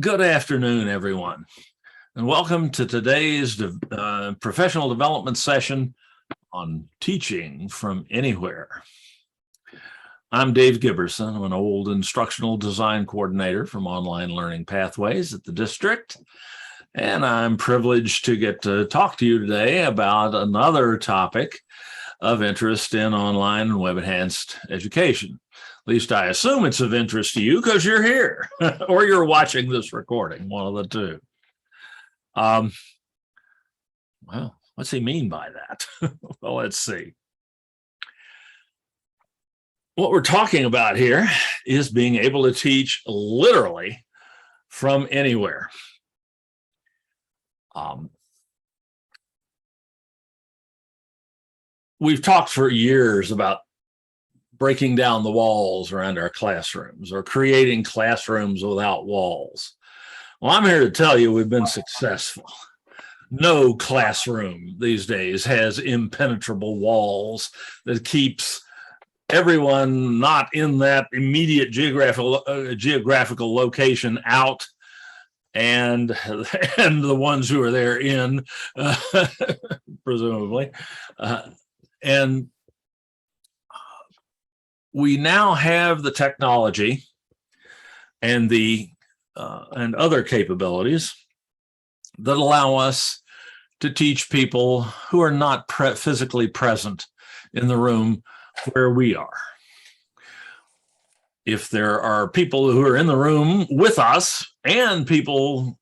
Good afternoon, everyone, and welcome to today's professional development session on teaching from anywhere. I'm Dave Giberson. I'm an old instructional design coordinator from Online Learning Pathways at the district, and I'm privileged to get to talk to you today about another topic of interest in online and web-enhanced education. At least I assume it's of interest to you because you're here or you're watching this recording, one of the two. Well, what's he mean by that? Well, let's see. What we're talking about here is being able to teach literally from anywhere. We've talked for years about breaking down the walls around our classrooms or creating classrooms without walls. Well, I'm here to tell you we've been successful. No classroom these days has impenetrable walls that keeps everyone not in that immediate geographical location out, and the ones who are there in, presumably. And we now have the technology and and other capabilities that allow us to teach people who are not physically present in the room where we are. If there are people who are in the room with us and people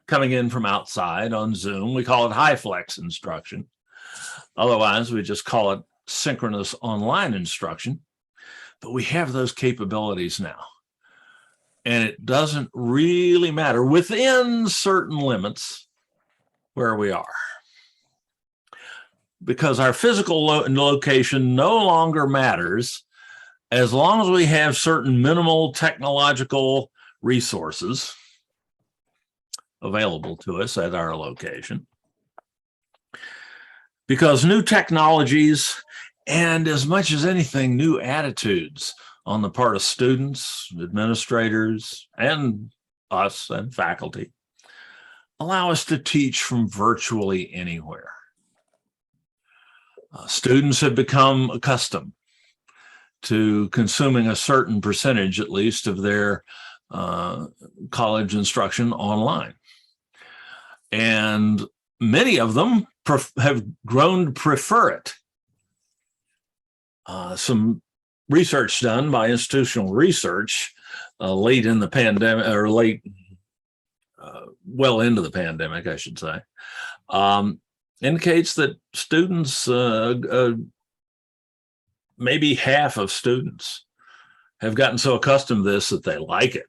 coming in from outside on Zoom, we call it high flex instruction. Otherwise, we just call it synchronous online instruction. But we have those capabilities now. And it doesn't really matter within certain limits where we are, because our physical location no longer matters as long as we have certain minimal technological resources available to us at our location. Because new technologies, and as much as anything, new attitudes on the part of students, administrators, and us and faculty allow us to teach from virtually anywhere. Students have become accustomed to consuming a certain percentage, at least, of their college instruction online. And many of them have grown to prefer it. Some research done by institutional research late in the pandemic, or well into the pandemic, I should say, indicates that students, maybe half of students, have gotten so accustomed to this that they like it.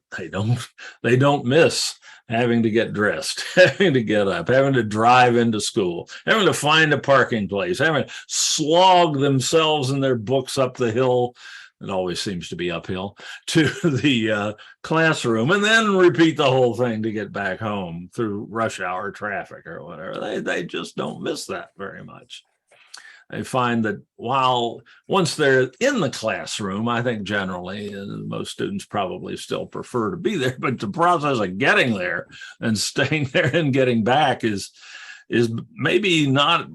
They don't miss having to get dressed, having to get up, having to drive into school, having to find a parking place, having to slog themselves and their books up the hill. It always seems to be uphill to the classroom, and then repeat the whole thing to get back home through rush hour traffic or whatever. They just don't miss that very much. They find that once they're in the classroom, I think generally most students probably still prefer to be there, but the process of getting there and staying there and getting back is maybe not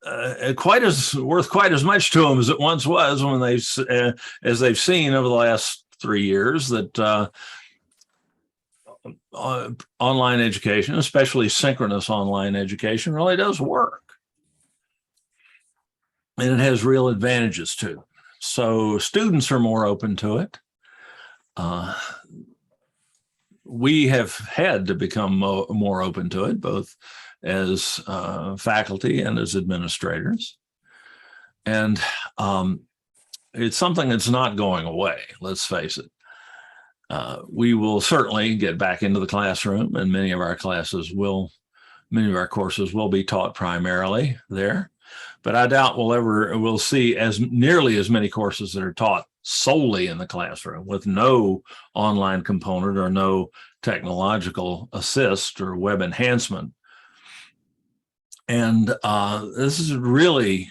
worth quite as much to them as it once was, when as they've seen over the last 3 years that online education, especially synchronous online education, really does work. And it has real advantages too. So students are more open to it. We have had to become more open to it, both as faculty and as administrators. And it's something that's not going away, let's face it. We will certainly get back into the classroom, and many of our courses will be taught primarily there. But I doubt we'll see as nearly as many courses that are taught solely in the classroom with no online component or no technological assist or web enhancement. And this has really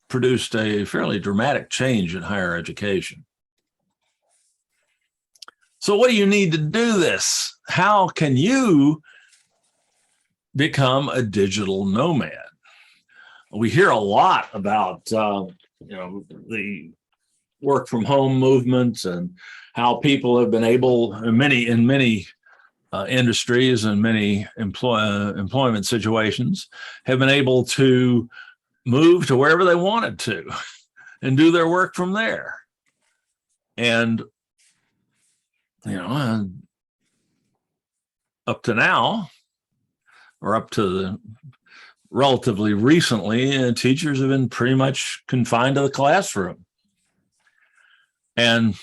produced a fairly dramatic change in higher education. So what do you need to do this? How can you become a digital nomad? We hear a lot about the work from home movement and how people have been able, in many industries and many employment situations, have been able to move to wherever they wanted to and do their work from there. And up to now, or up to the relatively recently, teachers have been pretty much confined to the classroom. And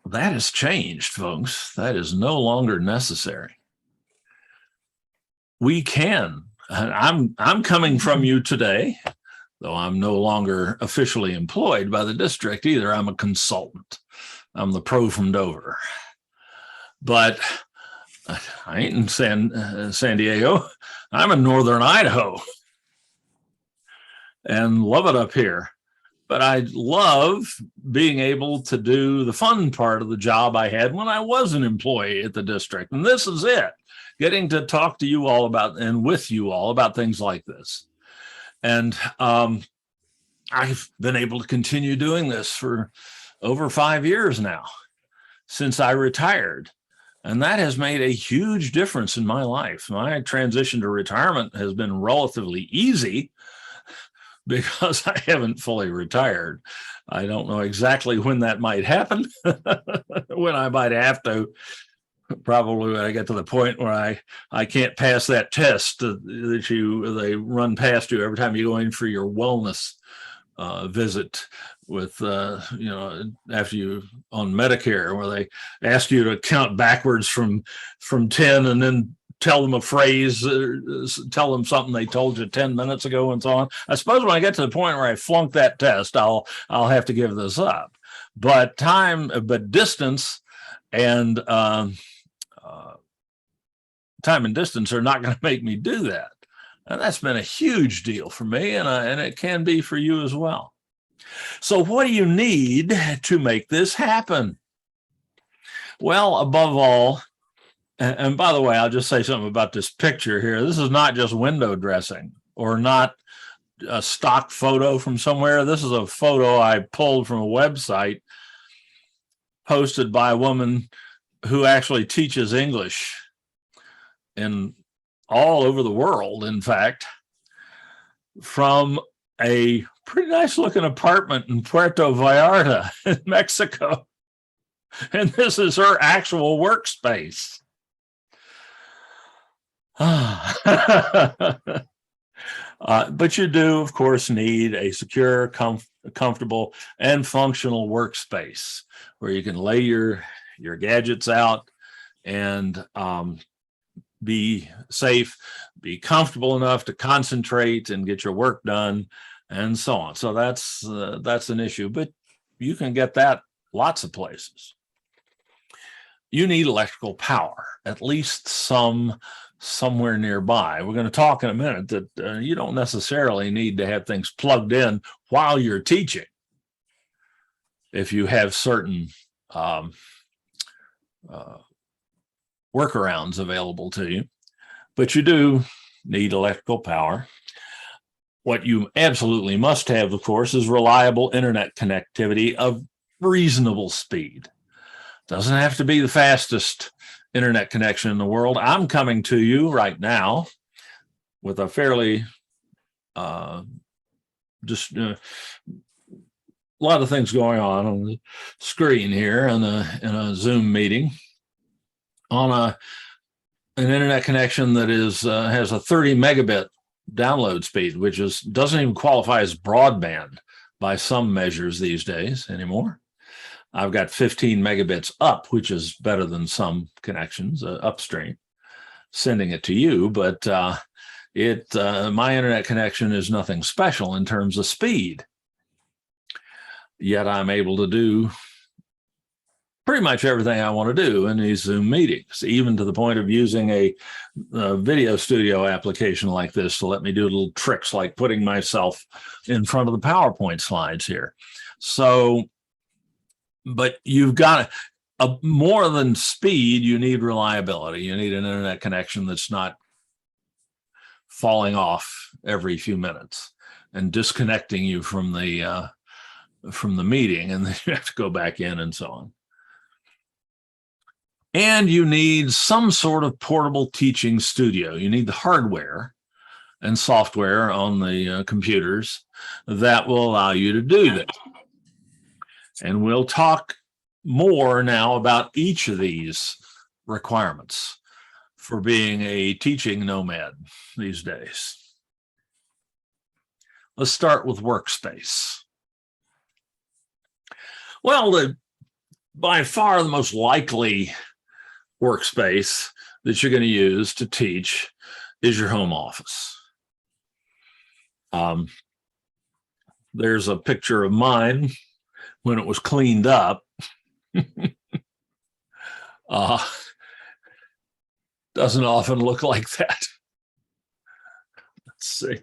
that has changed, folks. That is no longer necessary. We can. I'm coming from you today, though I'm no longer officially employed by the district either. I'm a consultant. I'm the pro from Dover. But I ain't in San Diego. I'm in northern Idaho and love it up here. But I love being able to do the fun part of the job I had when I was an employee at the district. And this is it, getting to talk to you all about and with you all about things like this. And I've been able to continue doing this for over 5 years now since I retired. And that has made a huge difference in my life. My transition to retirement has been relatively easy because I haven't fully retired. I don't know exactly when that might happen, when I might have to. Probably when I get to the point where I can't pass that test that they run past you every time you go in for your wellness visit with after you on Medicare, where they ask you to count backwards from 10 and then tell them a phrase, tell them something they told you 10 minutes ago and so on. I suppose when I get to the point where I flunk that test, I'll have to give this up. But distance and time and distance are not going to make me do that. And that's been a huge deal for me, and it can be for you as well. So what do you need to make this happen? Well, above all, and by the way, I'll just say something about this picture here. This is not just window dressing or not a stock photo from somewhere. This is a photo I pulled from a website posted by a woman who actually teaches English in all over the world, in fact, from a pretty nice looking apartment in Puerto Vallarta in Mexico. And this is her actual workspace. But you do, of course, need a secure, comfortable, and functional workspace where you can lay your gadgets out and be safe, be comfortable enough to concentrate and get your work done, and so on. So that's an issue, but you can get that lots of places. You need electrical power, at least somewhere nearby. We're going to talk in a minute that you don't necessarily need to have things plugged in while you're teaching if you have certain workarounds available to you, but you do need electrical power. What you absolutely must have, of course, is reliable internet connectivity of reasonable speed. Doesn't have to be the fastest internet connection in the world. I'm coming to you right now with a fairly a lot of things going on the screen here in a Zoom meeting on an internet connection that has a 30 megabit download speed, which doesn't even qualify as broadband by some measures these days anymore. I've got 15 megabits up, which is better than some connections upstream, sending it to you. But my internet connection is nothing special in terms of speed. Yet I'm able to do pretty much everything I want to do in these Zoom meetings, even to the point of using a video studio application like this to let me do little tricks like putting myself in front of the PowerPoint slides here. So, but you've got more than speed, you need reliability. You need an internet connection that's not falling off every few minutes and disconnecting you from the meeting, and then you have to go back in and so on. And you need some sort of portable teaching studio. You need the hardware and software on the computers that will allow you to do this. And we'll talk more now about each of these requirements for being a teaching nomad these days. Let's start with Workspace. Well, by far the most likely workspace that you're going to use to teach is your home office. There's a picture of mine when it was cleaned up. Doesn't often look like that. Let's see.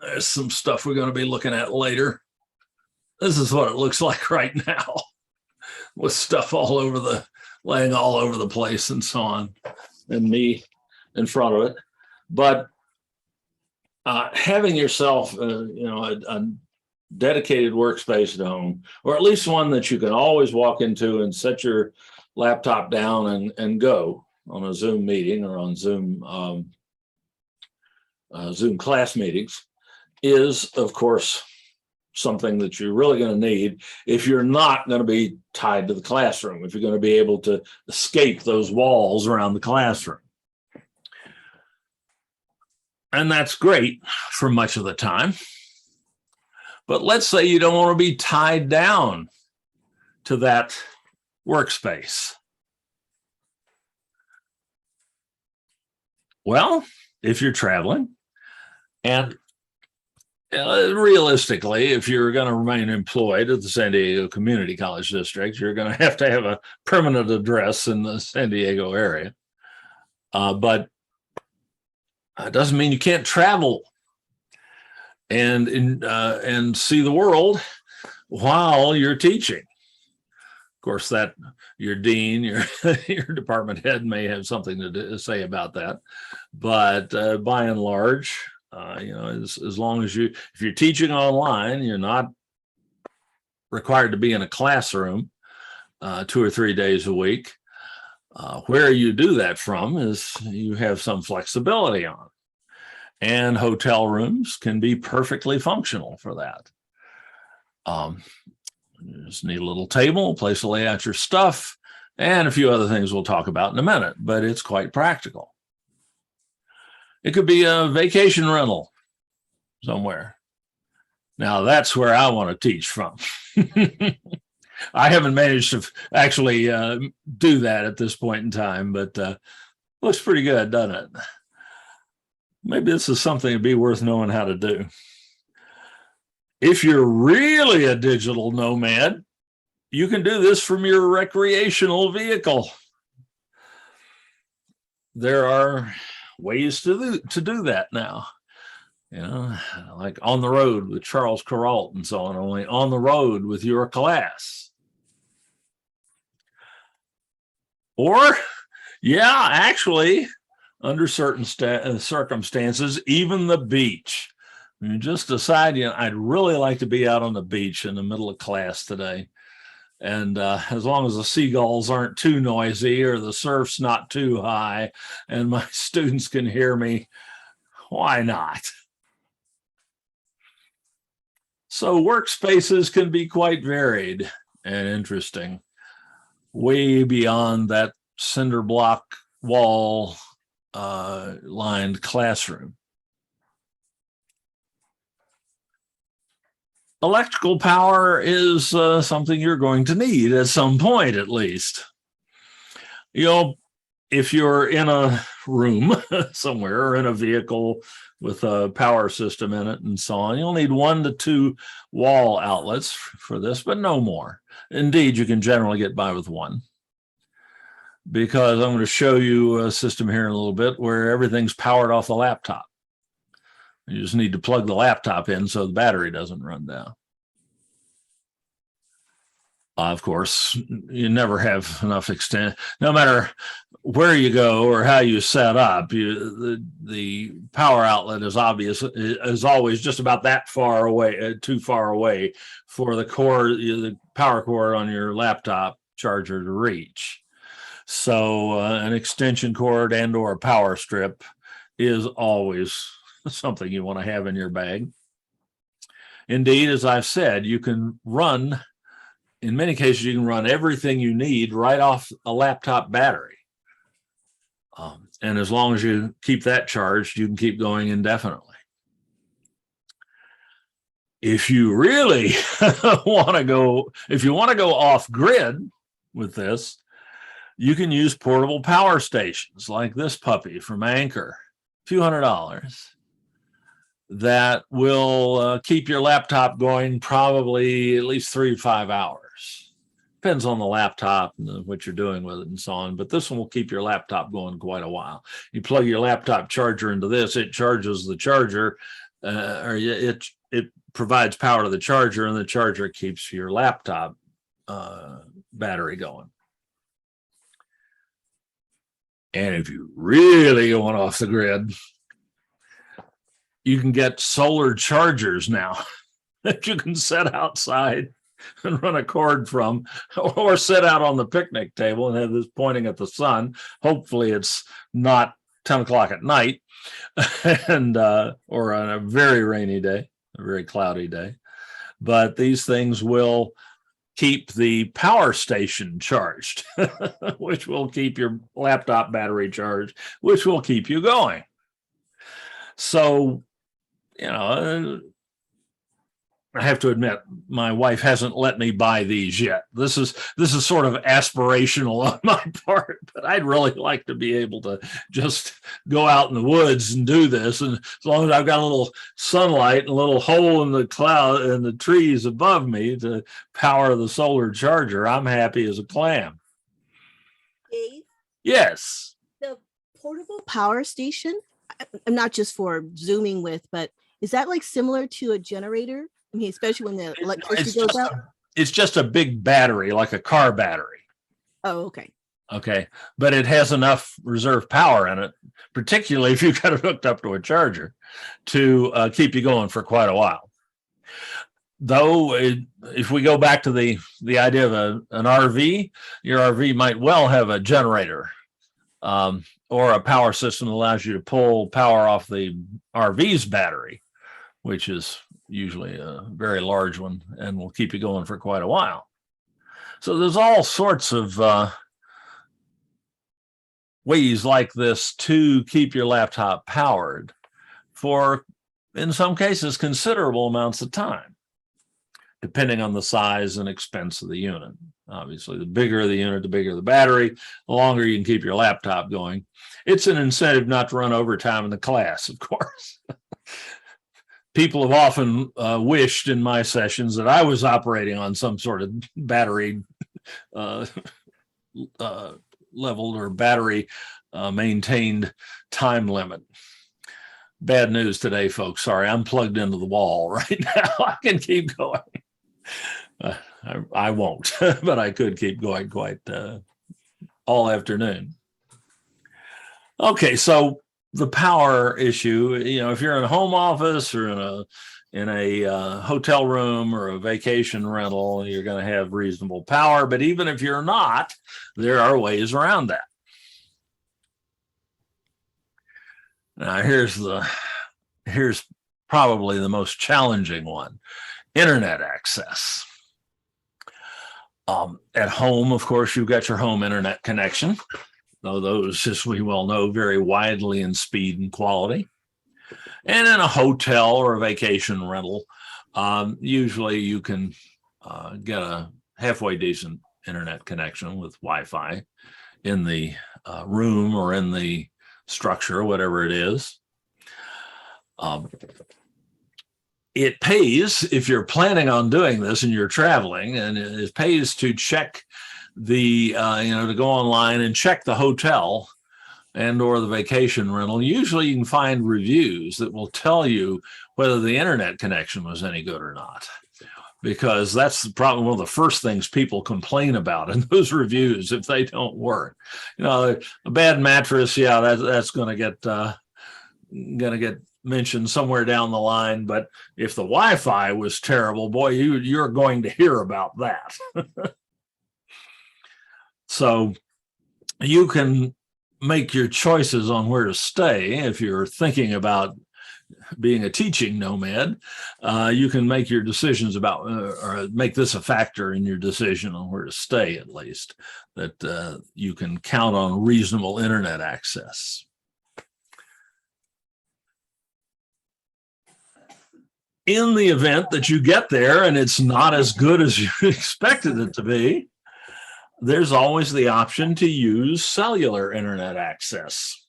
There's some stuff we're going to be looking at later. This is what it looks like right now, with stuff laying all over the place and so on, and me in front of it. But having yourself, a dedicated workspace at home, or at least one that you can always walk into and set your laptop down and go on a Zoom meeting or on Zoom class meetings, is, of course, something that you're really going to need if you're not going to be tied to the classroom, if you're going to be able to escape those walls around the classroom. And that's great for much of the time. But let's say you don't want to be tied down to that workspace. Well, if you're traveling, and realistically, if you're going to remain employed at the San Diego Community College District, you're going to have a permanent address in the San Diego area. But it doesn't mean you can't travel and see the world while you're teaching. Of course, that your dean, your department head may have something to say about that, but by and large, as long as if you're teaching online, you're not required to be in a classroom 2 or 3 days a week. Where you do that from is you have some flexibility on. And hotel rooms can be perfectly functional for that. You just need a little table, a place to lay out your stuff, and a few other things we'll talk about in a minute, but it's quite practical. It could be a vacation rental somewhere. Now, that's where I want to teach from. I haven't managed to actually do that at this point in time, but looks pretty good, doesn't it? Maybe this is something that'd be worth knowing how to do. If you're really a digital nomad, you can do this from your recreational vehicle. There are ways to do that now. Like on the road with Charles Kuralt and so on, only on the road with your class. Or, yeah, actually, under certain circumstances, even the beach. You just decide, I'd really like to be out on the beach in the middle of class today. And as long as the seagulls aren't too noisy or the surf's not too high and my students can hear me, why not? So workspaces can be quite varied and interesting, way beyond that cinder block wall lined classroom. Electrical power is something you're going to need at some point, at least. If you're in a room somewhere or in a vehicle with a power system in it and so on, you'll need 1 to 2 wall outlets for this, but no more. Indeed, you can generally get by with 1. Because I'm going to show you a system here in a little bit where everything's powered off the laptop. You just need to plug the laptop in so the battery doesn't run down. Of course, you never have enough extent, no matter where you go or how you set up. The power outlet is always just about that far away, too far away for the power cord on your laptop charger to reach. So an extension cord and or a power strip is always something you want to have in your bag. Indeed, as I've said, in many cases, you can run everything you need right off a laptop battery. And as long as you keep that charged, you can keep going indefinitely. If you really want to go off grid with this, you can use portable power stations like this puppy from Anchor, a few $100s, that will keep your laptop going probably at least 3 to 5 hours. Depends on the laptop and what you're doing with it and so on, but this one will keep your laptop going quite a while. You plug your laptop charger into this, it charges the charger, or it provides power to the charger, and the charger keeps your laptop battery going. And if you really going off the grid, you can get solar chargers now that you can set outside and run a cord from, or sit out on the picnic table and have this pointing at the sun. Hopefully it's not 10 o'clock at night and or on a very rainy day, a very cloudy day. But these things will keep the power station charged, which will keep your laptop battery charged, which will keep you going. So, I have to admit, my wife hasn't let me buy these yet. This is sort of aspirational on my part, but I'd really like to be able to just go out in the woods and do this. And as long as I've got a little sunlight and a little hole in the cloud and the trees above me to power the solar charger, I'm happy as a clam. Dave? Yes. The portable power station, I'm not just for zooming with, but is that like similar to a generator? I mean, especially when the electricity goes out? It's just a big battery, like a car battery. Oh, okay. Okay. But it has enough reserve power in it, particularly if you've got it hooked up to a charger, to keep you going for quite a while. Though, if we go back to the idea of an RV, your RV might well have a generator or a power system that allows you to pull power off the RV's battery, which is usually a very large one and will keep you going for quite a while. So there's all sorts of ways like this to keep your laptop powered for, in some cases, considerable amounts of time, depending on the size and expense of the unit. Obviously, the bigger the unit, the bigger the battery, the longer you can keep your laptop going. It's an incentive not to run overtime in the class, of course. People have often wished in my sessions that I was operating on some sort of battery leveled or battery maintained time limit. Bad news today, folks. Sorry, I'm plugged into the wall right now. I can keep going. I won't, but I could keep going quite all afternoon. Okay, so the power issue, if you're in a home office or in a hotel room or a vacation rental, you're going to have reasonable power. But even if you're not, there are ways around that. Now, here's probably the most challenging one: internet access. At home, of course, you've got your home internet connection, though those, as we well know, vary widely in speed and quality. And in a hotel or a vacation rental, usually you can get a halfway decent internet connection with Wi-Fi in the room or in the structure, whatever it is. It pays, if you're planning on doing this and you're traveling, and it pays to check to go online and check the hotel and or the vacation rental. Usually you can find reviews that will tell you whether the internet connection was any good or not. because that's probably one of the first things people complain about in those reviews if they don't work. You know, a bad mattress, yeah, that's going to get mentioned somewhere down the line. But if the Wi-Fi was terrible, boy, you're going to hear about that. So you can make your choices on where to stay if you're thinking about being a teaching nomad. You can make your decisions about, or make this a factor in your decision on where to stay, at least, that you can count on reasonable internet access. In the event that you get there and it's not as good as you expected it to be, there's always the option to use cellular internet access.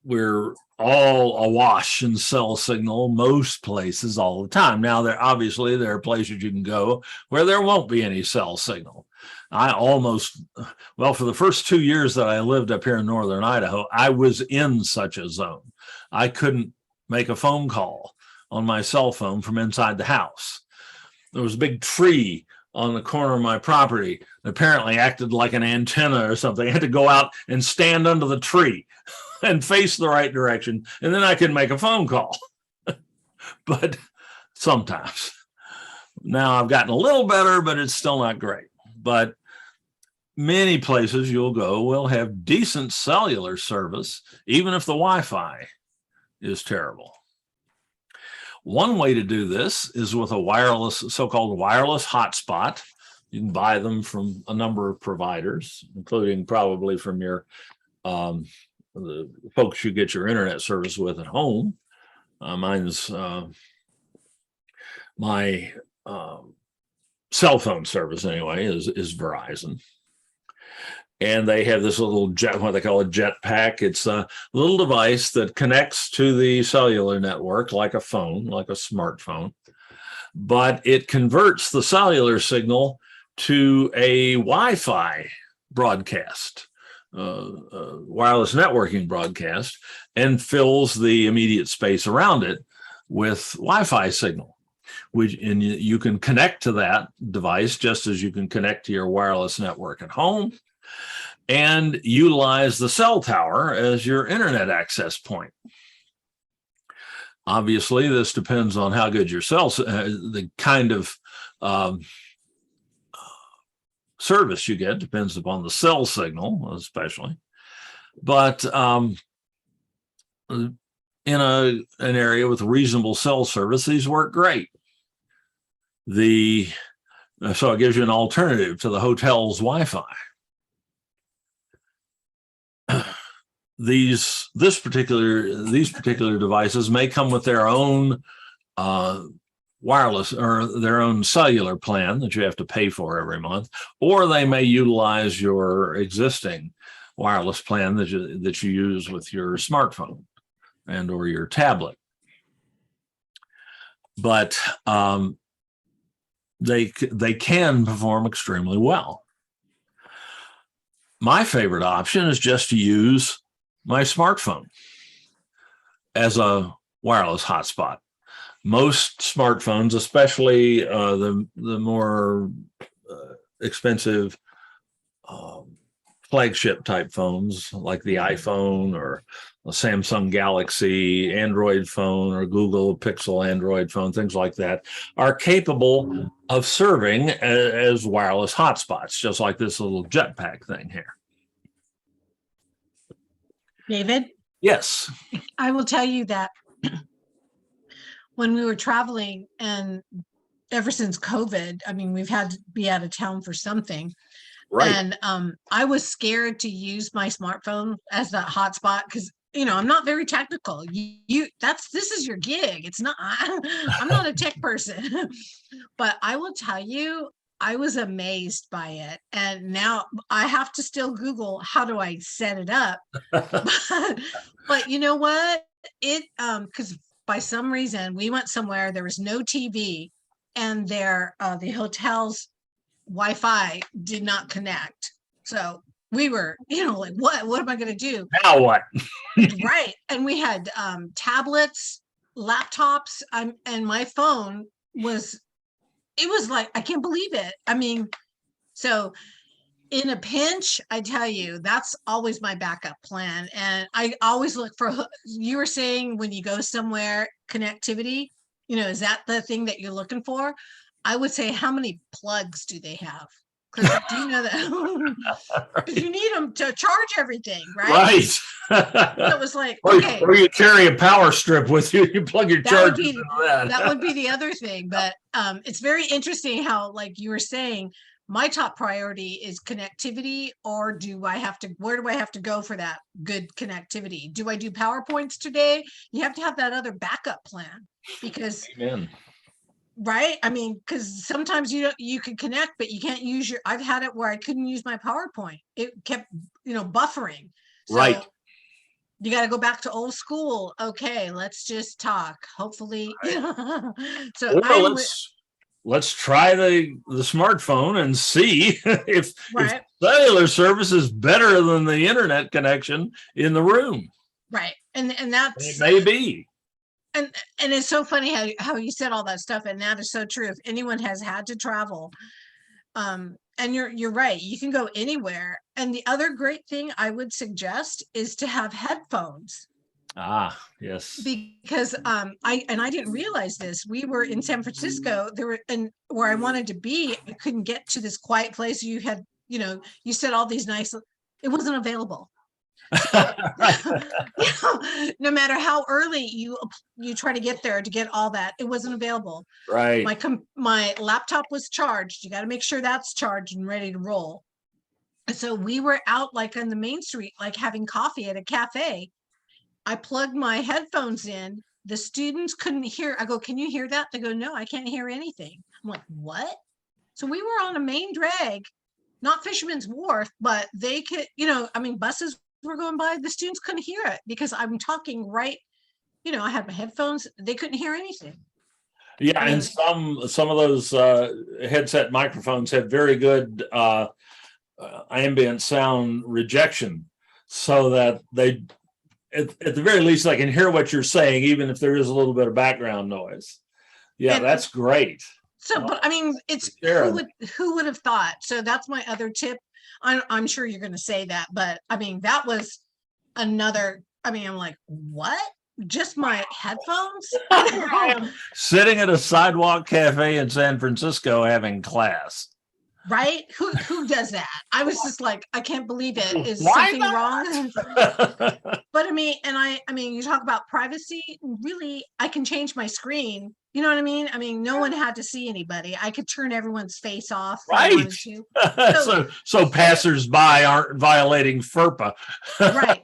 We're all awash in cell signal most places all the time. Now, there are places you can go where there won't be any cell signal. For the first 2 years that I lived up here in northern Idaho, I was in such a zone. I couldn't make a phone call on my cell phone from inside the house. There was a big tree on the corner of my property that apparently acted like an antenna or something. I had to go out and stand under the tree and face the right direction, and then I could make a phone call. But sometimes. Now I've gotten a little better, but it's still not great. But many places you'll go will have decent cellular service, even if the Wi-Fi is terrible. One way to do this is with a so-called wireless hotspot. You can buy them from a number of providers, including probably from the folks you get your internet service with at home. Mine's my cell phone service anyway is Verizon. And they have this little what they call a jetpack. It's a little device that connects to the cellular network like a phone, like a smartphone, but it converts the cellular signal to a Wi-Fi broadcast, wireless networking broadcast, and fills the immediate space around it with Wi-Fi signal. And you can connect to that device just as you can connect to your wireless network at home, and utilize the cell tower as your internet access point. Obviously, this depends on how good your the kind of service you get depends upon the cell signal, especially. But in an area with reasonable cell service, these work great. So it gives you an alternative to the hotel's Wi-Fi. These particular devices may come with their own wireless or their own cellular plan that you have to pay for every month, or they may utilize your existing wireless plan that you use with your smartphone and or your tablet. But they can perform extremely well. My favorite option is just to use my smartphone as a wireless hotspot. Most smartphones, especially the more expensive flagship type phones like the iPhone or a Samsung Galaxy Android phone or Google Pixel Android phone, things like that, are capable of serving as wireless hotspots, just like this little jetpack thing here. David? Yes. I will tell you that when we were traveling, and ever since COVID, I mean, we've had to be out of town for something. Right. And I was scared to use my smartphone as that hotspot because, you know, I'm not very technical. This is your gig. It's not, I'm not a tech person. But I will tell you, I was amazed by it. And now I have to still Google, how do I set it up? But you know what? Because by some reason we went somewhere, there was no TV, and the hotel's Wi-Fi did not connect. So we were, like, what am I going to do? Now what? Right. And we had tablets laptops, and my phone it was like, I can't believe it. I mean, so in a pinch, I tell you, that's always my backup plan. And I always look for, you were saying when you go somewhere, connectivity, is that the thing that you're looking for? I would say, how many plugs do they have? Because do you know that? Because you need them to charge everything, right? Right. So it was like, Or, okay, or you carry a power strip with you. You plug your that would chargers be into that. that would be the other thing. But it's very interesting how, like you were saying, my top priority is connectivity, or where do I have to go for that good connectivity? Do I do PowerPoints today? You have to have that other backup plan, because Amen. right? I mean, because sometimes you can connect, but you can't use I've had it where I couldn't use my PowerPoint. It kept, buffering. So Right. you got to go back to old school. Okay, let's just talk. Hopefully, so Or I'm let's try the smartphone and see if right, cellular service is better than the internet connection in the room. right, and It that's may be. and it's so funny how you said all that stuff, and that is so true. If anyone has had to travel, and you're right, you can go anywhere. And the other great thing I would suggest is to have headphones. Ah, yes. Because I didn't realize this. We were in San Francisco, and where I wanted to be, I couldn't get to this quiet place. You had, you said all these nice, it wasn't available. No matter how early you try to get there to get all that, it wasn't available. Right. My laptop was charged. You got to make sure that's charged and ready to roll. And so we were out like on the main street, like having coffee at a cafe. I plugged my headphones in. The students couldn't hear. I go, can you hear that? They go, no, I can't hear anything. I'm like, what? So we were on a main drag, not Fisherman's Wharf, but they could, buses were going by. The students couldn't hear it because I'm talking right. I had my headphones. They couldn't hear anything. Yeah, and some of those headset microphones have very good ambient sound rejection, so that they, at the very least, I can hear what you're saying, even if there is a little bit of background noise. Yeah, that's great. So, but I mean, it's who would have thought? So that's my other tip. I'm sure you're going to say that, but I mean, that was another. I mean, I'm like, what? Just my headphones? Sitting at a sidewalk cafe in San Francisco having class. Right? Who does that? I was just like, I can't believe it. Is something wrong? But I mean, you talk about privacy. Really, I can change my screen. You know what I mean? I mean, no one had to see anybody. I could turn everyone's face off. Right. So passersby aren't violating FERPA. Right.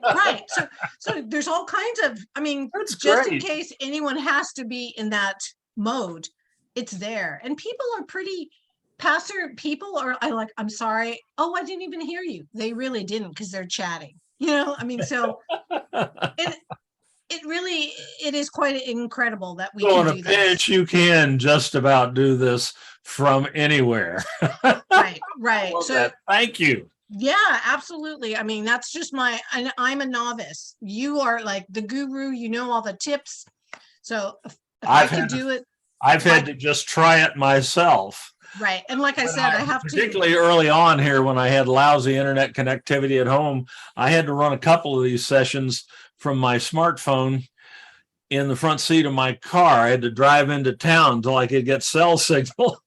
So there's all kinds of, I mean, That's just great. in case anyone has to be in that mode, it's there. And people are pretty people are, I'm sorry. Oh, I didn't even hear you. They really didn't, because they're chatting. I mean, so it is quite incredible that we So can on do a pinch, this. you can just about do this from anywhere. Right. So that. Thank you. yeah, absolutely. I mean, that's just I'm a novice. You are like the guru, all the tips. So if I could do it. I've had to just try it myself. Right. And like I said, I have particularly early on here, when I had lousy internet connectivity at home, I had to run a couple of these sessions from my smartphone in the front seat of my car. I had to drive into town till I could get cell signal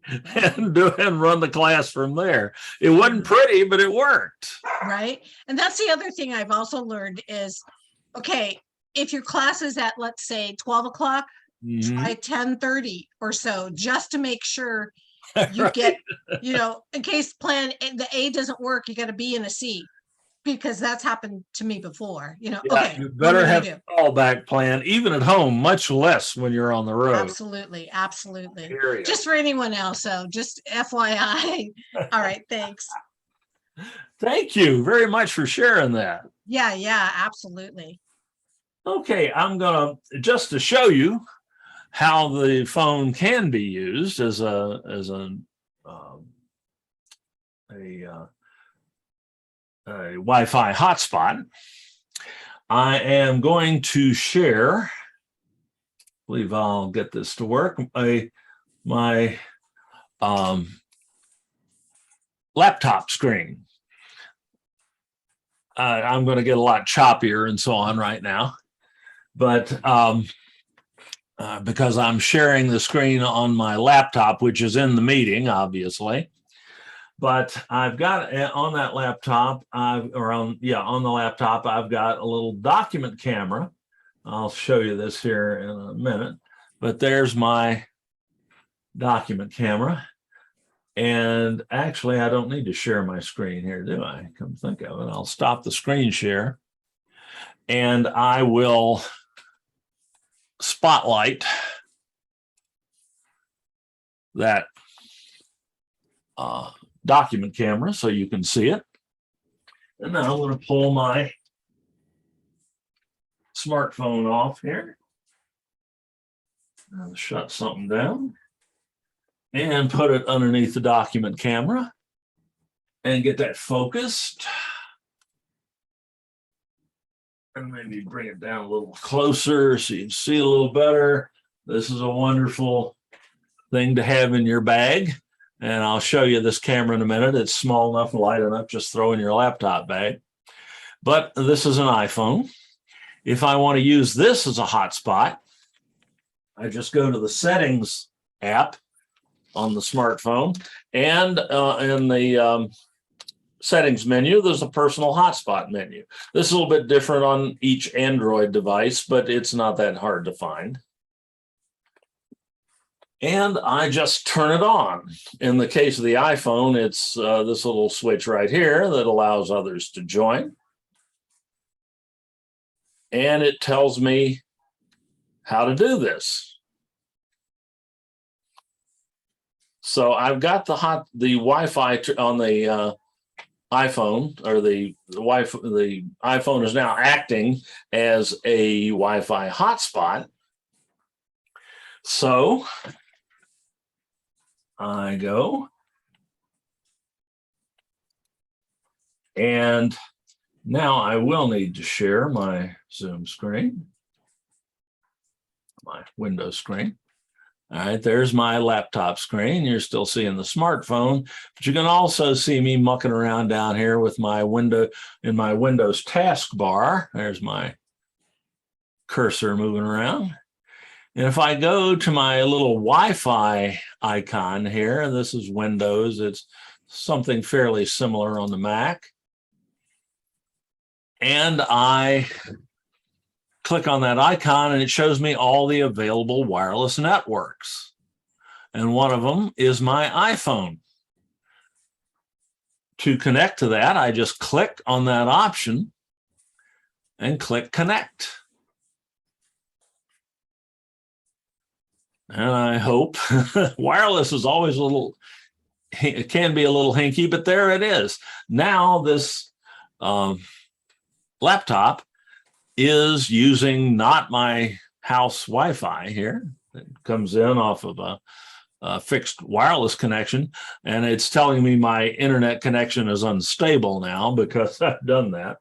and run the class from there. It wasn't pretty, but it worked. Right. And that's the other thing I've also learned is, okay, if your class is at, let's say, 12 o'clock, try 10:30 or so, just to make sure you get, in case the A doesn't work, you got a B and a C, because that's happened to me before. Okay, you better have a fallback plan, even at home, much less when you're on the road. Absolutely. Just for anyone else. So just FYI. All right. Thanks. Thank you very much for sharing that. Yeah, absolutely. Okay, I'm gonna, just to show you how the phone can be used as a Wi-Fi hotspot. I am going to share believe I'll get this to work. My laptop screen. I'm going to get a lot choppier and so on right now, but because I'm sharing the screen on my laptop, which is in the meeting, obviously. But I've got on that laptop, on the laptop, I've got a little document camera. I'll show you this here in a minute, but there's my document camera. And actually, I don't need to share my screen here, do I? Come think of it. I'll stop the screen share and I will spotlight that document camera so you can see it. And now I'm going to pull my smartphone off here. I'll shut something down and put it underneath the document camera and get that focused. And maybe bring it down a little closer so you can see a little better. This is a wonderful thing to have in your bag. And I'll show you this camera in a minute. It's small enough and light enough, just throw in your laptop bag. But this is an iPhone. If I want to use this as a hotspot, I just go to the settings app on the smartphone, and in the settings menu, there's a personal hotspot menu. This is a little bit different on each Android device, but it's not that hard to find. And I just turn it on. In the case of the iPhone, it's this little switch right here that allows others to join. And it tells me how to do this. So I've got the Wi-Fi on the iPhone, or the iPhone is now acting as a Wi-Fi hotspot. So I go and now I will need to share my Zoom screen, my window screen. All right, there's my laptop screen. You're still seeing the smartphone, but you can also see me mucking around down here with my window in my Windows taskbar. There's my cursor moving around. And if I go to my little Wi-Fi icon here, this is Windows. It's something fairly similar on the Mac. And I click on that icon and it shows me all the available wireless networks. And one of them is my iPhone. To connect to that, I just click on that option and click connect. And I hope wireless is always it can be a little hinky, but there it is. Now this laptop is using not my house Wi-Fi here. It comes in off of a fixed wireless connection, and it's telling me my internet connection is unstable now because I've done that.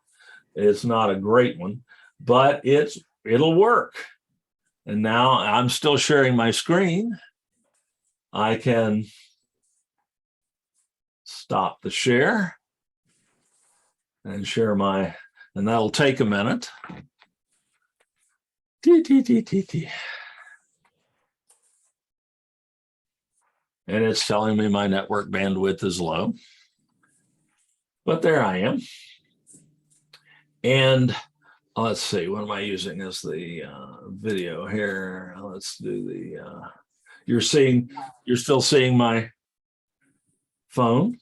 It's not a great one, but it'll work. And now I'm still sharing my screen. I can stop the share and share my, and that'll take a minute. And it's telling me my network bandwidth is low. But there I am. And let's see, what am I using as the video here? Let's do the, you're still seeing my phone.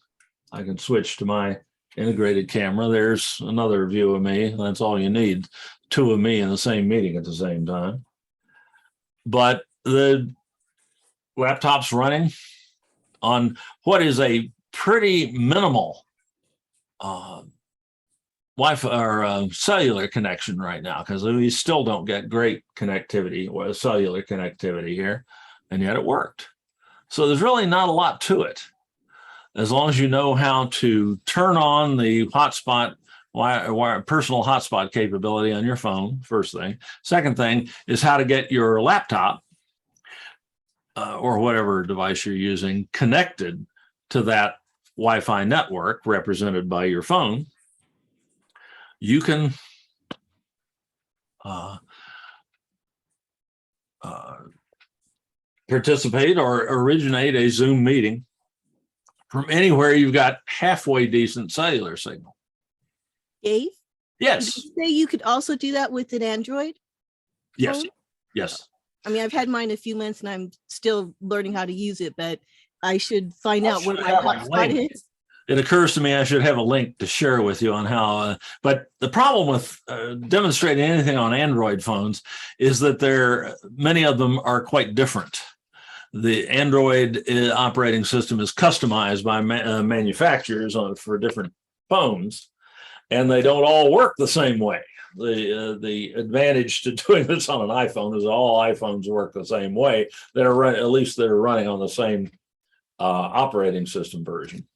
I can switch to my integrated camera. There's another view of me. That's all you need. Two of me in the same meeting at the same time. But the laptop's running on what is a pretty minimal Wi-Fi or cellular connection right now, because we still don't get great connectivity or cellular connectivity here, and yet it worked. So there's really not a lot to it. As long as you know how to turn on the hotspot personal hotspot capability on your phone, first thing. Second thing is how to get your laptop or whatever device you're using connected to that Wi-Fi network represented by your phone. You can participate or originate a Zoom meeting from anywhere you've got halfway decent cellular signal. Dave? Yes. Did you say you could also do that with an Android? Yes. Phone? Yes. I mean, I've had mine a few months and I'm still learning how to use it, but I should find out where my hotspot is. It occurs to me I should have a link to share with you on how, but the problem with demonstrating anything on Android phones is that many of them are quite different. The Android operating system is customized by manufacturers for different phones, and they don't all work the same way. The advantage to doing this on an iPhone is all iPhones work the same way. At least they're running on the same operating system version.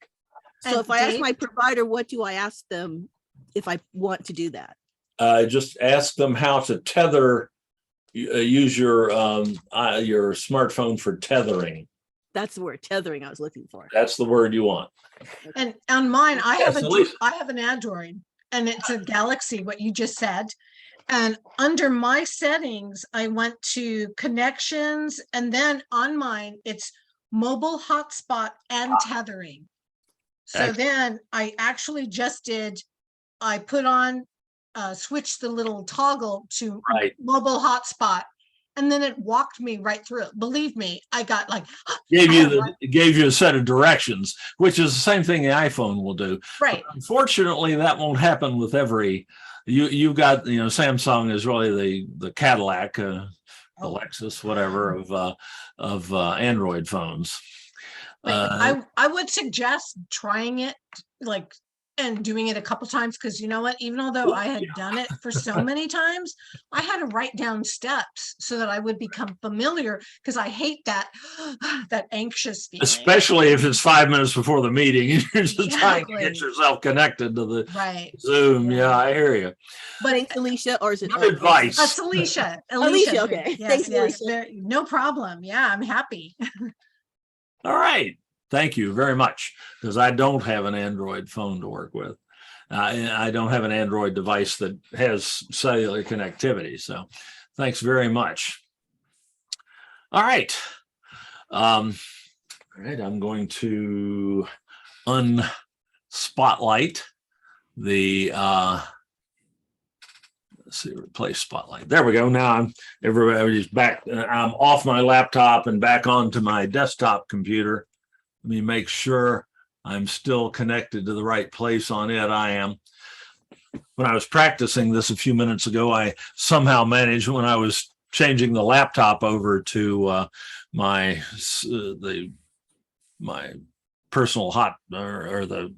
So if I ask my provider, what do I ask them if I want to do that? Just ask them how to tether. Use your smartphone for tethering. That's the word, tethering, I was looking for. That's the word you want. And on mine, I have an Android, and it's a Galaxy, what you just said. And under my settings, I went to connections, and then on mine, it's mobile hotspot and tethering. So then I actually I put on, switched the little toggle to mobile hotspot, and then it walked me right through it. Believe me, I got like gave you a set of directions, which is the same thing the iPhone will do. Right. But unfortunately, that won't happen with every. You've got, Samsung is really the Cadillac, the Lexus, whatever of Android phones. I would suggest trying it and doing it a couple times, because you know what, even although I had done it for so many times, I had to write down steps so that I would become familiar, because I hate that anxious feeling. Especially if it's 5 minutes before the meeting and you're just trying to get yourself connected to the Zoom. Yeah, I hear you. But thanks, Alicia, or is it good advice? That's Alicia. Alicia, okay. Yes, no problem. Yeah, I'm happy. All right. Thank you very much, because I don't have an Android phone to work with. I don't have an Android device that has cellular connectivity. So thanks very much. All right. I'm going to unspotlight the let's see, replace spotlight. There we go. Now everybody's back. I'm off my laptop and back onto my desktop computer. Let me make sure I'm still connected to the right place on it. I am. When I was practicing this a few minutes ago, I somehow managed, when I was changing the laptop over to my personal or the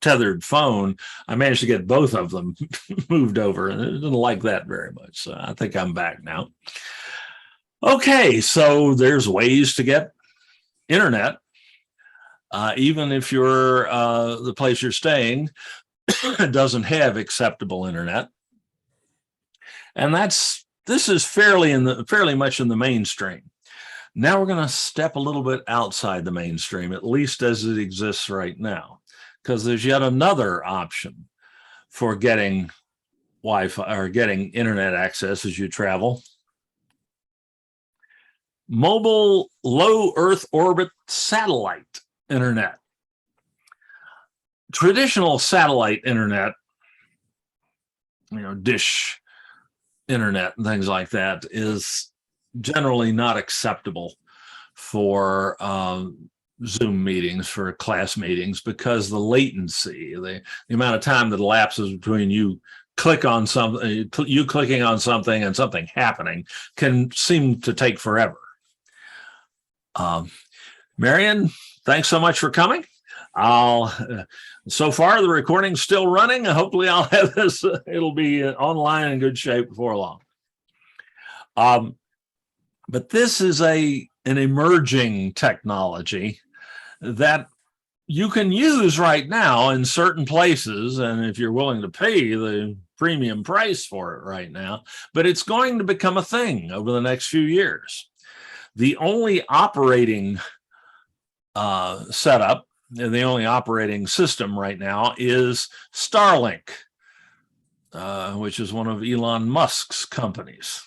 tethered phone, I managed to get both of them moved over, and it didn't like that very much. So I think I'm back now. Okay, so there's ways to get internet. Even if the place you're staying doesn't have acceptable internet, and this is fairly much in the mainstream. Now we're going to step a little bit outside the mainstream, at least as it exists right now, because there's yet another option for getting Wi-Fi or getting internet access as you travel. Mobile low Earth orbit satellite internet. Traditional satellite internet, dish internet and things like that, is generally not acceptable for Zoom meetings, for class meetings, because the latency, the amount of time that elapses between you clicking on something and something happening can seem to take forever. Marion, thanks so much for coming. So far the recording's still running. Hopefully I'll have this, it'll be online in good shape before long. But this is an emerging technology that you can use right now in certain places, and if you're willing to pay the premium price for it right now, but it's going to become a thing over the next few years. The only operating setup and the only operating system right now is Starlink, which is one of Elon Musk's companies.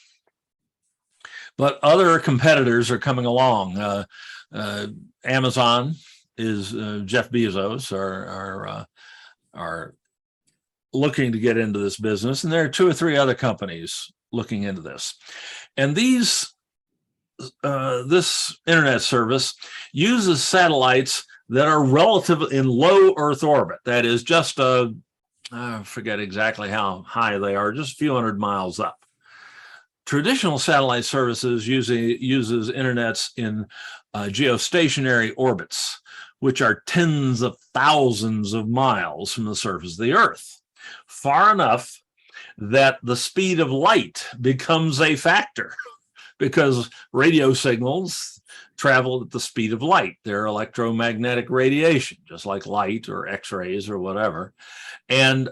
But other competitors are coming along. Amazon is Jeff Bezos are looking to get into this business, and there are 2 or 3 other companies looking into this. And this internet service uses satellites that are relatively in low Earth orbit. That is just I forget exactly how high they are, just a few hundred miles up. Traditional satellite services uses internets in geostationary orbits, which are tens of thousands of miles from the surface of the Earth, far enough that the speed of light becomes a factor because radio signals travel at the speed of light. They're electromagnetic radiation, just like light or X-rays or whatever. And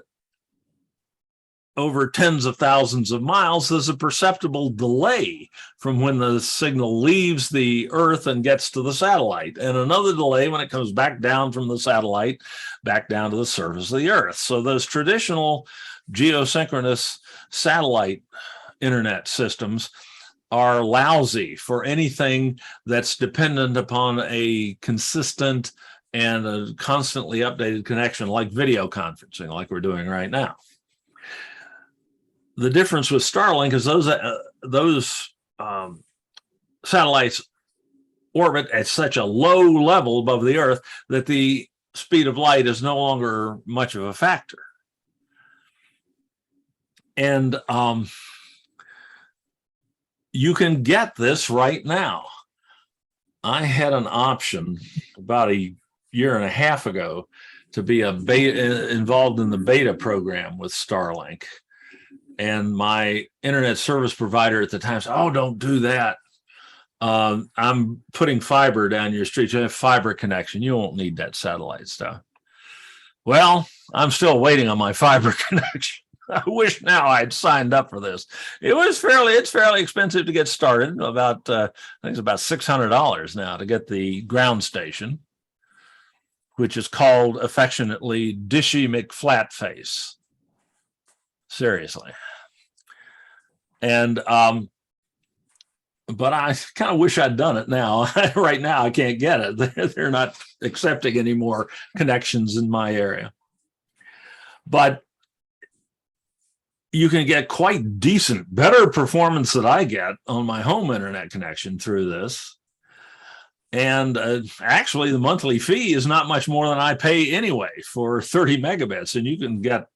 over tens of thousands of miles, there's a perceptible delay from when the signal leaves the Earth and gets to the satellite, and another delay when it comes back down from the satellite, back down to the surface of the Earth. So those traditional geosynchronous satellite internet systems are lousy for anything that's dependent upon a consistent and a constantly updated connection, like video conferencing, like we're doing right now. The difference with Starlink is those satellites orbit at such a low level above the Earth that the speed of light is no longer much of a factor. And you can get this right now. I had an option about a year and a half ago to be involved in the beta program with Starlink. And my internet service provider at the time said, "Oh, don't do that. I'm putting fiber down your street. You have fiber connection. You won't need that satellite stuff." Well, I'm still waiting on my fiber connection. I wish now I'd signed up for this. It's fairly expensive to get started. I think it's about $600 now to get the ground station, which is called affectionately Dishy McFlatface. Seriously. And but I kind of wish I'd done it now. Right now I can't get it. They're not accepting any more connections in my area. But you can get quite decent, better performance that I get on my home internet connection through this. And actually the monthly fee is not much more than I pay anyway for 30 megabits. And you can get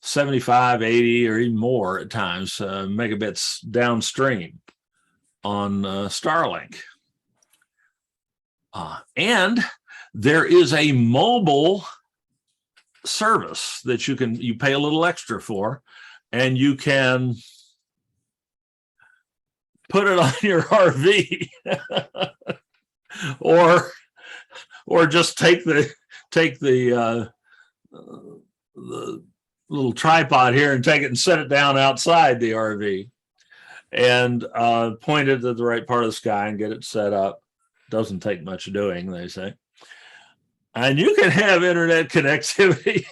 75, 80, or even more at times megabits downstream on Starlink. And there is a mobile service that you pay a little extra for, and you can put it on your RV or just take the little tripod here and take it and set it down outside the RV and point it at the right part of the sky and get it set up. Doesn't take much doing, they say. And you can have internet connectivity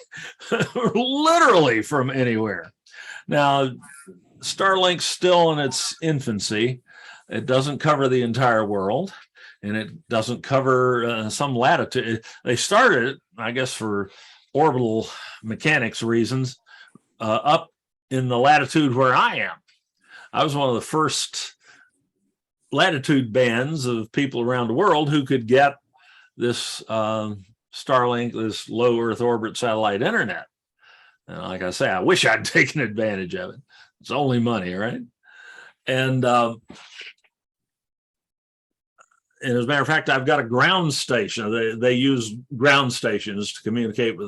literally from anywhere. Now, Starlink's still in its infancy. It doesn't cover the entire world, and it doesn't cover some latitude. They started it, I guess, for orbital mechanics reasons, up in the latitude where I am. I was one of the first latitude bands of people around the world who could get this Starlink, this low Earth orbit satellite internet. And like I say, I wish I'd taken advantage of it. It's only money, right? And as a matter of fact, I've got a ground station. They use ground stations to communicate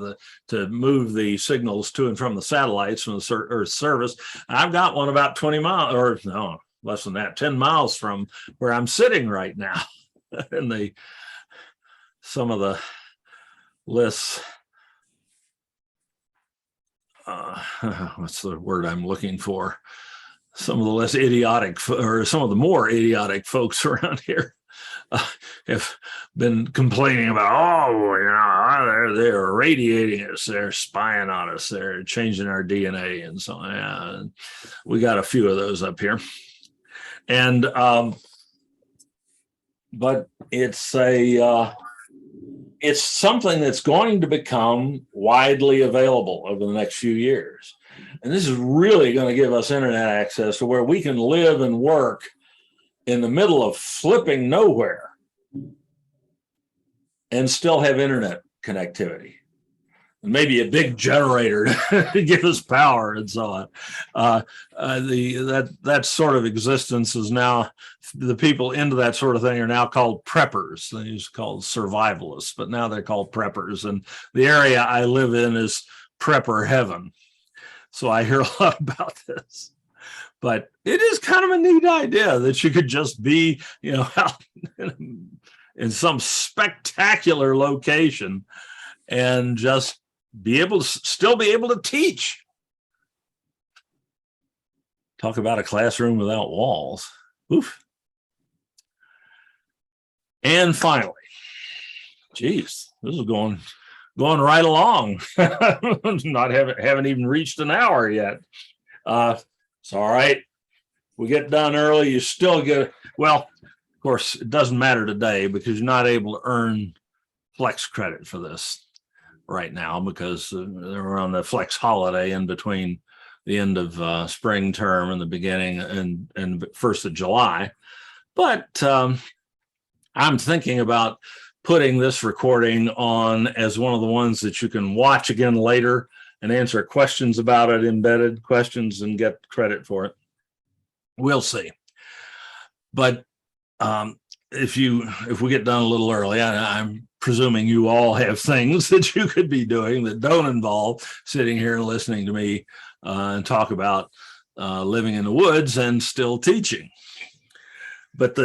to move the signals to and from the satellites from the Earth surface. I've got one about 20 miles, or no, less than that, 10 miles from where I'm sitting right now. And some of the less, what's the word I'm looking for? Some of the less idiotic, or some of the more idiotic folks around here have been complaining about, oh, you know, they're irradiating us, they're spying on us, they're changing our DNA, and so on. Yeah, we got a few of those up here, and but it's something that's going to become widely available over the next few years. And this is really going to give us internet access to where we can live and work in the middle of flipping nowhere and still have internet connectivity. And maybe a big generator to give us power and so on. That sort of existence is now, the people into that sort of thing are now called preppers. They used to call survivalists, but now they're called preppers. And the area I live in is prepper heaven. So I hear a lot about this. But it is kind of a neat idea that you could just be, you know, out in some spectacular location and just be able to still be able to teach. Talk about a classroom without walls. Oof. And finally, geez, this is going right along. haven't even reached an hour yet. It's all right. We get done early. You still get, well, of course, it doesn't matter today because you're not able to earn flex credit for this right now because we're on the flex holiday in between the end of spring term and the beginning and 1st of July. But I'm thinking about putting this recording on as one of the ones that you can watch again later and answer questions about it, embedded questions, and get credit for it. We'll see. But if we get done a little early, I'm presuming you all have things that you could be doing that don't involve sitting here and listening to me and talk about living in the woods and still teaching. But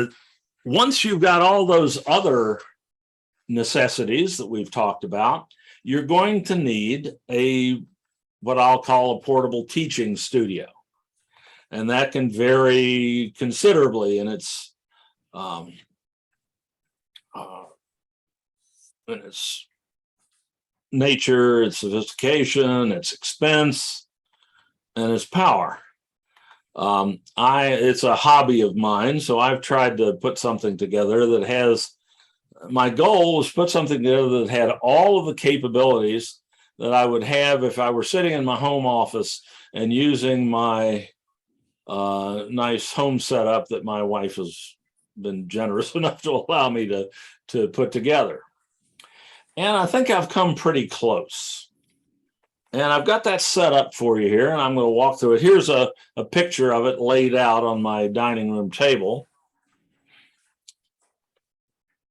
once you've got all those other necessities that we've talked about, you're going to need what I'll call a portable teaching studio. And that can vary considerably in its nature, its sophistication, its expense, and its power. It's a hobby of mine, so I've tried to put something together that has, my goal was put something together that had all of the capabilities that I would have if I were sitting in my home office and using my nice home setup that my wife has been generous enough to allow me to put together. And I think I've come pretty close. And I've got that set up for you here, and I'm going to walk through it. Here's a picture of it laid out on my dining room table.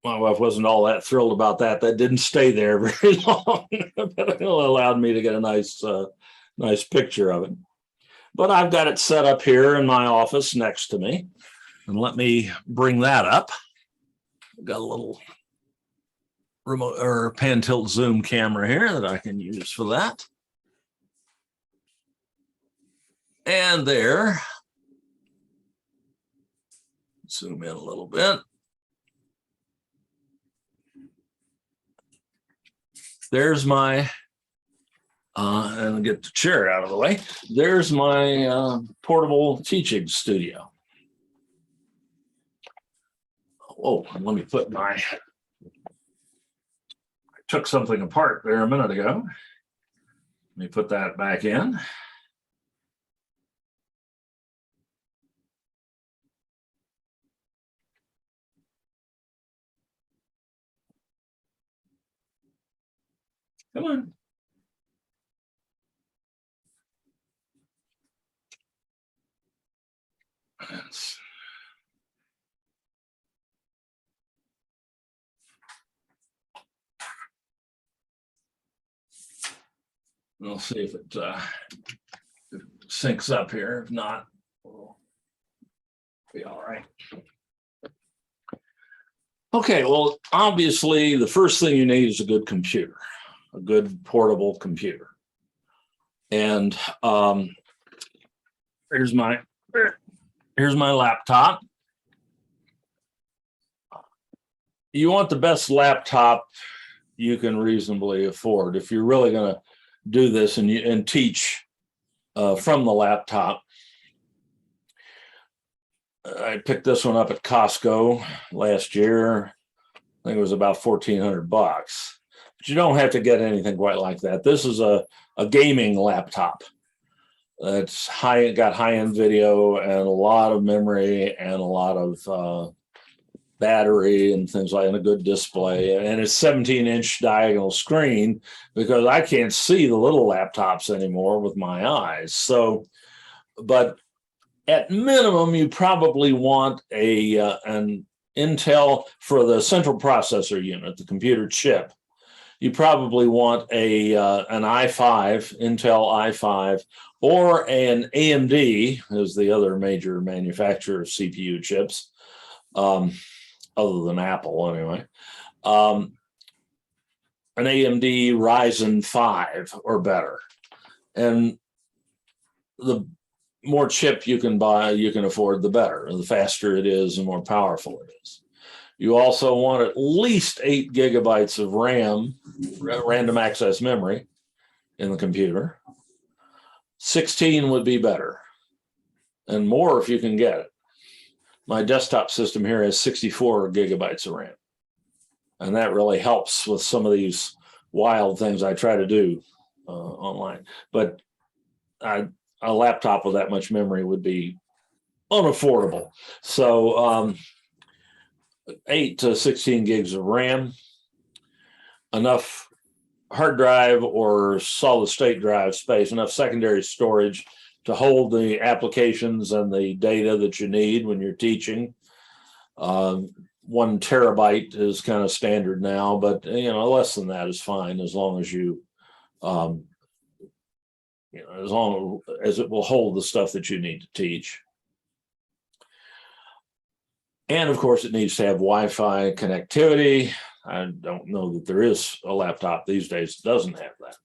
My wife wasn't all that thrilled about that. That didn't stay there very long, but it allowed me to get a nice picture of it. But I've got it set up here in my office next to me. And let me bring that up. I've got a little remote or pan tilt zoom camera here that I can use for that. And there, zoom in a little bit. There's my, and get the chair out of the way. There's my portable teaching studio. Oh, let me put I took something apart there a minute ago. Let me put that back in. Come on. We'll see if it syncs up here. If not, we'll be all right. Okay, well, obviously, the first thing you need is a good computer. a good portable computer. And here's my laptop. You want the best laptop you can reasonably afford if you're really going to do this and teach from the laptop. I picked this one up at Costco last year. I think it was about $1,400, but you don't have to get anything quite like that. This is a gaming laptop. It's got high-end video and a lot of memory and a lot of battery and things like, and a good display. And it's 17-inch diagonal screen because I can't see the little laptops anymore with my eyes. So, but at minimum, you probably want an Intel for the central processor unit, the computer chip. You probably want an i5, Intel i5, or an AMD, is the other major manufacturer of CPU chips, other than Apple anyway. An AMD Ryzen 5 or better. And the more chip you can buy, you can afford, the better. The faster it is, the more powerful it is. You also want at least 8 gigabytes of RAM, random access memory, in the computer. 16 would be better, and more if you can get it. My desktop system here has 64 gigabytes of RAM, and that really helps with some of these wild things I try to do online. But a laptop with that much memory would be unaffordable. So 8 to 16 gigs of RAM, enough hard drive or solid state drive space, enough secondary storage to hold the applications and the data that you need when you're teaching. 1 terabyte is kind of standard now, but less than that is fine, as long as you as long as it will hold the stuff that you need to teach. And of course, it needs to have Wi-Fi connectivity. I don't know that there is a laptop these days that doesn't have that.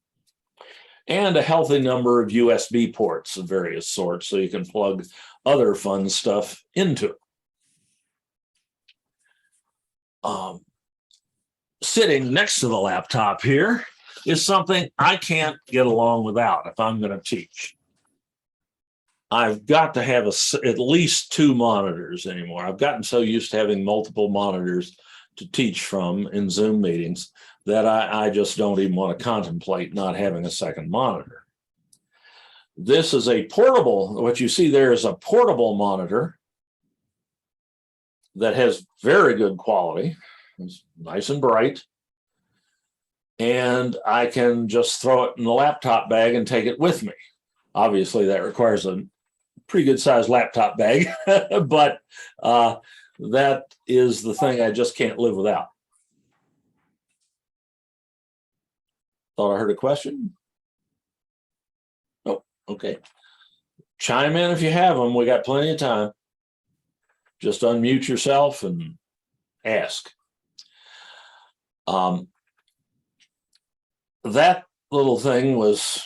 And a healthy number of USB ports of various sorts, so you can plug other fun stuff into it. Sitting next to the laptop here is something I can't get along without if I'm going to teach. I've got to have at least 2 monitors anymore. I've gotten so used to having multiple monitors to teach from in Zoom meetings that I just don't even want to contemplate not having a second monitor. This is a portable, what you see there is a portable monitor that has very good quality. It's nice and bright. And I can just throw it in the laptop bag and take it with me. Obviously, that requires a pretty good sized laptop bag, but that is the thing I just can't live without. Thought I heard a question? Oh, okay. Chime in if you have them. We got plenty of time. Just unmute yourself and ask. That little thing was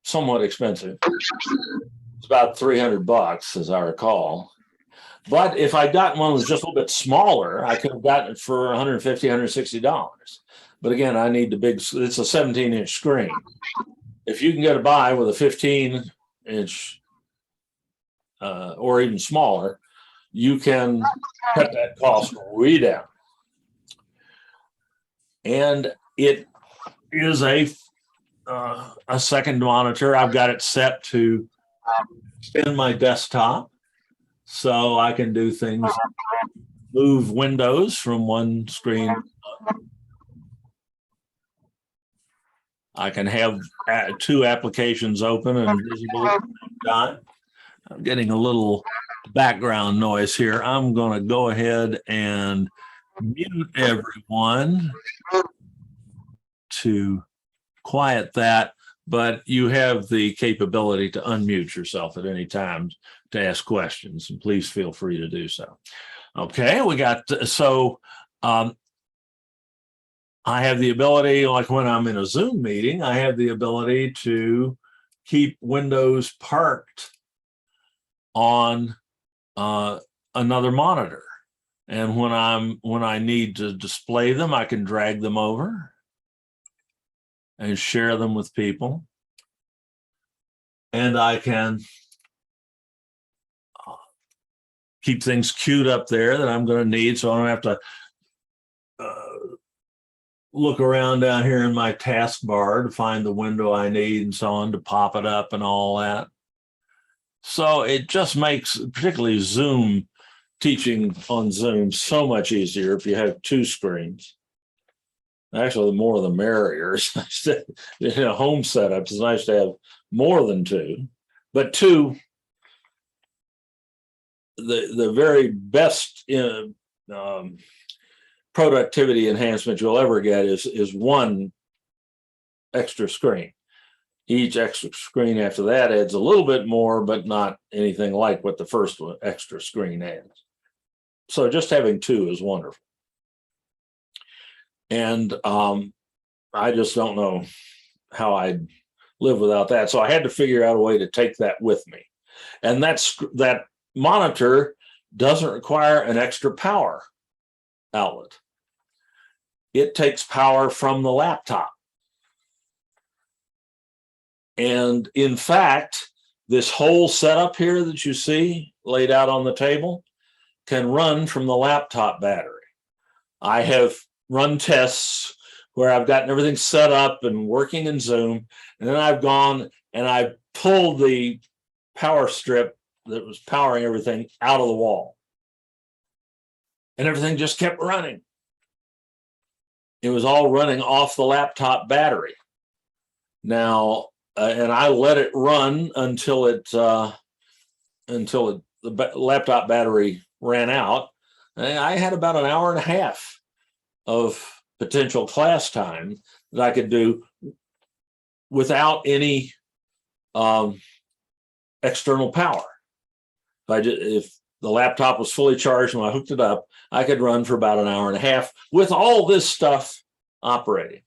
somewhat expensive. It's about $300, as I recall. But if I'd gotten one that was just a little bit smaller, I could have gotten it for $150, $160. But again, I need the big, it's a 17-inch screen. If you can get it by with a 15-inch or even smaller, you can cut that cost way down. And it is a second monitor. I've got it set to extend my desktop so I can do things, move windows from one screen. I can have 2 applications open and visible at the same time. I'm getting a little background noise here. I'm going to go ahead and mute everyone to quiet that, but you have the capability to unmute yourself at any time to ask questions, and please feel free to do so. Okay, we got, so I have the ability, like when I'm in a Zoom meeting, I have the ability to keep windows parked on another monitor. And when I need to display them, I can drag them over and share them with people. And I can keep things queued up there that I'm going to need, so I don't have to look around down here in my taskbar to find the window I need and so on, to pop it up and all that. So it just makes, particularly Zoom, teaching on Zoom so much easier if you have two screens. Actually, the more the merrier. In a home setup, it's nice to have more than two, but two, the very best productivity enhancement you'll ever get is one extra screen. Each extra screen after that adds a little bit more, but not anything like what the first one extra screen adds. So just having two is wonderful. And I just don't know how I'd live without that. So I had to figure out a way to take that with me. And that monitor doesn't require an extra power outlet. It takes power from the laptop. And in fact, this whole setup here that you see laid out on the table can run from the laptop battery. I have run tests where I've gotten everything set up and working in Zoom, and then I've gone and I've pulled the power strip that was powering everything out of the wall. And everything just kept running. It was all running off the laptop battery. Now, and I let it run until the laptop battery ran out. And I had about an hour and a half of potential class time that I could do without any external power. If the laptop was fully charged and I hooked it up, I could run for about an hour and a half with all this stuff operating.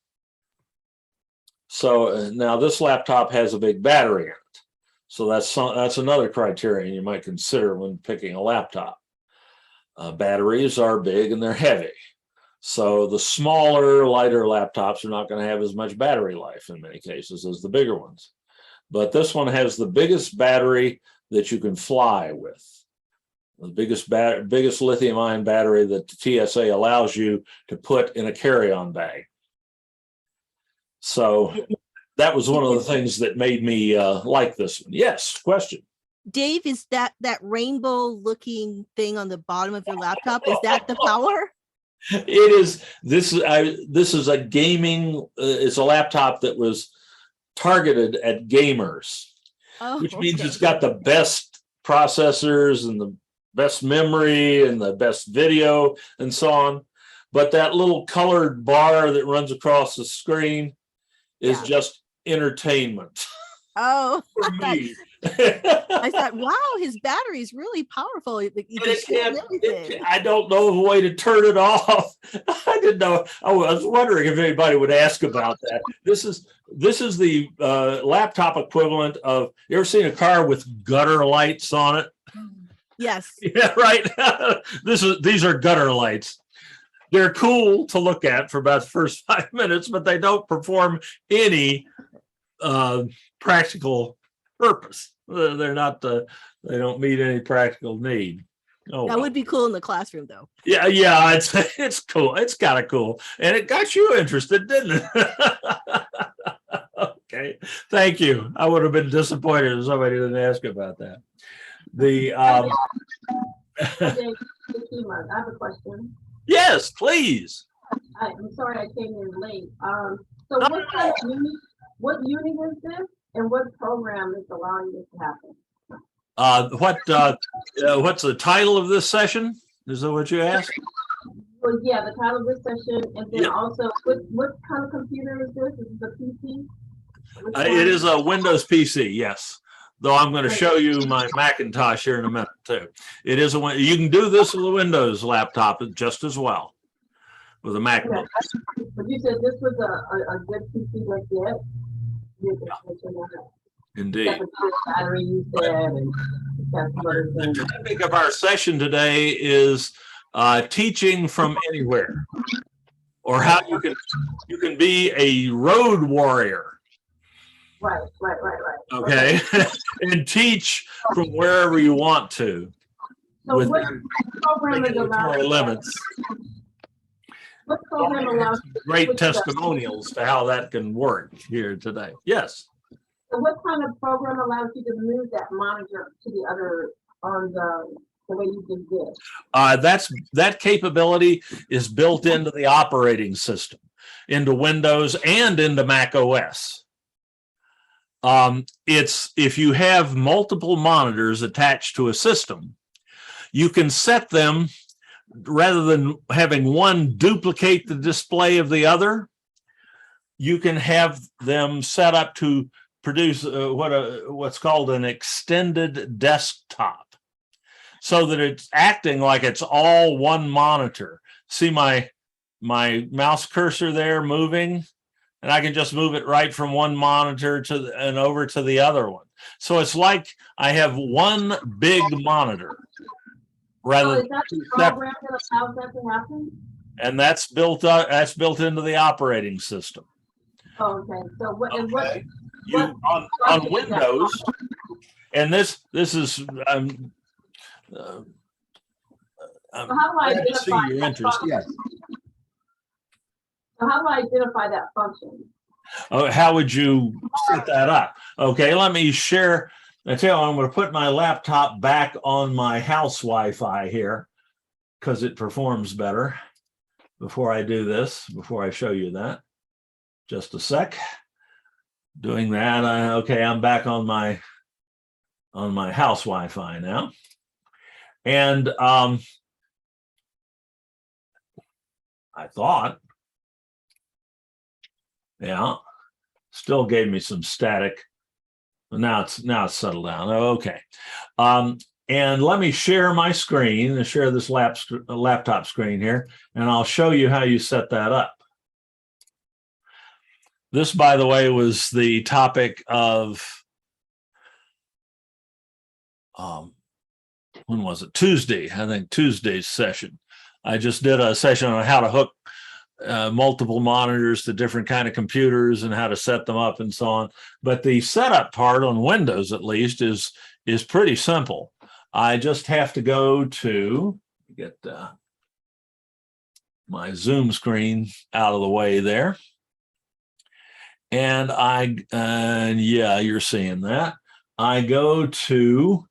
So now this laptop has a big battery in it. So that's another criterion you might consider when picking a laptop. Batteries are big and they're heavy. So the smaller, lighter laptops are not going to have as much battery life in many cases as the bigger ones. But this one has the biggest battery that you can fly with. The biggest lithium-ion battery that the TSA allows you to put in a carry-on bag. So that was one of the things that made me like this one. Yes, question. Dave, is that rainbow-looking thing on the bottom of your laptop? Is that the power? It is. This is a gaming. It's a laptop that was targeted at gamers, which means it's got the best processors and the best memory and the best video and so on. But that little colored bar that runs across the screen is just entertainment. Oh, for me. I thought, wow, his battery is really powerful. I don't know of a way to turn it off. I didn't know. I was wondering if anybody would ask about that. This is the laptop equivalent of, you ever seen a car with gutter lights on it? Yes. Yeah, right. These are gutter lights. They're cool to look at for about the first 5 minutes, but they don't perform any practical purpose. They're not. They don't meet any practical need. Oh, that would be cool in the classroom, though. Yeah, it's cool. It's kind of cool, and it got you interested, didn't it? Okay, thank you. I would have been disappointed if somebody didn't ask about that. I have a question. Yes, please. I'm sorry I came in late. So what unit is this, and what program is allowing this to happen? What's the title of this session? Is that what you asked? Well, yeah, the title of this session, and then also, what kind of computer is this? Is this a PC? It is a Windows PC, yes. Though I'm going to show you my Macintosh here in a minute too. It is you can do this with a Windows laptop just as well. with a MacBook. But you said this was a good PC to get. You could switch it out. Indeed. Got the battery you said, and got some other The things. topic of our session today is teaching from anywhere, or how you can be a road warrior. Right. Okay, and teach from wherever you want to. So what within program is regulatory allowed? limits. What program allows? Great testimonials to how that can work here today. Yes. So what kind of program allows you to move that monitor to the other on the way you just did? That capability is built into the operating system, into Windows and into Mac OS. It's if you have multiple monitors attached to a system, you can set them, rather than having one duplicate the display of the other, you can have them set up to produce what's called an extended desktop, so that it's acting like it's all one monitor. See my mouse cursor there moving, and I can just move it right from one monitor and over to the other one. So it's like I have one big monitor. Rather So is that the program that allows that to happen? And that's built into the operating system. Oh, okay. So what? Okay. And what? You on Windows, and this is So how do I glad to see identify your that interest. function? Yes. So how do I identify that function? How would you set that up? Okay, let me share. I tell you, I'm going to put my laptop back on my house Wi-Fi here because it performs better. Before I do this, before I show you that, just a sec. Doing that. Okay, I'm back on my house Wi-Fi now, and I thought, yeah, still gave me some static. But now it's settled down. Okay. And let me share my screen, share this laptop screen here, and I'll show you how you set that up. This, by the way, was the topic of, when was it? Tuesday, I think Tuesday's session. I just did a session on how to hook multiple monitors to different kind of computers and how to set them up and so on. But the setup part on Windows, at least, is pretty simple. I just have to go to get my Zoom screen out of the way there. And yeah, you're seeing that. I go to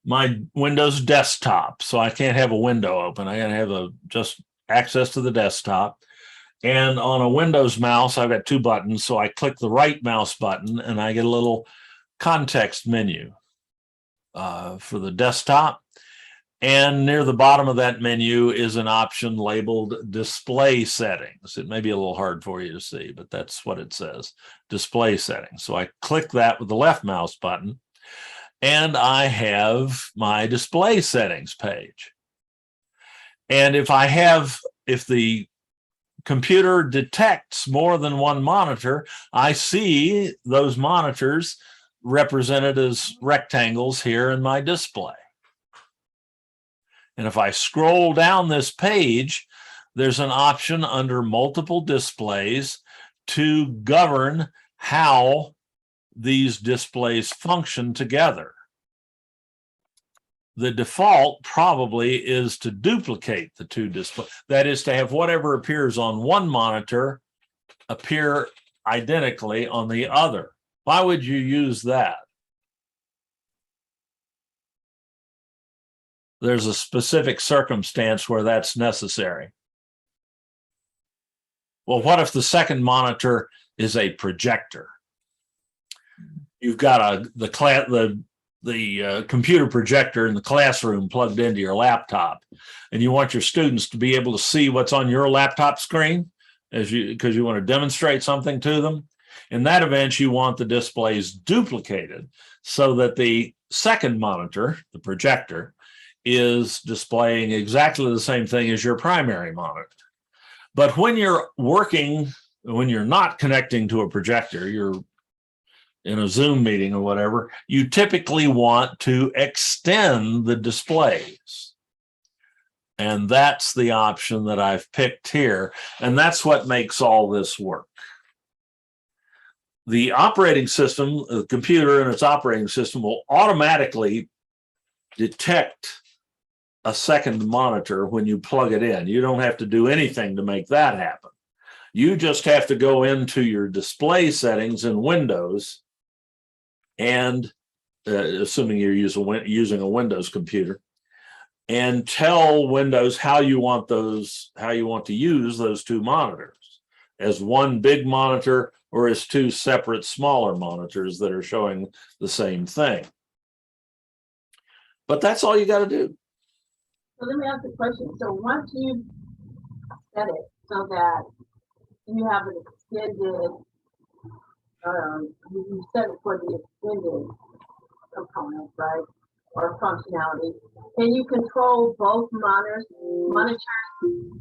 my Windows desktop. So I can't have a window open. I got to have just access to the desktop. And on a Windows mouse, I've got two buttons. So I click the right mouse button and I get a little context menu for the desktop. And near the bottom of that menu is an option labeled Display Settings. It may be a little hard for you to see, but that's what it says, Display Settings. So I click that with the left mouse button, and I have my Display Settings page. And if the computer detects more than one monitor, I see those monitors represented as rectangles here in my display. And if I scroll down this page, there's an option under multiple displays to govern how these displays function together. The default probably is to duplicate the two displays. That is to have whatever appears on one monitor appear identically on the other. Why would you use that? There's a specific circumstance where that's necessary. Well, what if the second monitor is a projector? You've got the computer projector in the classroom plugged into your laptop, and you want your students to be able to see what's on your laptop screen because you want to demonstrate something to them. In that event, you want the displays duplicated so that the second monitor, the projector, is displaying exactly the same thing as your primary monitor. But when you're working, when you're not connecting to a projector, you're in a Zoom meeting or whatever, you typically want to extend the displays. And that's the option that I've picked here. And that's what makes all this work. The operating system, the computer and its operating system will automatically detect a second monitor when you plug it in. You don't have to do anything to make that happen. You just have to go into your display settings in Windows and assuming you're using a Windows computer, and tell Windows how you want to use those two monitors, as one big monitor or as two separate smaller monitors that are showing the same thing. But that's all you got to do. So let me ask a question. So once you set it so that you have an extended, you set it for the extended component, right? Or functionality. Can you control both monitors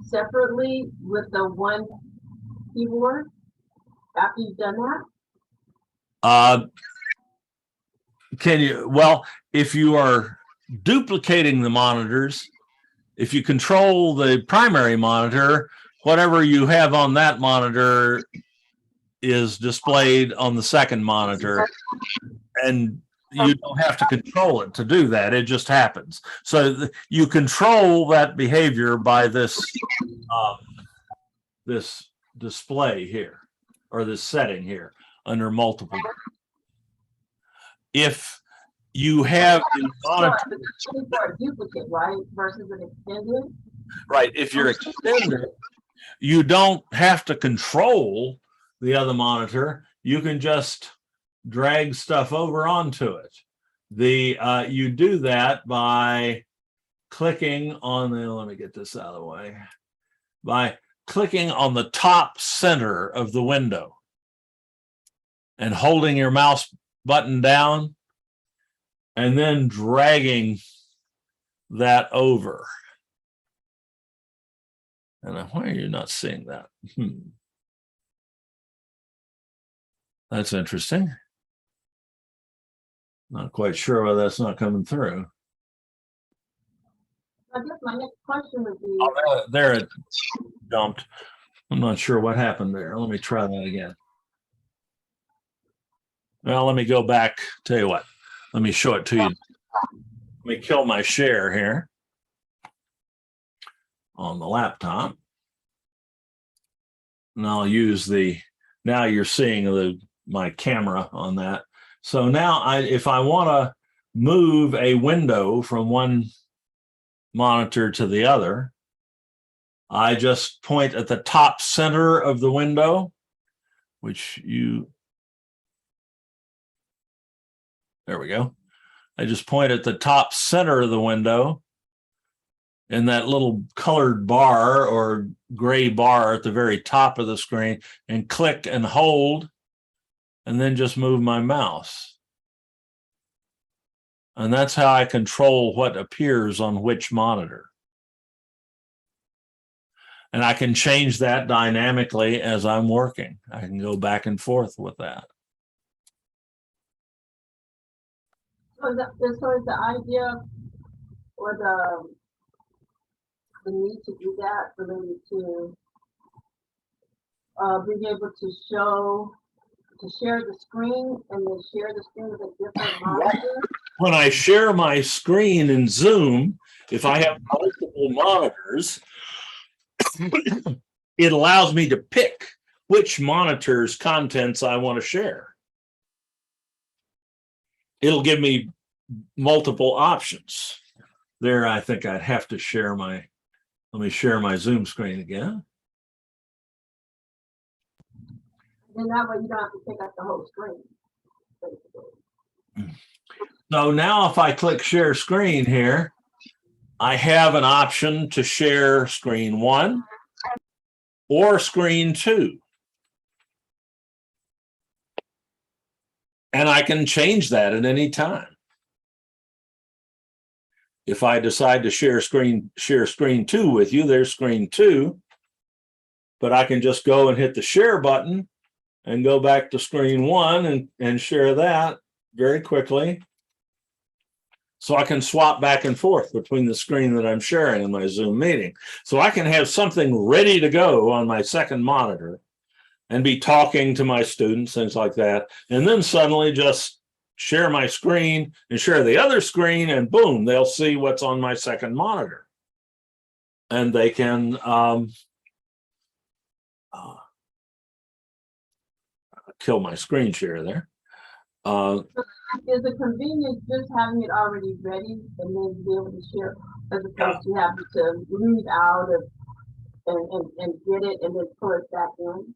separately with the one keyboard after you've done that? Can you? Well, if you are duplicating the monitors, if you control the primary monitor, whatever you have on that monitor is displayed on the second monitor, and you don't have to control it to do that. It just happens. So you control that behavior by this this display here, or this setting here under multiple. If you have the monitor, duplicate, right, versus an extended. Right. If you're extended, you don't have to control the other monitor. You can just drag stuff over onto it. You do that by clicking on the, let me get this out of the way, by clicking on the top center of the window and holding your mouse button down and then dragging that over. And why are you not seeing that? That's interesting. Not quite sure why that's not coming through. I guess my next question would be. Oh, there it jumped. I'm not sure what happened there. Let me try that again. Well, let me go back. Tell you what, let me show it to you. Let me kill my share here on the laptop. And I'll use now you're seeing my camera on that. So now if I want to move a window from one monitor to the other, I just point at the top center of the window, there we go. I just point at the top center of the window in that little colored bar or gray bar at the very top of the screen, and click and hold, and then just move my mouse. And that's how I control what appears on which monitor. And I can change that dynamically as I'm working. I can go back and forth with that. So is the idea or the need to do that related to being able to share the screen and then share the screen with a different monitor? When I share my screen in Zoom, if I have multiple monitors, it allows me to pick which monitor's contents I want to share. It'll give me multiple options. There, I think I'd have to share let me share my Zoom screen again. And that way you don't have to pick up the whole screen, basically. So now if I click share screen here, I have an option to share screen 1 or screen 2. And I can change that at any time. If I decide to share screen 2 with you, there's screen 2. but I can just go and hit the share button and go back to screen one and share that very quickly. So I can swap back and forth between the screen that I'm sharing in my Zoom meeting. So I can have something ready to go on my second monitor and be talking to my students, things like that. And then suddenly just share my screen and share the other screen, and boom, they'll see what's on my second monitor. And they can kill my screen share there. Is the convenience just having it already ready and then be able to share, as opposed to having to read out of and get it and then pull it back in?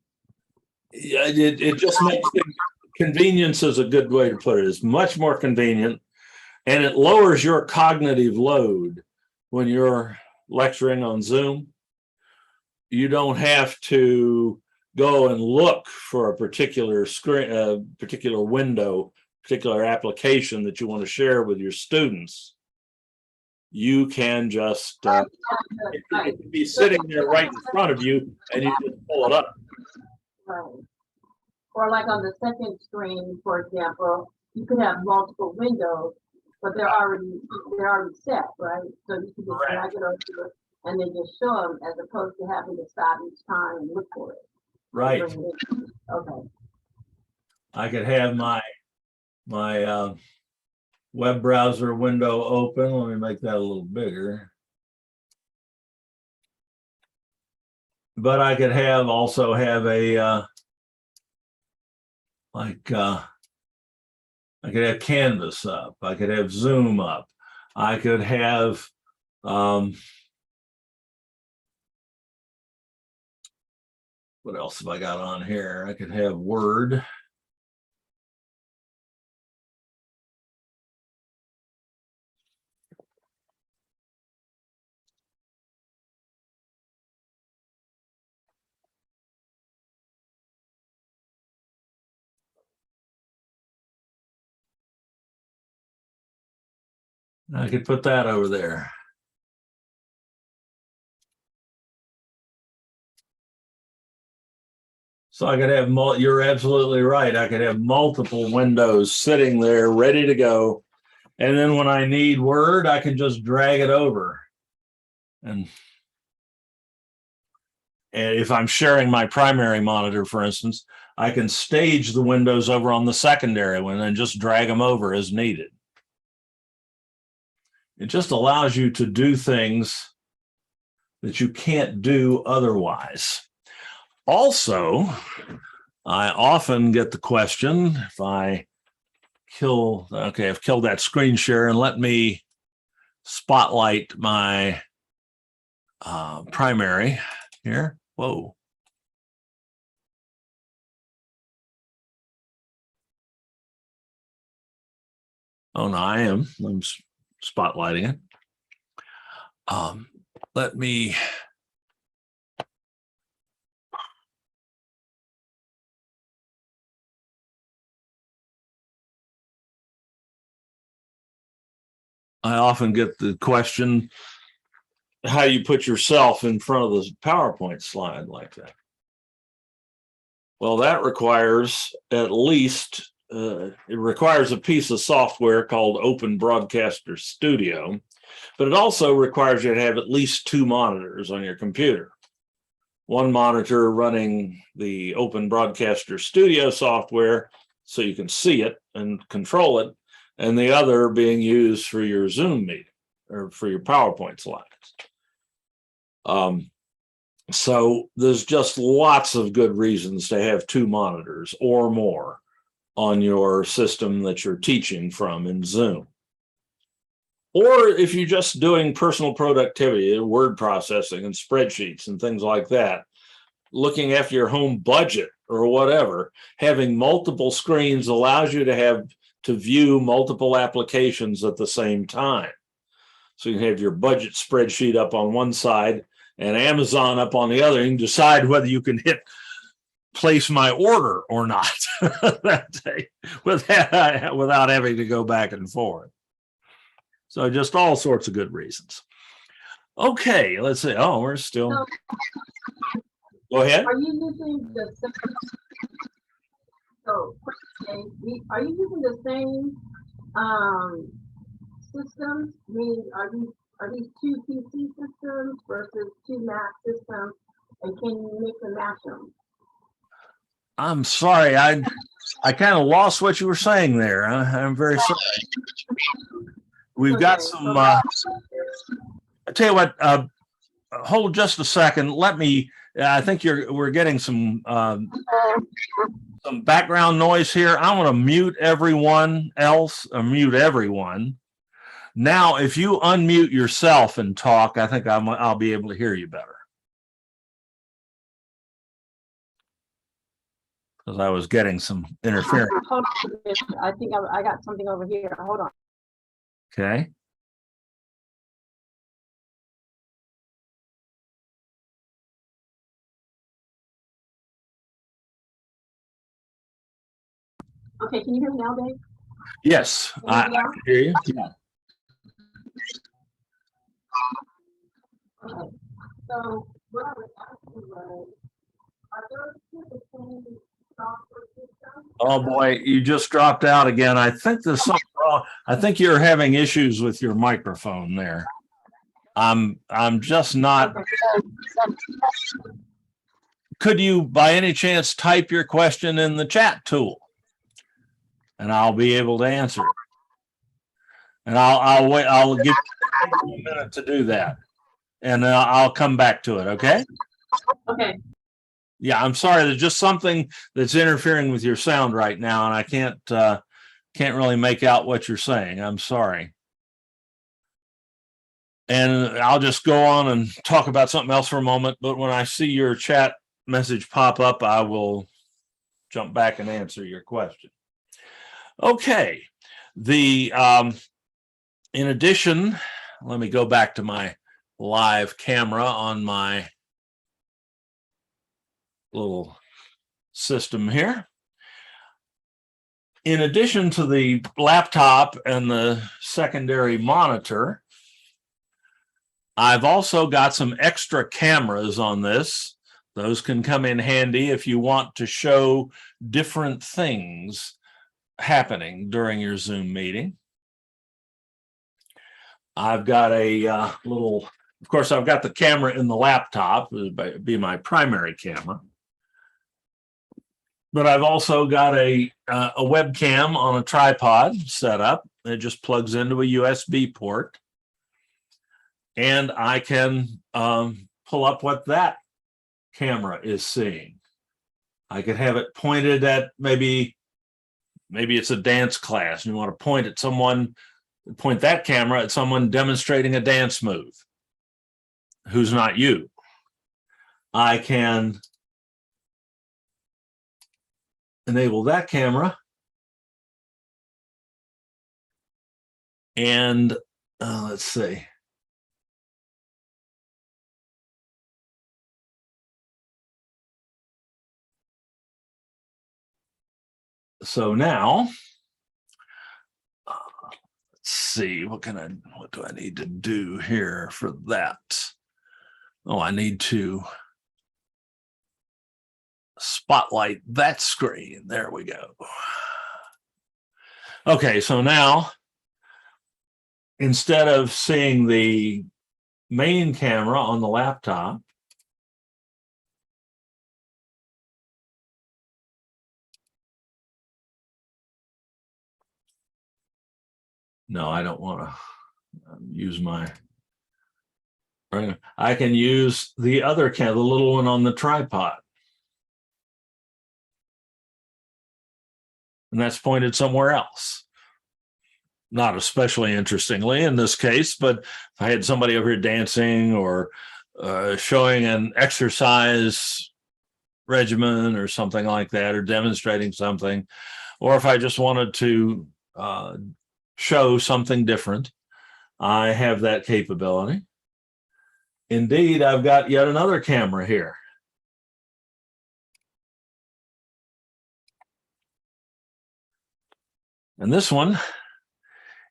Yeah, it just makes things, convenience is a good way to put it. It's much more convenient, and it lowers your cognitive load when you're lecturing on Zoom. You don't have to go and look for a particular screen, particular window, particular application that you want to share with your students. You can just it can be sitting there right in front of you, and you just pull it up. Right. Or like on the second screen, for example, you could have multiple windows, but they're already set, right? So you can just drag it over and then just show them, as opposed to having to stop each time and look for it. Right. Okay. I could have my web browser window open. Let me make that a little bigger. But I could also have a I could have Canvas up. I could have Zoom up. I could have what else have I got on here? I could have Word. I could put that over there. So I could have, you're absolutely right. I could have multiple windows sitting there ready to go. And then when I need Word, I can just drag it over. And if I'm sharing my primary monitor, for instance, I can stage the windows over on the secondary one and just drag them over as needed. It just allows you to do things that you can't do otherwise. Also, I often get the question, if I I've killed that screen share, and let me spotlight my primary here. Whoa. Oh, no, I'm spotlighting it. Let me I often get the question how you put yourself in front of the PowerPoint slide like that. Well, that requires at least, it requires a piece of software called Open Broadcaster Studio, but it also requires you to have at least two monitors on your computer. One monitor running the Open Broadcaster Studio software so you can see it and control it, and the other being used for your Zoom meeting or for your PowerPoint slides. So there's just lots of good reasons to have two monitors or more on your system that you're teaching from in Zoom. Or if you're just doing personal productivity, word processing and spreadsheets and things like that, looking after your home budget or whatever, having multiple screens allows you to view multiple applications at the same time. So you can have your budget spreadsheet up on one side and Amazon up on the other, and decide whether you can hit place my order or not that day without having to go back and forth. So just all sorts of good reasons. Okay, let's see. Oh, we're still. Go ahead. Are you using the same, so, are you using the same, systems? Meaning, are these two PC systems versus two Mac systems? And can you mix and match them? I'm sorry. I kind of lost what you were saying there. I'm very sorry. We've got some, I tell you what, hold just a second. Let me, I think we're getting some background noise here. I want to mute everyone else, or mute everyone. Now, if you unmute yourself and talk, I think I'll be able to hear you better. Because I was getting some interference. I think I got something over here. Hold on. Okay. Okay, can you hear me now, Dave? Yes, I can hear you. Yeah. Okay, so what I was asking was, are those two the same software system? Oh boy, you just dropped out again. I think there's something wrong. I think you're having issues with your microphone there. I'm just not. Okay. Could you, by any chance, type your question in the chat tool, and I'll be able to answer it. And I'll wait. I'll give you a minute to do that, and I'll come back to it. Okay. Okay. Yeah, I'm sorry. There's just something that's interfering with your sound right now, and I can't really make out what you're saying. I'm sorry. And I'll just go on and talk about something else for a moment. But when I see your chat message pop up, I will jump back and answer your question. Okay. In addition, let me go back to my live camera on my little system here. In addition to the laptop and the secondary monitor, I've also got some extra cameras on this. Those can come in handy if you want to show different things happening during your Zoom meeting. I've got a little, of course, I've got the camera in the laptop, it would be my primary camera. But I've also got a webcam on a tripod set up. It just plugs into a USB port. And I can pull up what that camera is seeing. I could have it pointed at maybe it's a dance class and you want to point that camera at someone demonstrating a dance move who's not you. I can enable that camera and let's see. So now, let's see, what do I need to do here for that? Oh, I need to spotlight that screen. There we go. Okay, so now, instead of seeing the main camera on the laptop, no, I don't want to use I can use the other camera, the little one on the tripod. And that's pointed somewhere else. Not especially interestingly in this case, but if I had somebody over here dancing or showing an exercise regimen or something like that, or demonstrating something, or if I just wanted to show something different, I have that capability. Indeed, I've got yet another camera here. And this one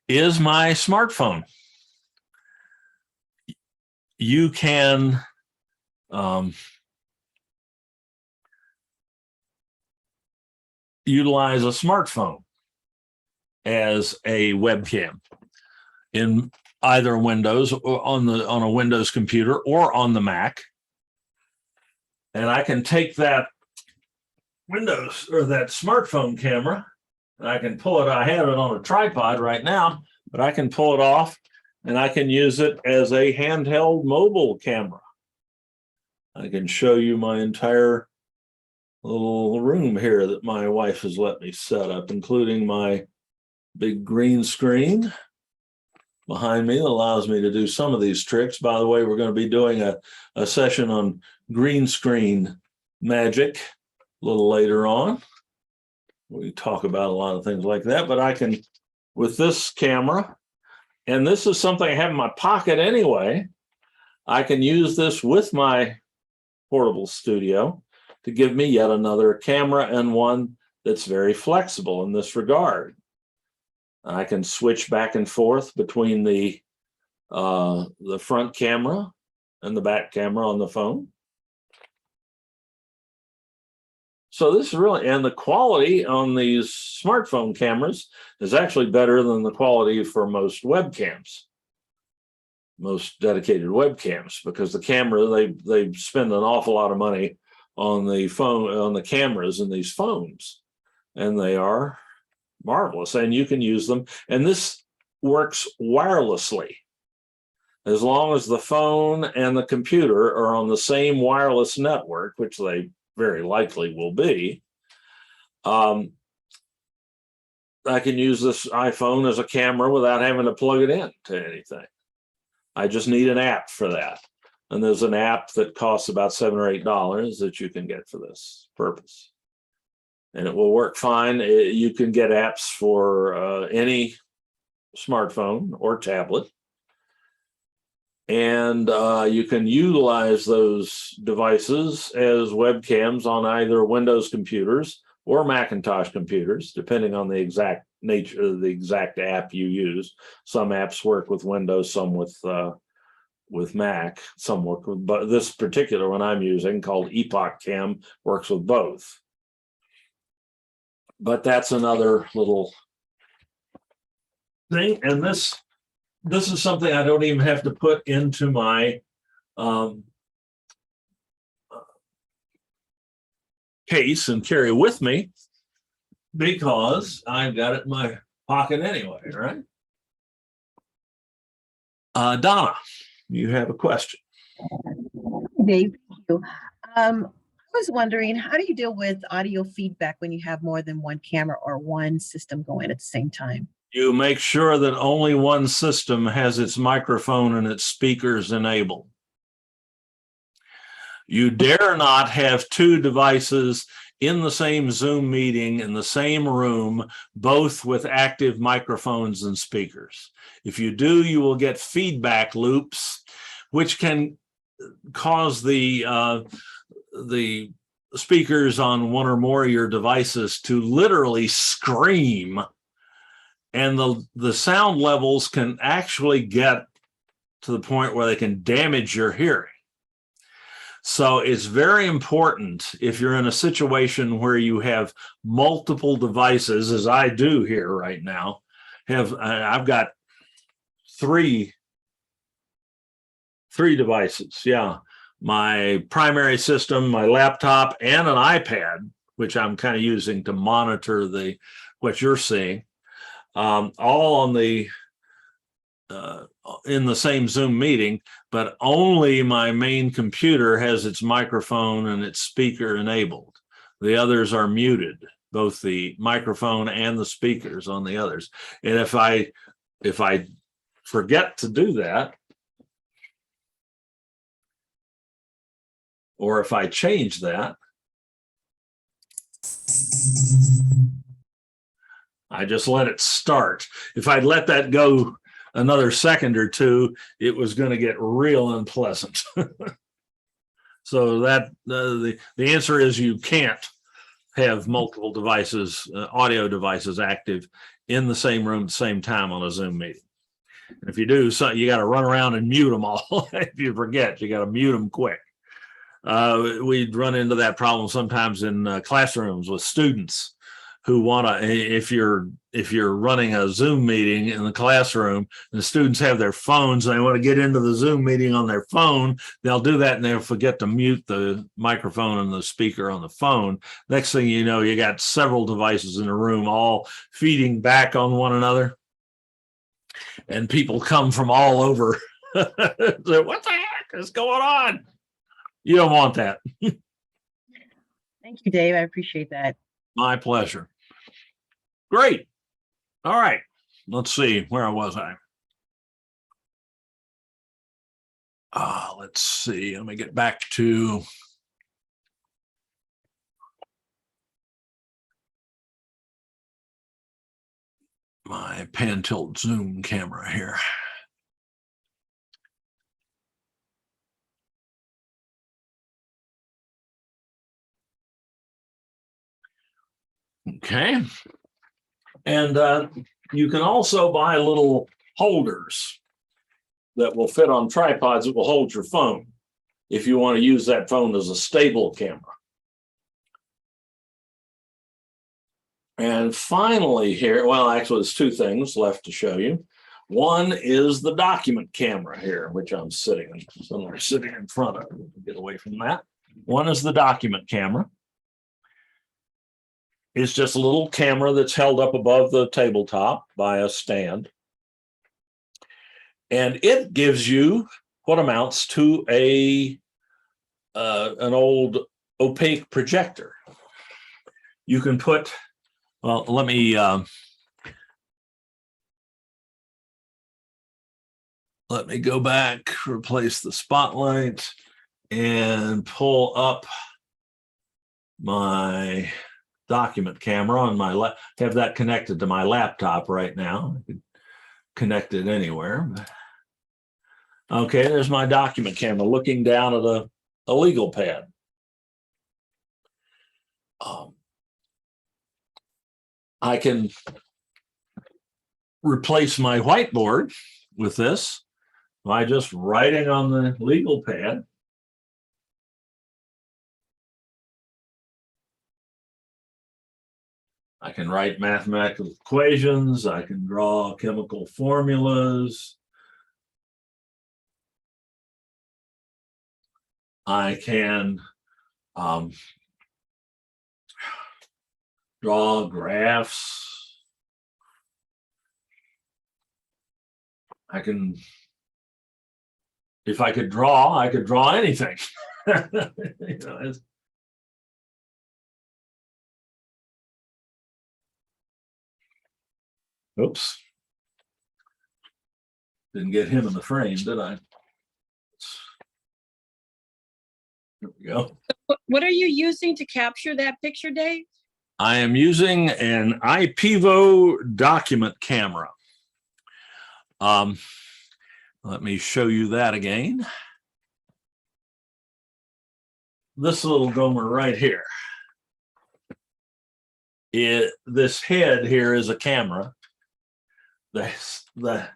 is my smartphone. You can utilize a smartphone as a webcam in either Windows or on a Windows computer or on the Mac. And I can take that Windows or that smartphone camera, and I can pull it. I have it on a tripod right now, but I can pull it off and I can use it as a handheld mobile camera. I can show you my entire little room here that my wife has let me set up, including my big green screen behind me that allows me to do some of these tricks. By the way, we're going to be doing a session on green screen magic a little later on. We talk about a lot of things like that, but I can, with this camera, and this is something I have in my pocket anyway, I can use this with my portable studio to give me yet another camera, and one that's very flexible in this regard. I can switch back and forth between the front camera and the back camera on the phone. So this is really, and the quality on these smartphone cameras is actually better than the quality for most webcams, most dedicated webcams, because the camera, they spend an awful lot of money on the phone, on the cameras in these phones, and they are marvelous, and you can use them. And this works wirelessly. As long as the phone and the computer are on the same wireless network, which they very likely will be, I can use this iPhone as a camera without having to plug it in to anything. I just need an app for that. And there's an app that costs about $7 or $8 that you can get for this purpose. And it will work fine. You can get apps for any smartphone or tablet. And you can utilize those devices as webcams on either Windows computers or Macintosh computers, depending on the exact nature of the exact app you use. Some apps work with Windows, some with Mac, some work with, but this particular one I'm using, called Epoch Cam, works with both. But that's another little thing. And this is something I don't even have to put into my case and carry with me, because I've got it in my pocket anyway, right? Donna, you have a question. Dave, thank you. I was wondering, how do you deal with audio feedback when you have more than one camera or one system going at the same time? You make sure that only one system has its microphone and its speakers enabled. You dare not have two devices in the same Zoom meeting in the same room, both with active microphones and speakers. If you do, you will get feedback loops, which can cause the speakers on one or more of your devices to literally scream, and the sound levels can actually get to the point where they can damage your hearing. So it's very important, if you're in a situation where you have multiple devices, as I do here right now, I've got three devices. Yeah, my primary system, my laptop, and an iPad, which I'm kind of using to monitor what you're seeing, all on the in the same Zoom meeting, but only my main computer has its microphone and its speaker enabled. The others are muted, both the microphone and the speakers on the others. And if I forget to do that, or if I change that, I just let it start. If I'd let that go another second or two, it was going to get real unpleasant. So that the answer is you can't have multiple devices, audio devices active in the same room at the same time on a Zoom meeting. And if you do, so you got to run around and mute them all. If you forget, you got to mute them quick. We'd run into that problem sometimes in classrooms with students who want to, if you're running a Zoom meeting in the classroom and the students have their phones and they want to get into the Zoom meeting on their phone, they'll do that and they'll forget to mute the microphone and the speaker on the phone. Next thing you know, you got several devices in the room all feeding back on one another. And people come from all over. So, what the heck is going on? You don't want that. Thank you, Dave. I appreciate that. My pleasure. Great. All right. Let's see. Where was I? Let's see. Let me get back to my pan tilt zoom camera here. Okay. And you can also buy little holders that will fit on tripods that will hold your phone if you want to use that phone as a stable camera. And finally here, well, actually there's two things left to show you. One is the document camera here, which I'm sitting in front of. Get away from that. One is the document camera. It's just a little camera that's held up above the tabletop by a stand. And it gives you what amounts to an old opaque projector. You can put, well, let me go back, replace the spotlight, and pull up my document camera on my have that connected to my laptop right now. I could connect it anywhere. Okay, there's my document camera looking down at a legal pad. I can replace my whiteboard with this by just writing on the legal pad. I can write mathematical equations. I can draw chemical formulas. I can draw graphs. I can, if I could draw, I could draw anything. You know, oops. Didn't get him in the frame, did I? There we go. What are you using to capture that picture, Dave? I am using an IPEVO document camera. Let me show you that again. This little gomer right here. This head here is a camera. The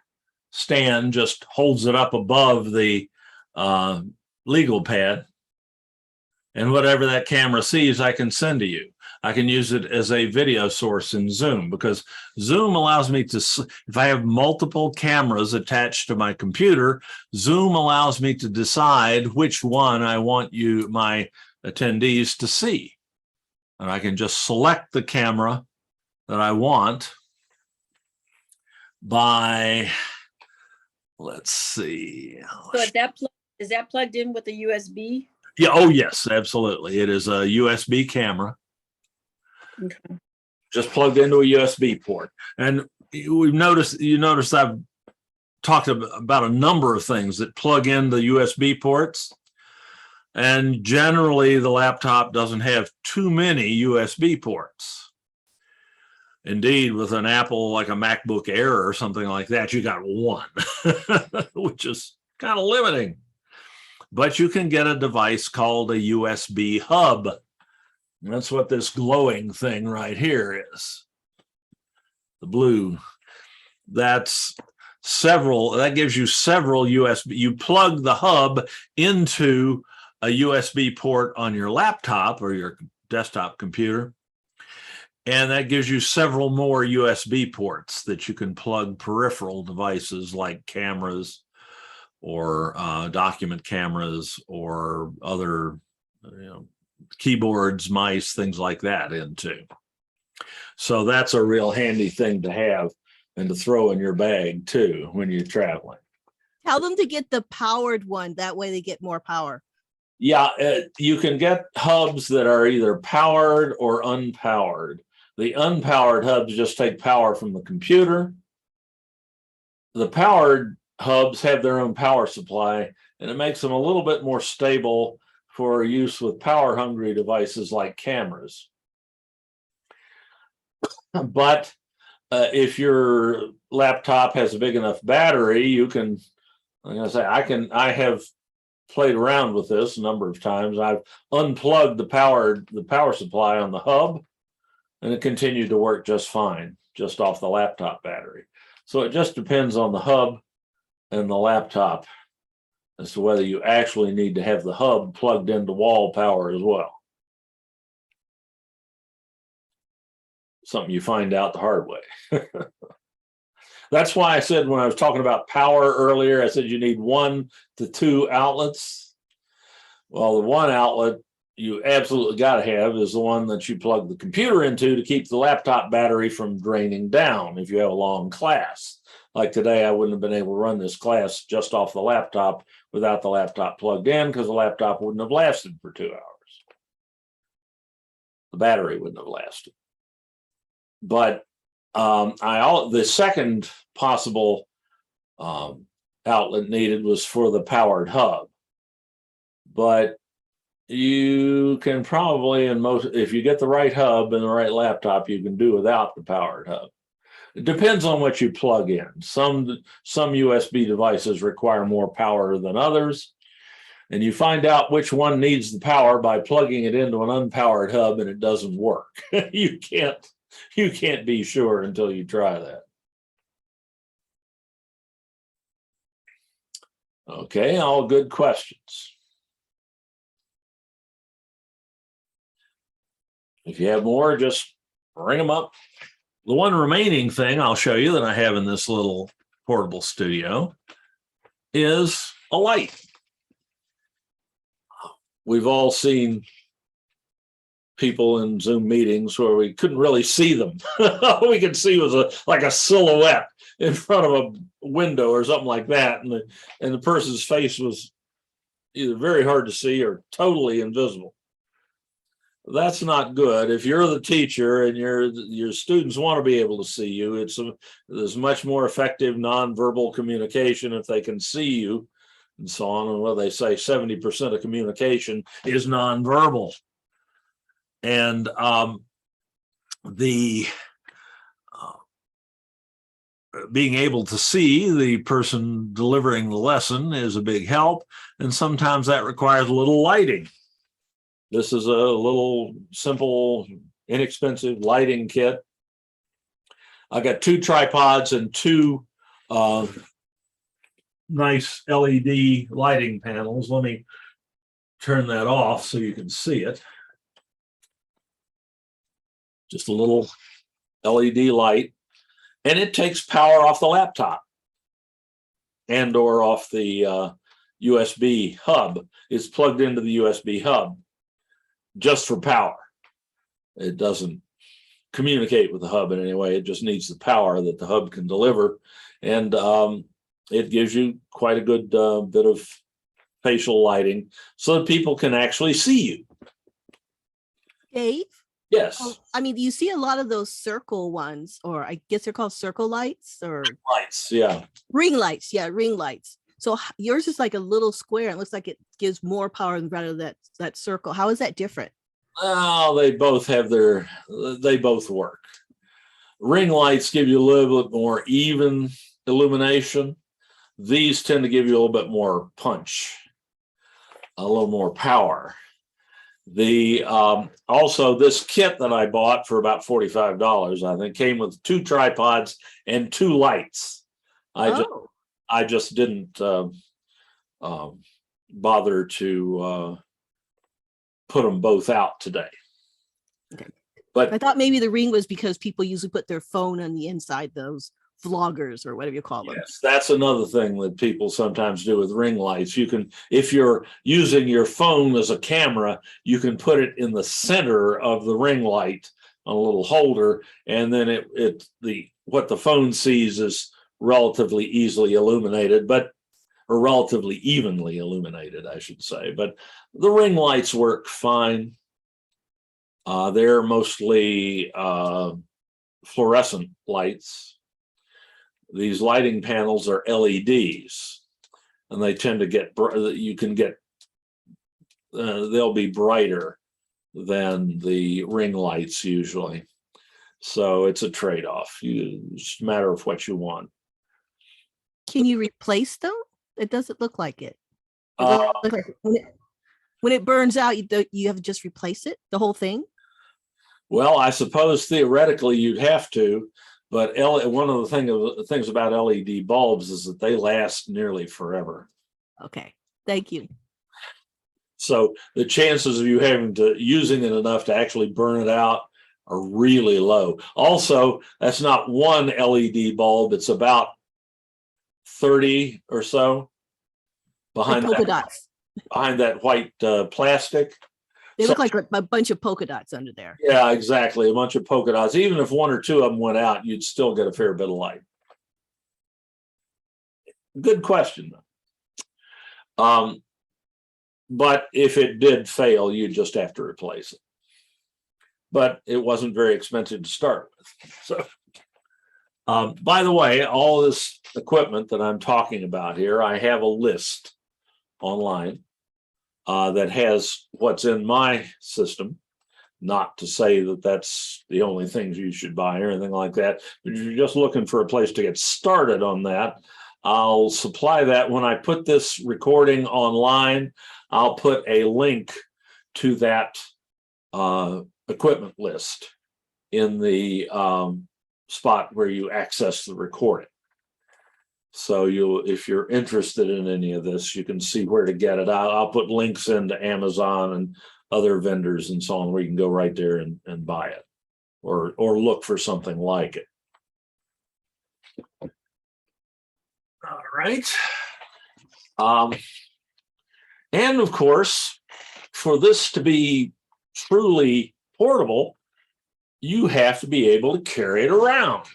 stand just holds it up above the legal pad. And whatever that camera sees, I can send to you. I can use it as a video source in Zoom because Zoom allows me to, if I have multiple cameras attached to my computer, Zoom allows me to decide which one I want my attendees to see. And I can just select the camera that I want by, let's see. So is that plugged in with a USB? Yeah, oh yes, absolutely. It is a USB camera. Okay. Just plugged into a USB port. And you notice I've talked about a number of things that plug in the USB ports. And generally the laptop doesn't have too many USB ports. Indeed, with an Apple, like a MacBook Air or something like that, you got one, which is kind of limiting. But you can get a device called a USB hub. And that's what this glowing thing right here is. The blue. That gives you several USB. You plug the hub into a USB port on your laptop or your desktop computer. And that gives you several more USB ports that you can plug peripheral devices like cameras or document cameras or other, keyboards, mice, things like that into. So that's a real handy thing to have and to throw in your bag too when you're traveling. Tell them to get the powered one. That way they get more power. Yeah, you can get hubs that are either powered or unpowered. The unpowered hubs just take power from the computer. The powered hubs have their own power supply, and it makes them a little bit more stable for use with power-hungry devices like cameras. But if your laptop has a big enough battery, you can, like I say, I have played around with this a number of times. I've unplugged the power supply on the hub, and it continued to work just fine, just off the laptop battery. So it just depends on the hub and the laptop as to whether you actually need to have the hub plugged into wall power as well. Something you find out the hard way. That's why I said when I was talking about power earlier, I said you need 1 to 2 outlets. Well, the one outlet you absolutely got to have is the one that you plug the computer into to keep the laptop battery from draining down if you have a long class. Like today, I wouldn't have been able to run this class just off the laptop without the laptop plugged in because the laptop wouldn't have lasted for 2 hours. The battery wouldn't have lasted. But the second possible outlet needed was for the powered hub. But you can probably, if you get the right hub and the right laptop, you can do without the powered hub. It depends on what you plug in. Some USB devices require more power than others, and you find out which one needs the power by plugging it into an unpowered hub, and it doesn't work. You can't be sure until you try that. Okay, all good questions. If you have more, just bring them up. The one remaining thing I'll show you that I have in this little portable studio is a light. We've all seen people in Zoom meetings where we couldn't really see them. All we could see was like a silhouette in front of a window or something like that. And the person's face was either very hard to see or totally invisible. That's not good. If you're the teacher and your students want to be able to see you, there's much more effective nonverbal communication if they can see you and so on. And what they say, 70% of communication is nonverbal. And being able to see the person delivering the lesson is a big help. And sometimes that requires a little lighting. This is a little simple, inexpensive lighting kit. I got 2 tripods and 2 nice LED lighting panels. Let me turn that off so you can see it. Just a little LED light, and it takes power off the laptop and or off the USB hub. It's plugged into the USB hub just for power. It doesn't communicate with the hub in any way. It just needs the power that the hub can deliver. And it gives you quite a good bit of facial lighting so that people can actually see you. Dave? Yes. I mean, you see a lot of those circle ones, or I guess they're called circle lights or Lights, yeah. Ring lights. Yeah, ring lights. So yours is like a little square. It looks like it gives more power rather than that circle. How is that different? Oh, they both work. Ring lights give you a little bit more even illumination. These tend to give you a little bit more punch, a little more power. The also this kit that I bought for about $45, I think, came with 2 tripods and 2 lights. I just didn't bother to put them both out today. Okay. But I thought maybe the ring was because people usually put their phone on the inside, those vloggers or whatever you call them. yes, that's another thing that people sometimes do with ring lights. You can, if you're using your phone as a camera, you can put it in the center of the ring light on a little holder, and then what the phone sees is relatively easily illuminated, or relatively evenly illuminated, I should say. But the ring lights work fine. They're mostly fluorescent lights. These lighting panels are LEDs, and they tend to get, they'll be brighter than the ring lights usually. So it's a trade-off. It's a matter of what you want. Can you replace them? It doesn't look like it. Uh, Look like when it burns out, you have to just replace it, the whole thing. Well, I suppose theoretically you'd have to, but one of the things about LED bulbs is that they last nearly forever. Okay, thank you. So the chances of you using it enough to actually burn it out are really low. Also, that's not one LED bulb, it's about 30 or so Like polka dots. behind that white plastic. They look like a bunch of polka dots under there. Yeah, exactly. A bunch of polka dots. Even if one or two of them went out, you'd still get a fair bit of light. Good question, though. But if it did fail, you'd just have to replace it. But it wasn't very expensive to start with. So, by the way, all this equipment that I'm talking about here, I have a list online that has what's in my system. Not to say that that's the only things you should buy or anything like that, but if you're just looking for a place to get started on that, I'll supply that. When I put this recording online, I'll put a link to that equipment list in the spot where you access the recording. So if you're interested in any of this, you can see where to get it. I'll put links into Amazon and other vendors and so on where you can go right there and buy it or look for something like it. All right. And of course, for this to be truly portable, you have to be able to carry it around.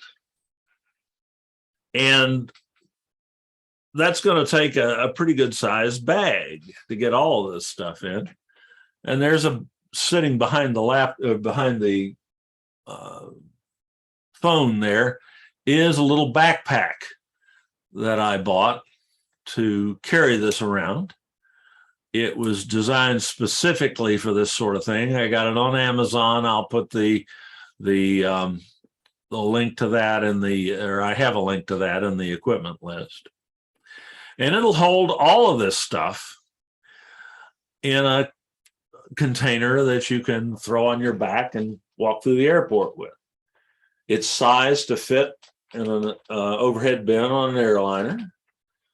And that's going to take a pretty good sized bag to get all of this stuff in. And there's sitting behind the phone there is a little backpack that I bought to carry this around. It was designed specifically for this sort of thing. I got it on Amazon. I'll put the link to that I have a link to that in the equipment list. And it'll hold all of this stuff in a container that you can throw on your back and walk through the airport with. It's sized to fit in an overhead bin on an airliner,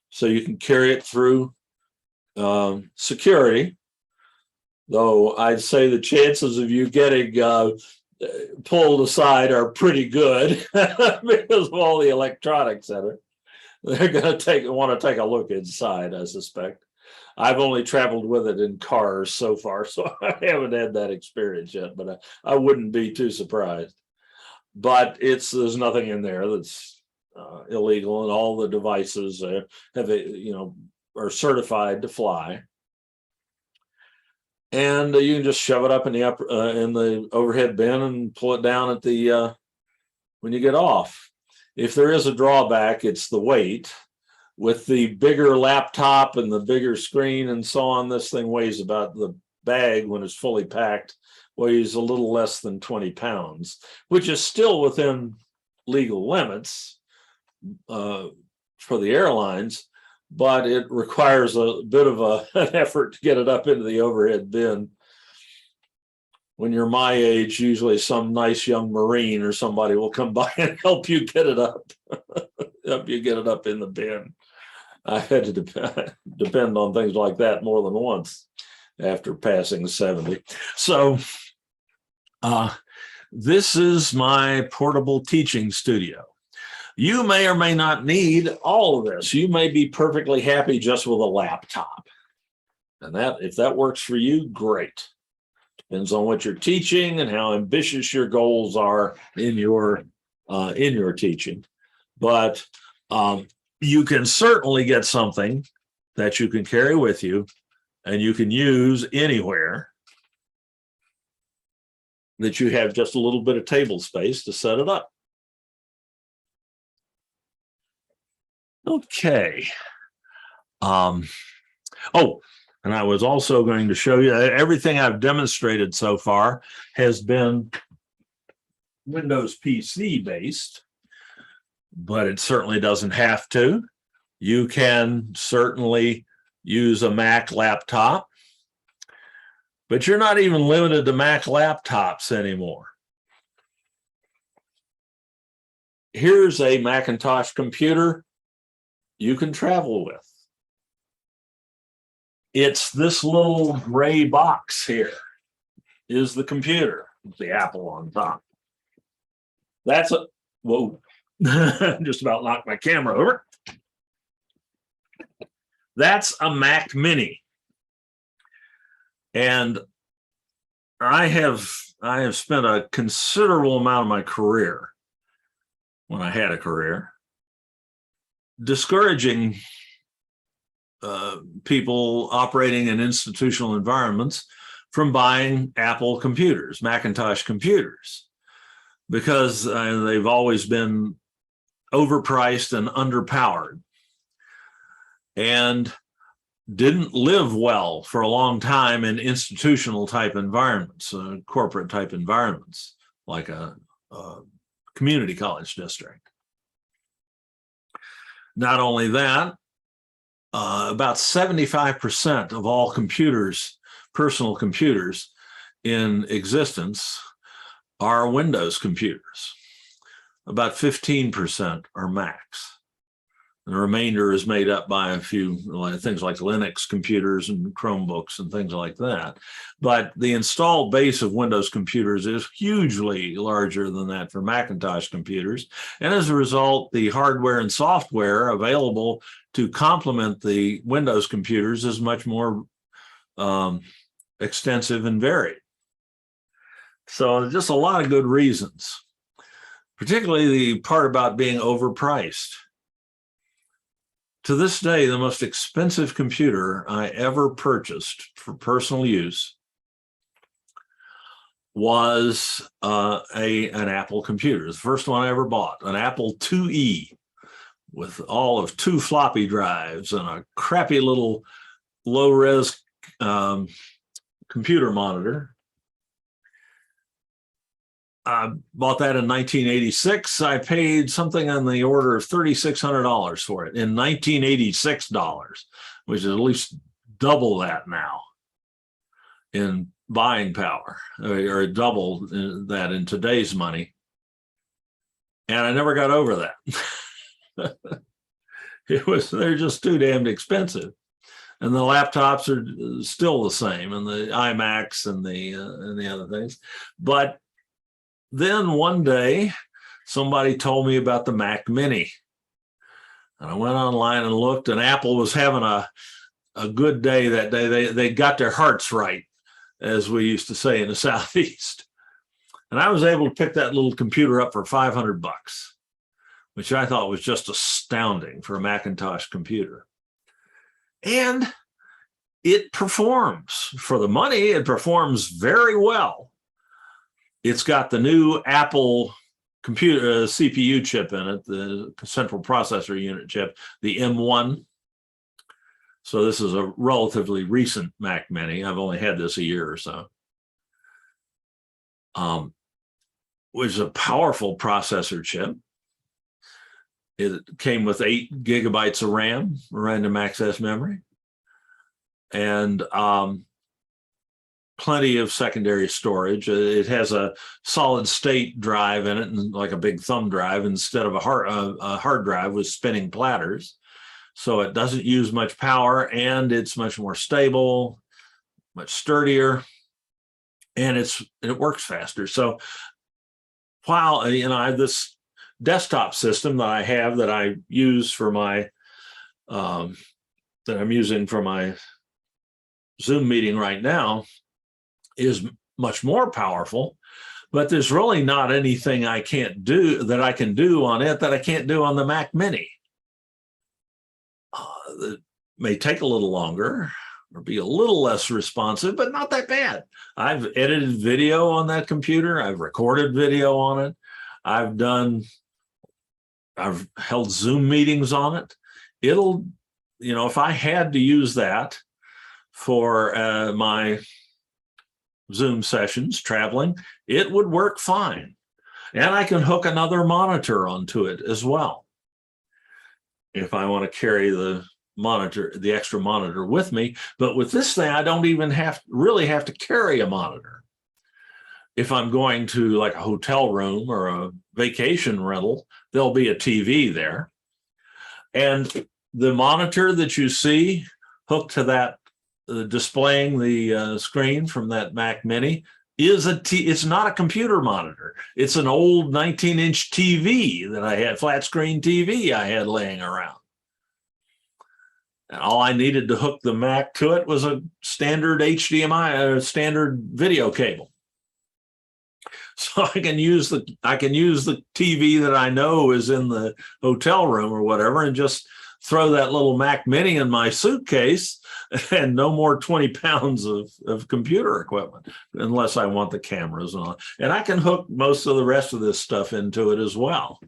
so you can carry it through security. Though I'd say the chances of you getting pulled aside are pretty good because of all the electronics in it. They're going to want to take a look inside, I suspect. I've only traveled with it in cars so far, so I haven't had that experience yet, but I wouldn't be too surprised. But there's nothing in there that's illegal, and all the devices are certified to fly. And you can just shove it up in the overhead bin and pull it down at when you get off. If there is a drawback, it's the weight. With the bigger laptop and the bigger screen and so on, this thing weighs about, the bag when it's fully packed weighs a little less than 20 pounds, which is still within legal limits for the airlines, but it requires a bit of an effort to get it up into the overhead bin. When you're my age, usually some nice young Marine or somebody will come by and help you get it up, help you get it up in the bin. I had to depend on things like that more than once after passing 70. So This is my portable teaching studio. You may or may not need all of this. You may be perfectly happy just with a laptop. And that, if that works for you, great. Depends on what you're teaching and how ambitious your goals are in your teaching. But you can certainly get something that you can carry with you and you can use anywhere, that you have just a little bit of table space to set it up. Okay. Oh, and I was also going to show you everything I've demonstrated so far has been Windows PC based, but it certainly doesn't have to. You can certainly use a Mac laptop, but you're not even limited to Mac laptops anymore. Here's a Macintosh computer you can travel with. It's this little gray box here is the computer, the Apple on top. That's a, whoa, just about knocked my camera over. That's a Mac Mini. And I have spent a considerable amount of my career, when I had a career, discouraging people operating in institutional environments from buying Apple computers, Macintosh computers, because they've always been overpriced and underpowered and didn't live well for a long time in institutional type environments, corporate type environments, like a community college district. Not only that, about 75% of all computers, personal computers in existence, are Windows computers. About 15% are Macs. The remainder is made up by a few things like Linux computers and Chromebooks and things like that. But the installed base of Windows computers is hugely larger than that for Macintosh computers. And as a result, the hardware and software available to complement the Windows computers is much more extensive and varied. So just a lot of good reasons, particularly the part about being overpriced. To this day, the most expensive computer I ever purchased for personal use was an Apple computer. The first one I ever bought, an Apple IIe with all of 2 floppy drives and a crappy little low-res computer monitor. I bought that in 1986. I paid something on the order of $3,600 for it in 1986 dollars, which is at least double that now in buying power, or double that in today's money. And I never got over that. They're just too damned expensive. And the laptops are still the same, and the iMacs and the other things. But then one day, somebody told me about the Mac Mini. And I went online and looked, and Apple was having a good day that day. They got their hearts right, as we used to say in the Southeast. And I was able to pick that little computer up for $500, which I thought was just astounding for a Macintosh computer. And it performs. For the money, it performs very well. It's got the new Apple computer CPU chip in it, the central processor unit chip, the M1. So this is a relatively recent Mac Mini. I've only had this a year or so. Which is a powerful processor chip. It came with 8 gigabytes of RAM, random access memory, and plenty of secondary storage. It has a solid state drive in it, and like a big thumb drive instead of a hard drive with spinning platters. So it doesn't use much power, and it's much more stable, much sturdier, and it works faster. So while, I have this desktop system that I have that I use for my, that I'm using for my Zoom meeting right now, is much more powerful, but there's really not anything I can't do that I can do on it that I can't do on the Mac Mini. That may take a little longer or be a little less responsive, but not that bad. I've edited video on that computer. I've recorded video on it. I've held Zoom meetings on it. It'll, if I had to use that for my Zoom sessions traveling, it would work fine. And I can hook another monitor onto it as well, if I want to carry the extra monitor with me. But with this thing, I don't even really have to carry a monitor. If I'm going to like a hotel room or a vacation rental, there'll be a TV there. And the monitor that you see hooked to that, displaying the screen from that Mac Mini, it's not a computer monitor. It's an old 19-inch TV that I had, flat screen TV I had laying around. And all I needed to hook the Mac to it was a standard HDMI, standard video cable. So I can use the TV that I know is in the hotel room or whatever, and just throw that little Mac Mini in my suitcase, and no more 20 pounds of computer equipment, unless I want the cameras on. And I can hook most of the rest of this stuff into it as well,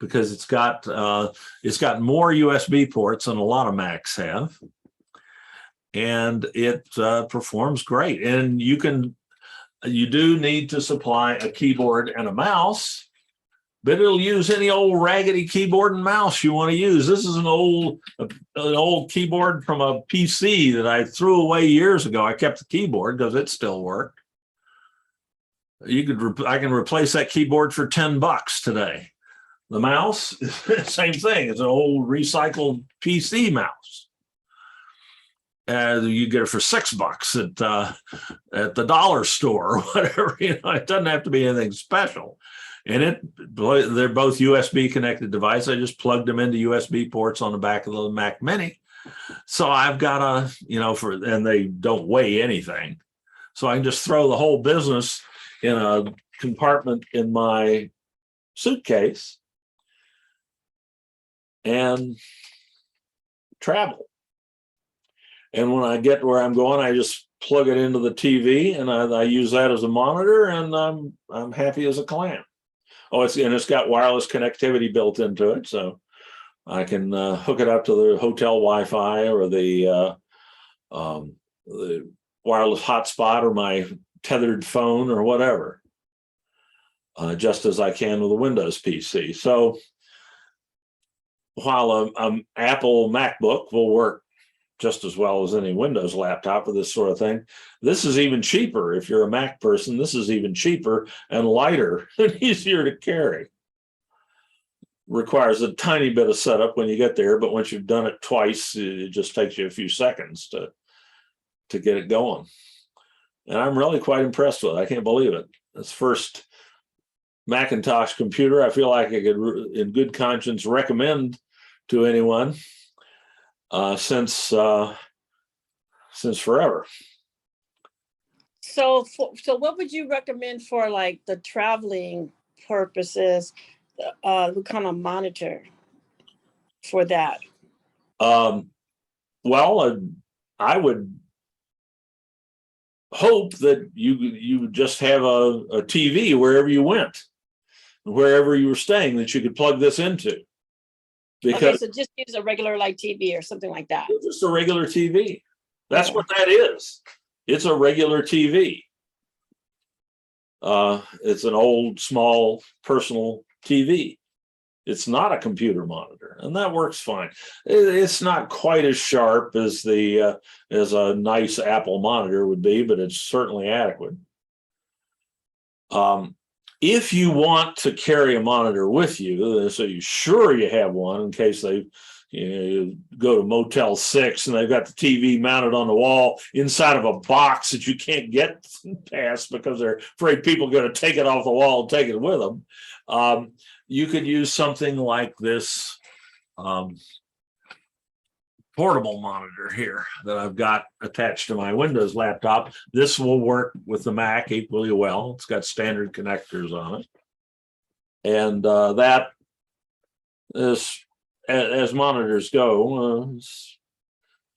because it's got more USB ports than a lot of Macs have, and it performs great. And you do need to supply a keyboard and a mouse, but it'll use any old raggedy keyboard and mouse you want to use. This is an old keyboard from a PC that I threw away years ago. I kept the keyboard because it still worked. I can replace that keyboard for $10 today. The mouse, same thing. It's an old recycled PC mouse. You get it for $6 at the dollar store or whatever. It doesn't have to be anything special. And they're both USB connected devices. I just plugged them into USB ports on the back of the Mac Mini. So I've got and they don't weigh anything. So I can just throw the whole business in a compartment in my suitcase and travel. And when I get where I'm going, I just plug it into the TV, and I use that as a monitor, and I'm happy as a clam. Oh, it's got wireless connectivity built into it, so I can hook it up to the hotel Wi-Fi or the wireless hotspot or my tethered phone or whatever, just as I can with a Windows PC. So while an Apple MacBook will work just as well as any Windows laptop for this sort of thing, this is even cheaper. If you're a Mac person, this is even cheaper and lighter and easier to carry. Requires a tiny bit of setup when you get there, but once you've done it twice, it just takes you a few seconds to get it going. And I'm really quite impressed with it. I can't believe it. It's first Macintosh computer I feel like I could, in good conscience, recommend to anyone since forever. So what would you recommend for like the traveling purposes? What kind of monitor for that? Well, I would hope that you just have a TV wherever you went, wherever you were staying, that you could plug this into. Because Okay, so just use a regular like TV or something like that. Just a regular TV. That's what that is. It's a regular TV. It's an old, small, personal TV. It's not a computer monitor, and that works fine. It's not quite as sharp as as a nice Apple monitor would be, but it's certainly adequate. If you want to carry a monitor with you, so you're sure you have one in case they You go to Motel 6 and they've got the TV mounted on the wall inside of a box that you can't get past because they're afraid people are going to take it off the wall and take it with them. You could use something like this portable monitor here that I've got attached to my Windows laptop. This will work with the Mac equally well. It's got standard connectors on it. And that is, as monitors go, it's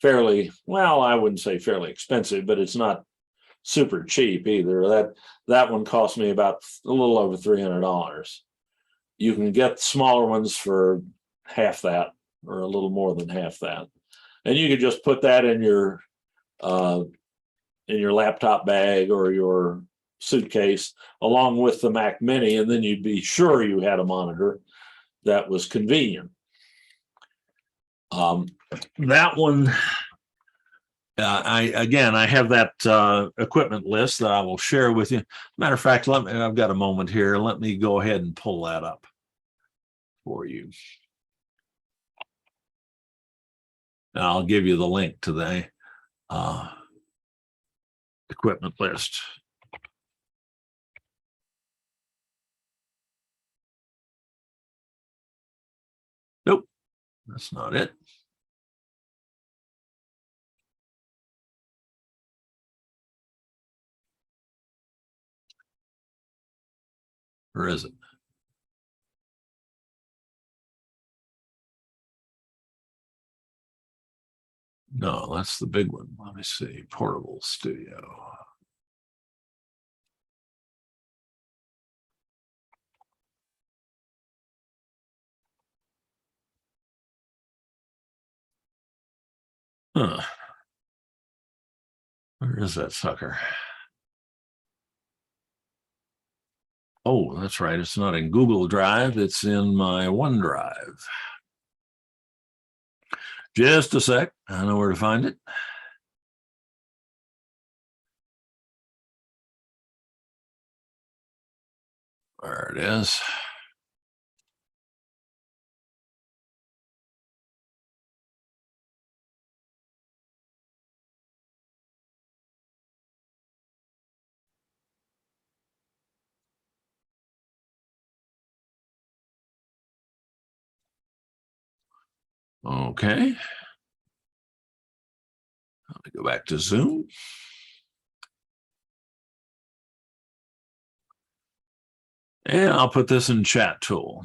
fairly, well, I wouldn't say fairly expensive, but it's not super cheap either. That one cost me about a little over $300. You can get smaller ones for half that or a little more than half that. And you could just put that in your laptop bag or your suitcase along with the Mac Mini, and then you'd be sure you had a monitor that was convenient. That one, I have that equipment list that I will share with you. Matter of fact, I've got a moment here. Let me go ahead and pull that up for you. I'll give you the link to the equipment list. Nope, that's not it. Or is it? No, that's the big one. Let me see. Portable Studio. Huh. Where is that sucker? Oh, that's right. It's not in Google Drive. It's in my OneDrive. Just a sec. I know where to find it. There it is. Okay. Let me go back to Zoom. And I'll put this in chat tool.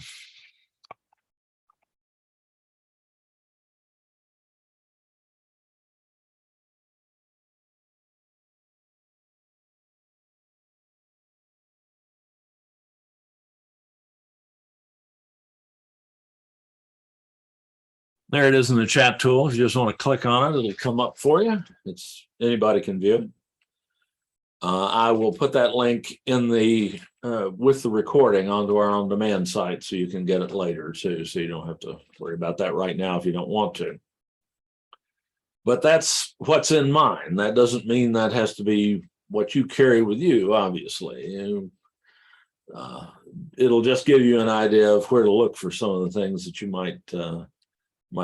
There it is in the chat tool. If you just want to click on it, it'll come up for you. Anybody can view it. I will put that link in the with the recording onto our on-demand site so you can get it later too. So you don't have to worry about that right now if you don't want to. But that's what's in mine. That doesn't mean that has to be what you carry with you, obviously. It'll just give you an idea of where to look for some of the things that you might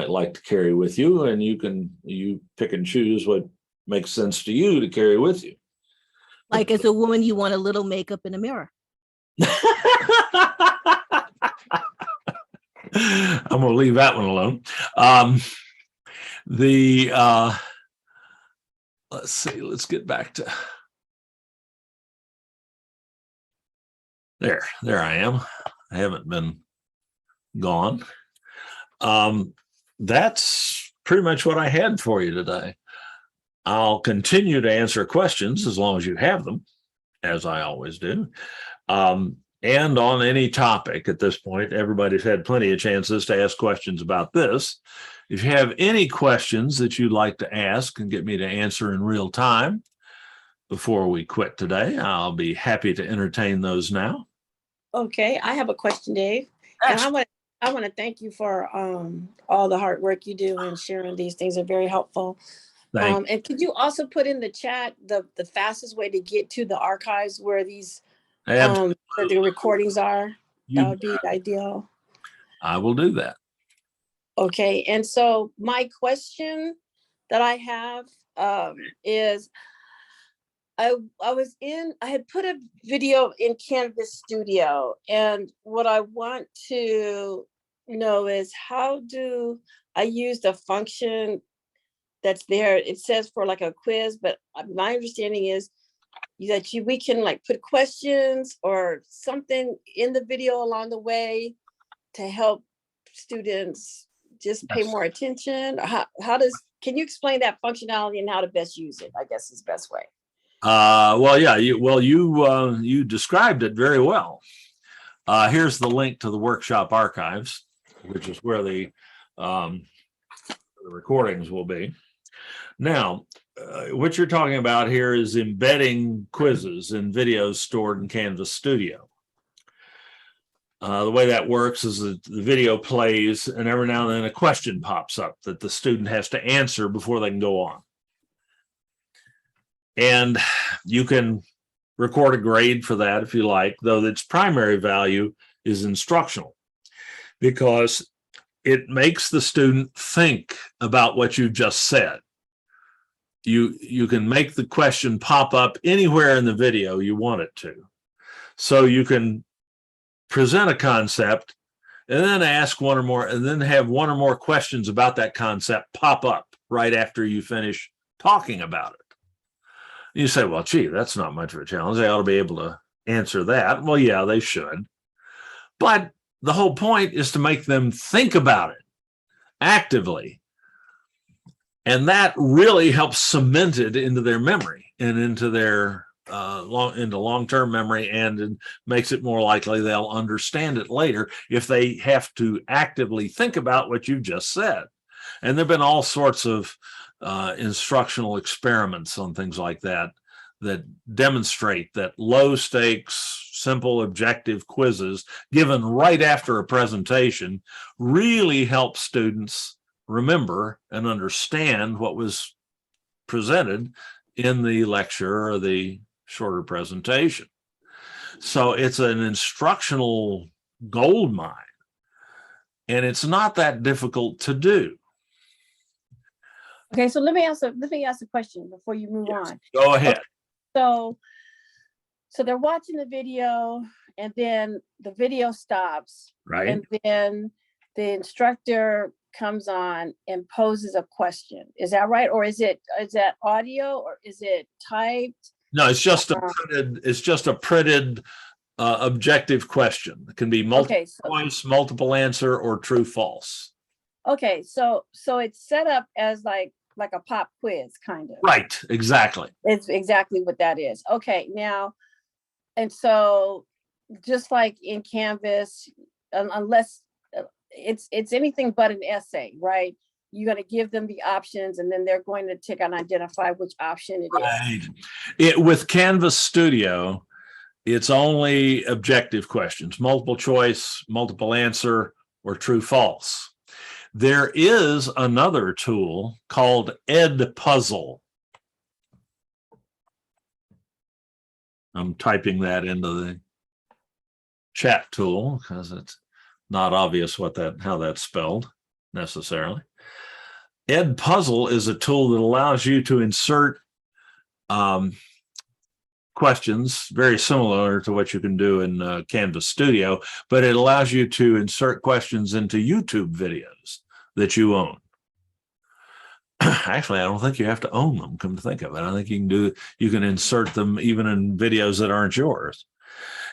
like to carry with you, and you pick and choose what makes sense to you to carry with you. Like as a woman, you want a little makeup in a mirror. I'm going to leave that one alone. Let's see, let's get back to there I am. I haven't been gone. That's pretty much what I had for you today. I'll continue to answer questions as long as you have them, as I always do. And on any topic at this point, everybody's had plenty of chances to ask questions about this. If you have any questions that you'd like to ask and get me to answer in real time before we quit today, I'll be happy to entertain those now. Okay, I have a question, Dave. And I want to thank you for all the hard work you do and sharing these things are very helpful. And could you also put in the chat the fastest way to get to the archives where these where the recordings are? That would be ideal. I will do that. Okay, and so my question that I have is I had put a video in Canvas Studio, and what I want to know is how do I use the function that's there? It says for like a quiz, but my understanding is that we can like put questions or something in the video along the way to help students just pay more attention. Can you explain that functionality and how to best use it? I guess is the best way. Well, yeah, you described it very well. Here's the link to the workshop archives, which is where the recordings will be. Now, what you're talking about here is embedding quizzes in videos stored in Canvas Studio. The way that works is that the video plays, and every now and then a question pops up that the student has to answer before they can go on. And you can record a grade for that if you like, though its primary value is instructional, because it makes the student think about what you just said. You can make the question pop up anywhere in the video you want it to. So you can present a concept and then ask one or more, and then have one or more questions about that concept pop up right after you finish talking about it. You say, well, gee, that's not much of a challenge. They ought to be able to answer that. Well, yeah, they should. But the whole point is to make them think about it actively. And that really helps cement it into their memory and into their long-term memory, and it makes it more likely they'll understand it later if they have to actively think about what you've just said. And there have been all sorts of instructional experiments on things like that that demonstrate that low stakes, simple objective quizzes given right after a presentation really help students remember and understand what was presented in the lecture or the shorter presentation. So it's an instructional gold mine, and it's not that difficult to do. Okay, so let me ask a question before you move on. Go ahead. Okay, so they're watching the video, and then the video stops, Right. And then the instructor comes on and poses a question. Is that right? Or is that audio, or is it typed? No, it's just a printed objective question. It can be multiple choice, multiple answer, or true false. Okay, so it's set up as like a pop quiz, kind of. Right, exactly. It's exactly what that is. Okay, now, and so just like in Canvas, unless it's anything but an essay, right? You're going to give them the options, and then they're going to tick and identify which option it is. With Canvas Studio, it's only objective questions, multiple choice, multiple answer, or true false. There is another tool called Edpuzzle. I'm typing that into the chat tool because it's not obvious how that's spelled necessarily. Edpuzzle is a tool that allows you to insert questions, very similar to what you can do in Canvas Studio, but it allows you to insert questions into YouTube videos that you own. Actually, I don't think you have to own them, come to think of it. I think you can insert them even in videos that aren't yours.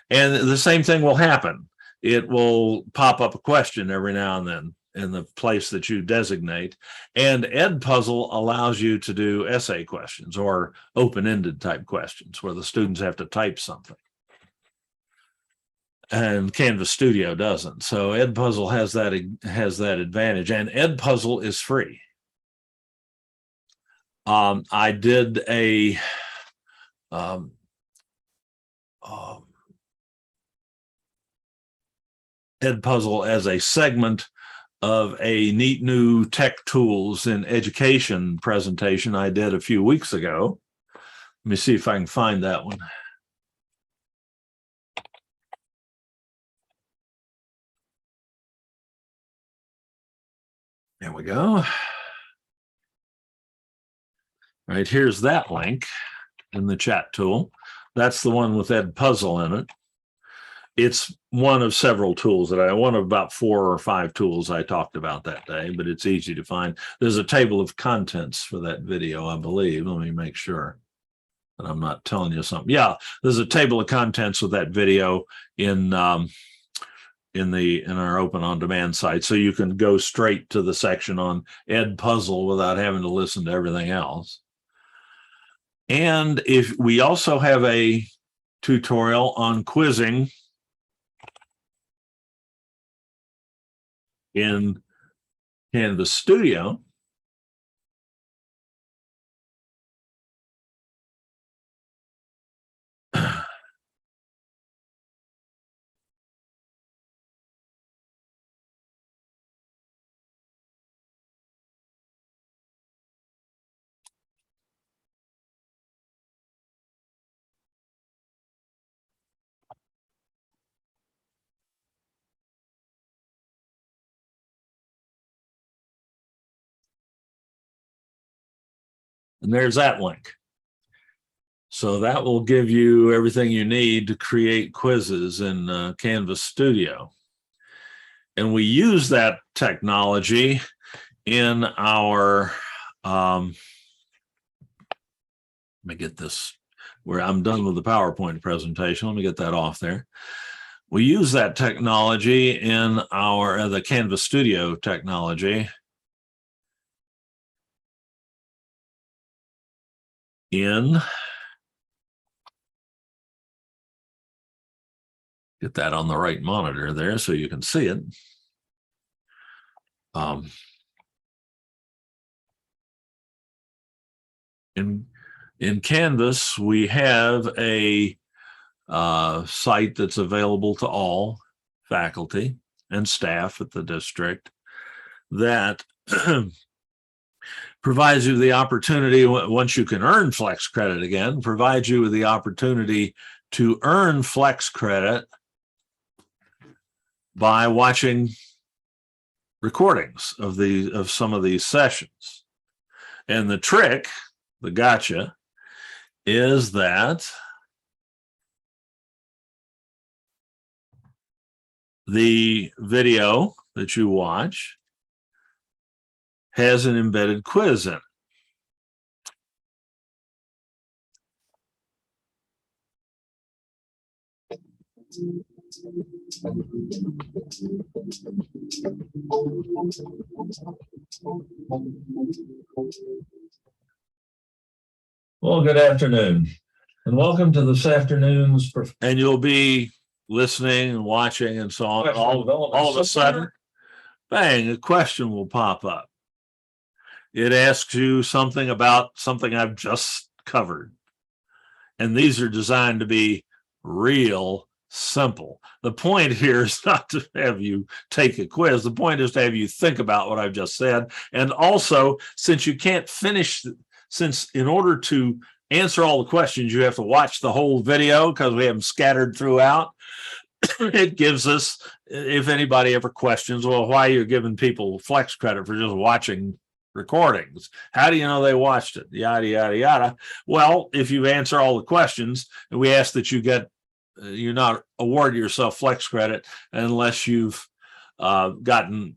And the same thing will happen. It will pop up a question every now and then in the place that you designate. And Edpuzzle allows you to do essay questions or open-ended type questions where the students have to type something. And Canvas Studio doesn't. So Edpuzzle has that advantage, and Edpuzzle is free. I did a Edpuzzle as a segment of a neat new tech tools in education presentation I did a few weeks ago. Let me see if I can find that one. There we go. Right, here's that link in the chat tool. That's the one with Ed Puzzle in it. It's one of several tools one of about 4 or 5 tools I talked about that day, but it's easy to find. There's a table of contents for that video, I believe. Let me make sure that I'm not telling you something. Yeah, there's a table of contents with that video in our open on demand site, so you can go straight to the section on Ed Puzzle without having to listen to everything else. And if we also have a tutorial on quizzing in Canvas Studio. And there's that link. So that will give you everything you need to create quizzes in Canvas Studio. And we use that technology in our, let me get this, where I'm done with the PowerPoint presentation. Let me get that off there. We use that technology in the Canvas Studio technology get that on the right monitor there so you can see it. In Canvas, we have a site that's available to all faculty and staff at the district that provides you the opportunity, once you can earn flex credit again, provides you with the opportunity to earn flex credit by watching recordings of some of these sessions. And the trick, the gotcha, is that the video that you watch has an embedded quiz in it. Well, good afternoon, and welcome to this afternoon's. And you'll be listening and watching and so on. All of a sudden, bang, a question will pop up. It asks you something about something I've just covered. And these are designed to be real simple. The point here is not to have you take a quiz. The point is to have you think about what I've just said. And also, since you can't finish, since in order to answer all the questions, you have to watch the whole video because we have them scattered throughout. It gives us, if anybody ever questions, well, why are you giving people flex credit for just watching recordings? How do you know they watched it? Yada, yada, yada. Well, if you answer all the questions, we ask that you not award yourself flex credit unless you've gotten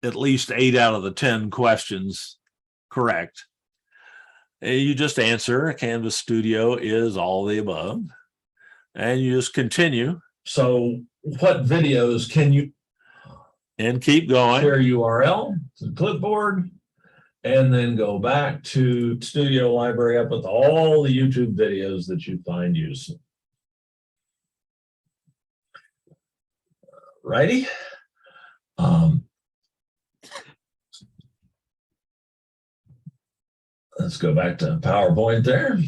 at least 8 out of the 10 questions correct. You just answer, Canvas Studio is all the above, and you just continue. So what videos can you, and keep going, share URL to clipboard, and then go back to Studio Library up with all the YouTube videos that you find useful. Righty. Let's go back to PowerPoint there.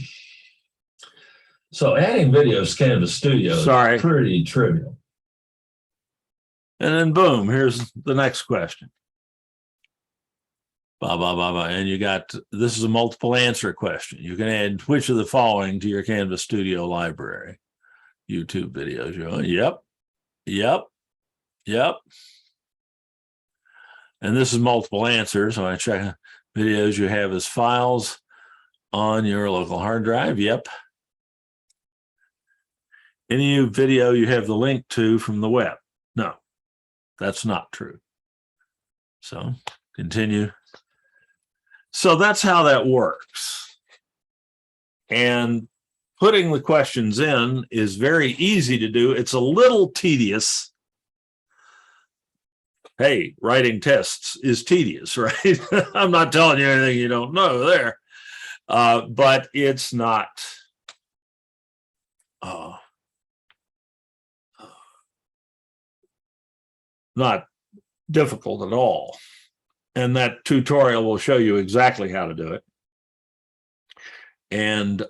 So adding videos to Canvas Studio is pretty trivial. And then boom, here's the next question. Blah, blah, blah, blah. And you got, this is a multiple answer question. You can add which of the following to your Canvas Studio library. YouTube videos. Yep, yep, yep. And this is multiple answers. So I check videos you have as files on your local hard drive. Yep. Any video you have the link to from the web? No, that's not true. So continue. So that's how that works. And putting the questions in is very easy to do. It's a little tedious. Hey, writing tests is tedious, right? I'm not telling you anything you don't know there. But it's not not difficult at all. And that tutorial will show you exactly how to do it. And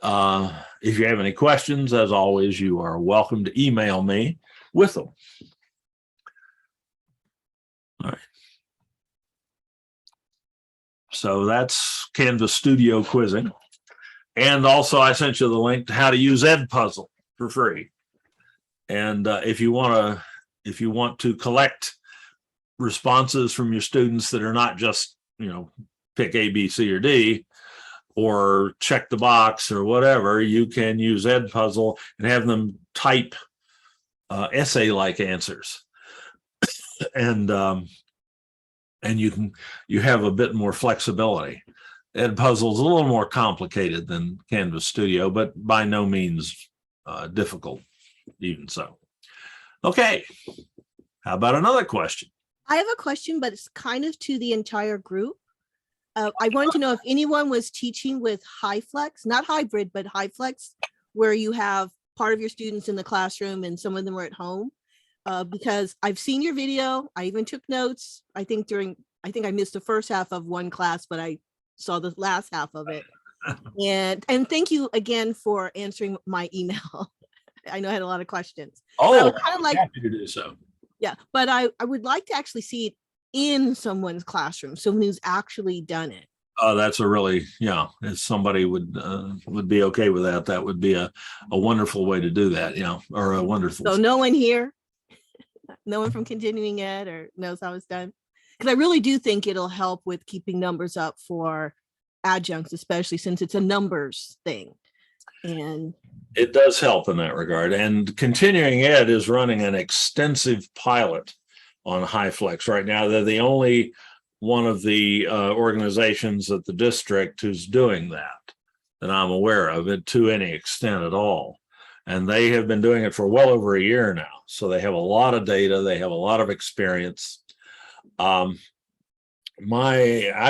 if you have any questions, as always, you are welcome to email me with them. All right. So that's Canvas Studio quizzing. And also I sent you the link to how to use Edpuzzle for free. And if you want to collect responses from your students that are not just, pick A, B, C, or D, or check the box or whatever, you can use Edpuzzle and have them type essay-like answers. And you have a bit more flexibility. Edpuzzle is a little more complicated than Canvas Studio, but by no means difficult, even so. Okay, how about another question? I have a question, but it's kind of to the entire group. I wanted to know if anyone was teaching with HyFlex, not hybrid, but HyFlex, where you have part of your students in the classroom and some of them are at home. Because I've seen your video. I even took notes. I think I missed the first half of one class, but I saw the last half of it. And thank you again for answering my email. I know I had a lot of questions. Oh, I'm happy to do so. Yeah, but I would like to actually see it in someone's classroom, someone who's actually done it. That's a really, if somebody would be okay with that, that would be a wonderful way to do that, or a wonderful. So no one here, no one from continuing ed or knows how it's done? Because I really do think it'll help with keeping numbers up for adjuncts, especially since it's a numbers thing. And it does help in that regard. And continuing ed is running an extensive pilot on HyFlex right now. They're the only one of the organizations at the district who's doing that I'm aware of it to any extent at all. And they have been doing it for well over a year now. So they have a lot of data. They have a lot of experience. I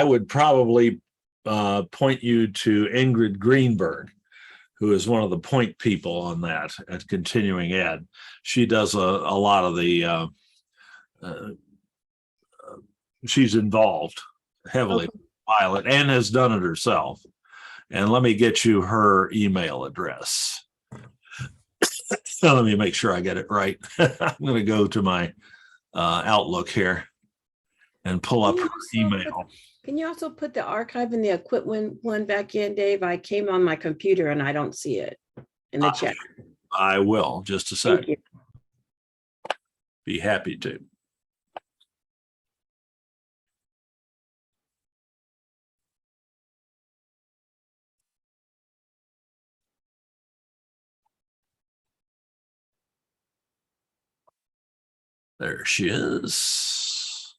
would probably point you to Ingrid Greenberg, who is one of the point people on that at Continuing Ed. She does a lot of the, she's involved heavily in the pilot and has done it herself. And let me get you her email address. So let me make sure I get it right. I'm going to go to my Outlook here and pull up her email. Can you also put the archive and the equipment one back in, Dave? I came on my computer and I don't see it in the chat. I will, just a second. Thank you. Be happy to. There she is.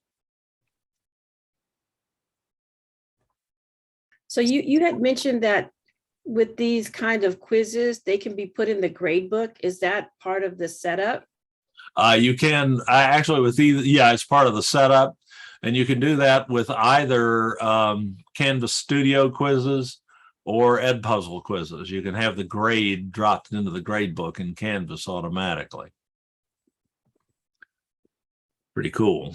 So you had mentioned that with these kind of quizzes, they can be put in the grade book. Is that part of the setup? You can actually with either, it's part of the setup, and you can do that with either Canvas Studio quizzes or Edpuzzle quizzes. You can have the grade dropped into the grade book in Canvas automatically. Pretty cool.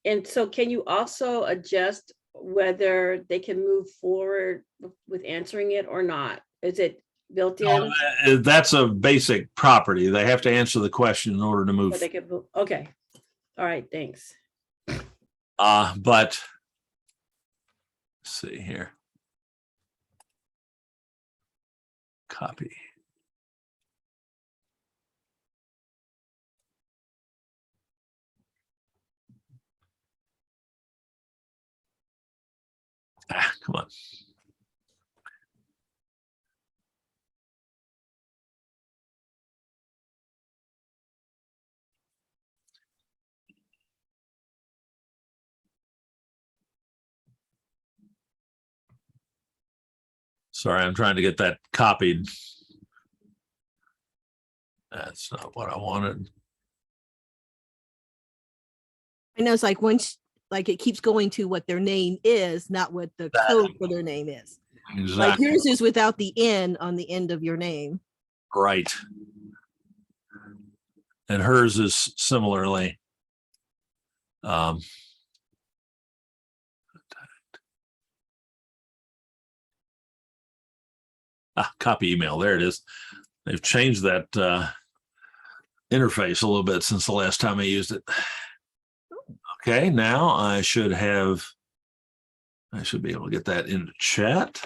And so can you also adjust whether they can move forward with answering it or not? Is it built in? That's a basic property. They have to answer the question in order to move. They can move. Okay. All right. Thanks. But let's see here. Copy. Come on. Sorry, I'm trying to get that copied. That's not what I wanted. I know it's like once, like it keeps going to what their name is, not what the code for their name is. Like Exactly. yours is without the N on the end of your name. Right. And hers is similarly. Copy email. There it is. They've changed that interface a little bit since the last time I used it. Okay, now I should be able to get that into chat.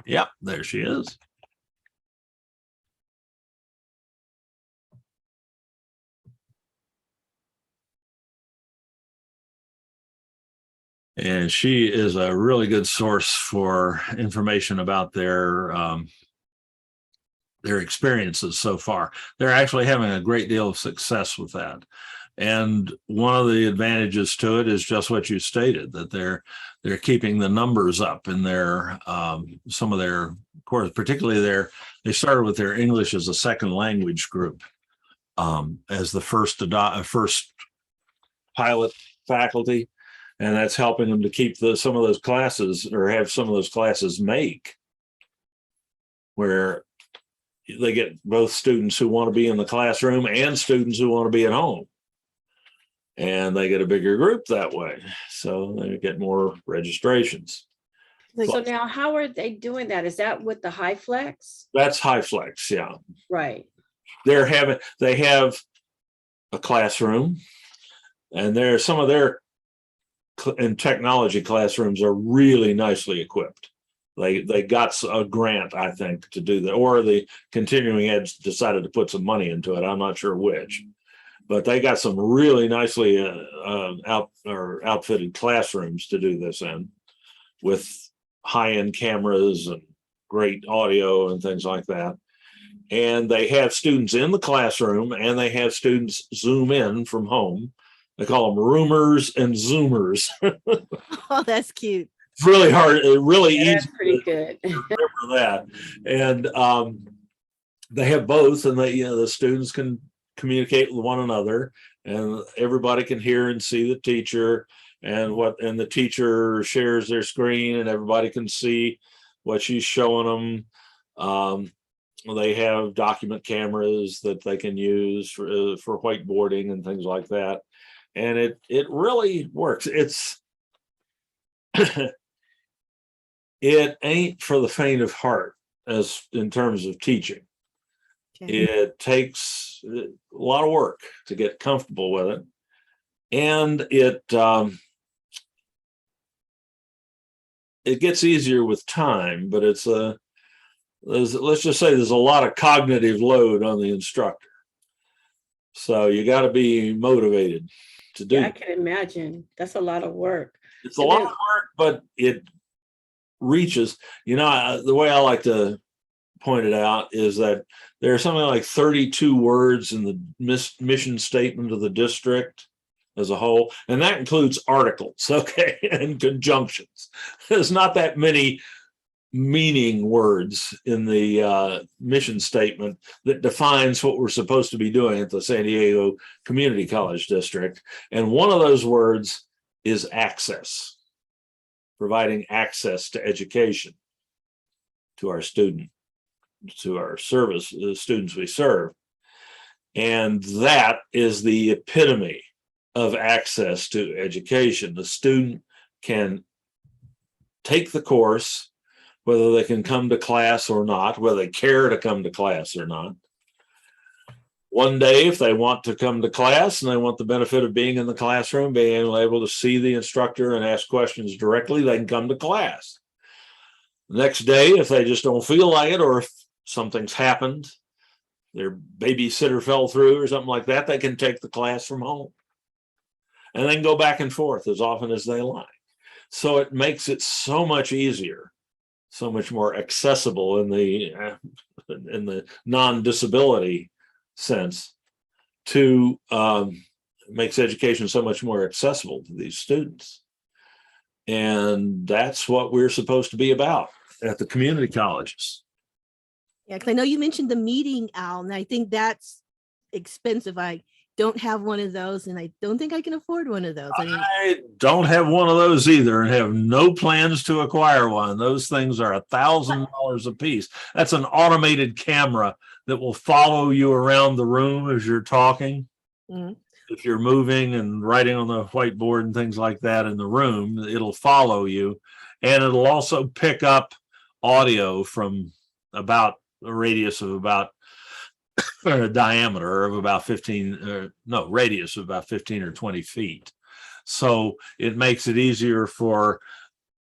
Yep, there she is. And she is a really good source for information about their experiences so far. They're actually having a great deal of success with that. And one of the advantages to it is just what you stated, that they're keeping the numbers up in their some of their courses, particularly they started with their English as a second language group as the first pilot faculty, and that's helping them to keep some of those classes, or have some of those classes make, where they get both students who want to be in the classroom and students who want to be at home. And they get a bigger group that way. So they get more registrations. So now how are they doing that? Is that with the HighFlex? That's HighFlex, yeah. Right. They have a classroom, and some of their and technology classrooms are really nicely equipped. They got a grant, I think, to do that, or the continuing ed decided to put some money into it. I'm not sure which. But they got some really nicely outfitted classrooms to do this in, with high-end cameras and great audio and things like that. And they have students in the classroom, and they have students Zoom in from home. They call them roomers and Zoomers. Oh, that's cute. It's really hard, really easy. That's pretty good. Remember that. And they have both, and the students can communicate with one another, and everybody can hear and see the teacher, and the teacher shares their screen, and everybody can see what she's showing them. They have document cameras that they can use for whiteboarding and things like that, and it really works. It ain't for the faint of heart, as in terms of teaching. Okay. It takes a lot of work to get comfortable with it, and it gets easier with time. But let's just say there's a lot of cognitive load on the instructor, so you got to be motivated to do. Yeah, I can imagine. That's a lot of work. It's a lot of work, but it reaches. The way I like to point it out is that there are something like 32 words in the mission statement of the district as a whole, and that includes articles, okay, and conjunctions. There's not that many meaning words in the mission statement that defines what we're supposed to be doing at the San Diego Community College District, and one of those words is access, providing access to education to our students, to our service, the students we serve. And that is the epitome of access to education. The student can take the course, whether they can come to class or not, whether they care to come to class or not. One day, if they want to come to class and they want the benefit of being in the classroom, being able to see the instructor and ask questions directly, they can come to class. The next day, if they just don't feel like it, or if something's happened, their babysitter fell through or something like that, they can take the class from home. And they can go back and forth as often as they like. So it makes it so much easier, so much more accessible in the non-disability sense, to makes education so much more accessible to these students. And that's what we're supposed to be about at the community colleges. Yeah, because I know you mentioned the meeting owl, and I think that's expensive. I don't have one of those, and I don't think I can afford one of those. I mean, I don't have one of those either, and have no plans to acquire one. Those things are $1,000 a piece. That's an automated camera that will follow you around the room as you're talking. Mhm. If you're moving and writing on the whiteboard and things like that in the room, it'll follow you. And it'll also pick up audio from about a radius of about, or a diameter of about 15, radius of about 15 or 20 feet. So it makes it easier for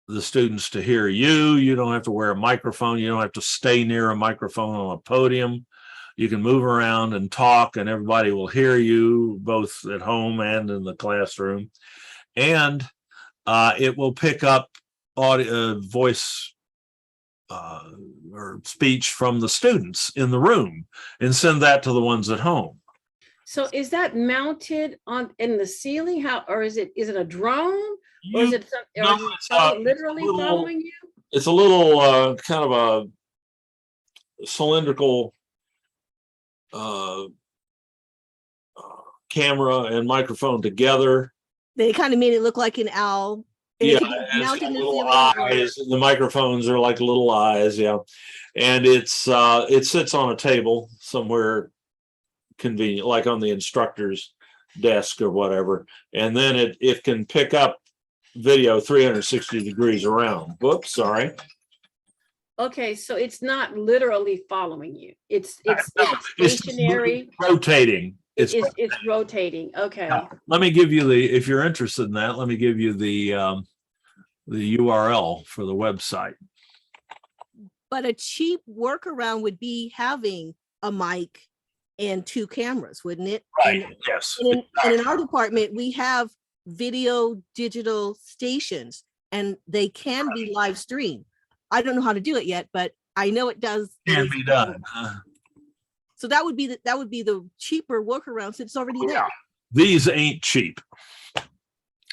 the students to hear you. You don't have to wear a microphone. You don't have to stay near a microphone on a podium. You can move around and talk, and everybody will hear you both at home and in the classroom. And it will pick up audio, voice or speech from the students in the room and send that to the ones at home. So is that mounted on in the ceiling? How, or is it a drone? Or is it No, literally following you? It's a little kind of a cylindrical camera and microphone together. they kind of made it look like an owl. And it Yeah, could be it's mounted got in the little ceiling. eyes. The microphones are like little eyes, yeah. And it sits on a table somewhere convenient, like on the instructor's desk or whatever. And then it can pick up video 360 degrees around. Whoops, sorry. Okay, so it's not literally following you. It's It's stationary. rotating. It's rotating. Okay. Yeah. Let me give you if you're interested in that, let me give you the URL for the website. But a cheap workaround would be having a mic and 2 cameras, wouldn't it? Right. And, Yes. and in our department, we have video digital stations, and they can be live streamed. I don't know how to do it yet, but I know it does. Can be done. So that would be the cheaper workaround since it's already there. These ain't cheap.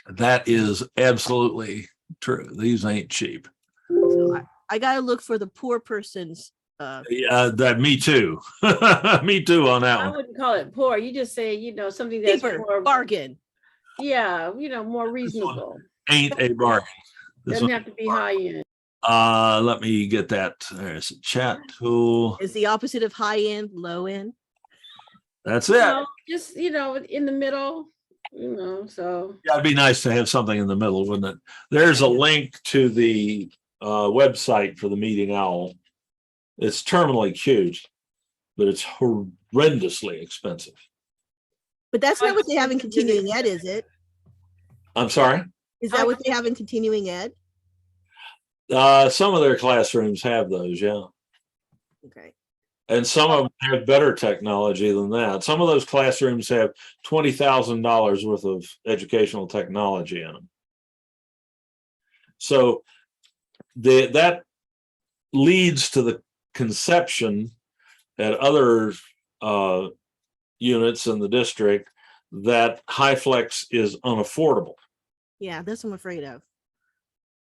That is absolutely true. These ain't cheap. So I gotta look for the poor person's. Me too. Me too on that I one. wouldn't call it poor. You just say, something that's Cheaper, more bargain. Yeah, more reasonable. Ain't a bargain. Doesn't have to be high end. Let me get that. There's a chat tool. Is the opposite of high end, low end. That's it. Just in the middle. So yeah, it'd be nice to have something in the middle, wouldn't it? There's a link to the website for the Meeting Owl. It's terminally cute, but it's horrendously expensive. But that's not what they have in continuing ed, is it? I'm sorry? Is that what they have in continuing ed? Some of their classrooms have those, yeah. Okay. And some of them have better technology than that. Some of those classrooms have $20,000 worth of educational technology in them. So that leads to the conception at other units in the district that HighFlex is unaffordable. Yeah, that's what I'm afraid of.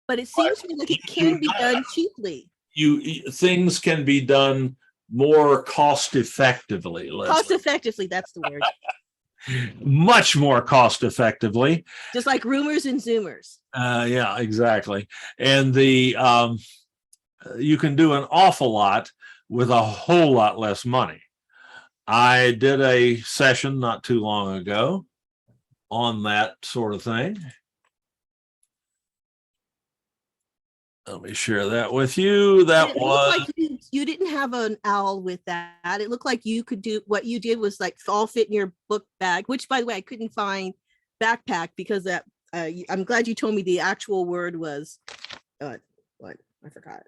But it seems to me like it can be done cheaply. Things can be done more cost effectively. Cost effectively, that's the word. Much more cost effectively. Just like roomers and Zoomers. Yeah, exactly. And you can do an awful lot with a whole lot less money. I did a session not too long ago on that sort of thing. Let me share that with you. That was like you didn't have an owl with that. It looked like you could do what you did was like all fit in your book bag, which by the way, I couldn't find backpack because that I'm glad you told me the actual word was what I forgot.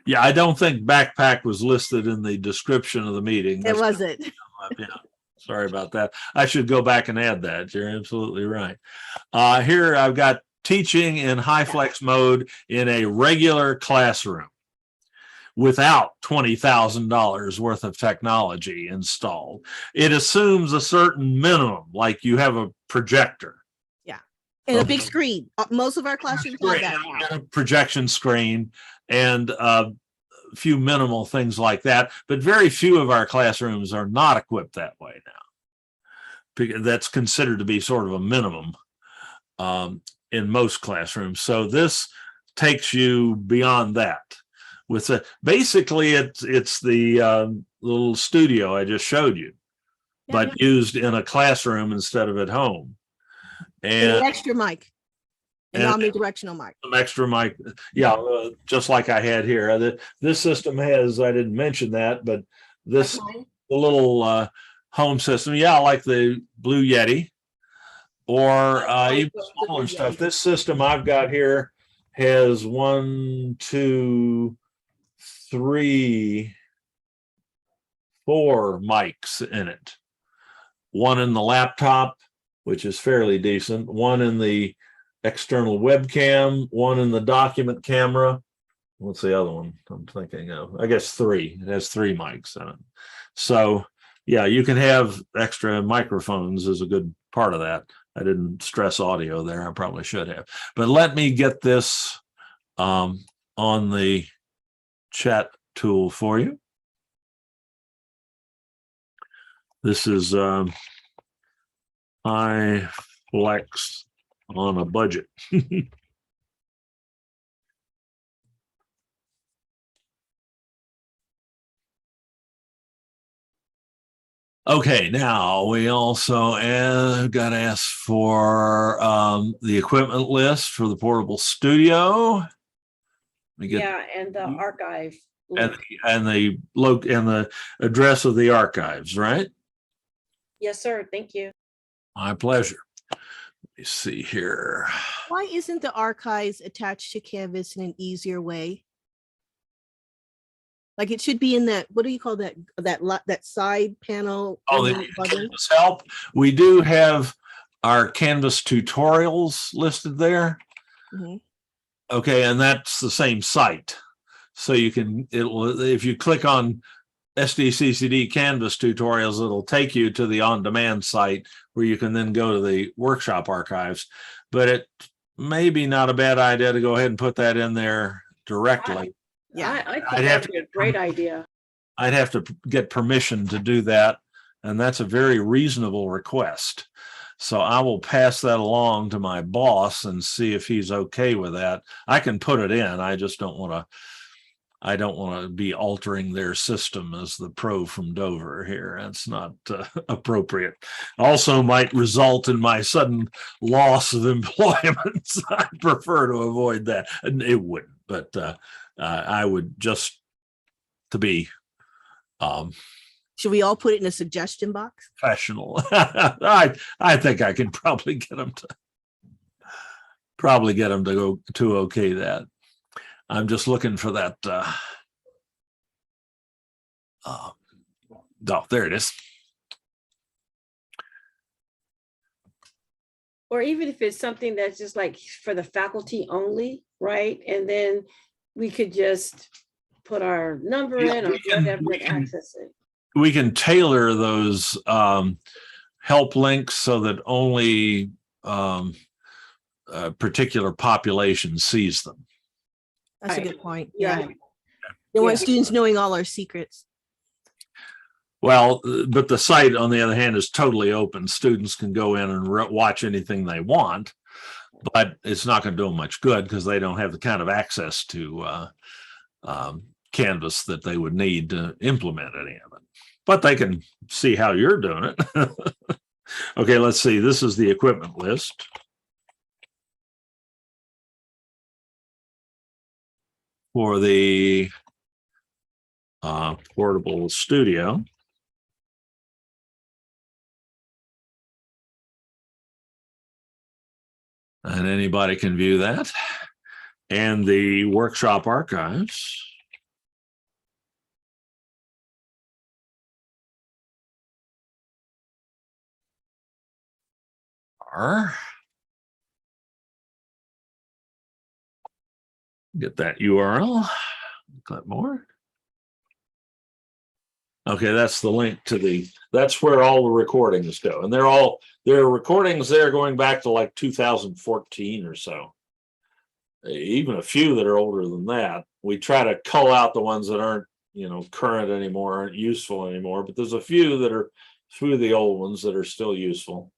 Yeah, I don't think backpack was listed in the description of the meeting. It wasn't. Yeah, sorry about that. I should go back and add that. You're absolutely right. Here I've got teaching in high flex mode in a regular classroom without $20,000 worth of technology installed. It assumes a certain minimum, like you have a projector. Yeah. And a big screen. Most of our classrooms have that now. And a projection screen and a few minimal things like that. But very few of our classrooms are not equipped that way now. Because that's considered to be sort of a minimum in most classrooms. So this takes you beyond that. With basically it's the little studio I just showed you, but used in a classroom instead of at home. And an extra mic, an omnidirectional mic. Some extra mic, yeah, just like I had here. This system has, I didn't mention that, but this the little home system, yeah, like the Blue Yeti, or even smaller stuff. This system I've got here has 1, 2, 3, 4 mics in it. One in the laptop, which is fairly decent. One in the external webcam. One in the document camera. What's the other one I'm thinking of? I guess 3. It has 3 mics in it. So yeah, you can have extra microphones is a good part of that. I didn't stress audio there. I probably should have. But let me get this on the chat tool for you. This is high flex on a budget. Okay, now we also got to ask for the equipment list for the portable studio. Yeah, and the archive and the address of the archives, right? Yes, sir. Thank you. My pleasure. Let me see here. Why isn't the archives attached to Canvas in an easier way? Like it should be in that, what do you call that? That side panel. Oh, the Canvas help. We do have our Canvas tutorials listed there. Mm-hmm. Okay, and that's the same site. So you can, if you click on SDCCD Canvas tutorials, it'll take you to the on-demand site where you can then go to the workshop archives. But it may be not a bad idea to go ahead and put that in there directly. I think that'd be a great idea. I'd have to get permission to do that, and that's a very reasonable request. So I will pass that along to my boss and see if he's okay with that. I can put it in. I just don't want to. I don't want to be altering their system as the pro from Dover here. That's not appropriate. Also might result in my sudden loss of employment. I prefer to avoid that. And it wouldn't, but I would just to be. Should we all put it in a suggestion box? Professional. I think I can probably get them to go to okay that. I'm just looking for that. Oh, there it is. Or even if it's something that's just like for the faculty only, right? And then we could just put our number in or whatever and access it. We can tailor those help links so that only a particular population sees them. That's a good point. Yeah. You don't want students knowing all our secrets. Well, but the site, on the other hand, is totally open. Students can go in and watch anything they want, but it's not going to do them much good because they don't have the kind of access to Canvas that they would need to implement any of it. But they can see how you're doing it. Okay, let's see. This is the equipment list. For the portable studio. And anybody can view that. And the workshop archives. Are Get that URL. Click more. Okay, that's the link to that's where all the recordings go. And there are recordings there going back to like 2014 or so. Even a few that are older than that. We try to cull out the ones that aren't, current anymore, aren't useful anymore, but there's a few that are through the old ones that are still useful,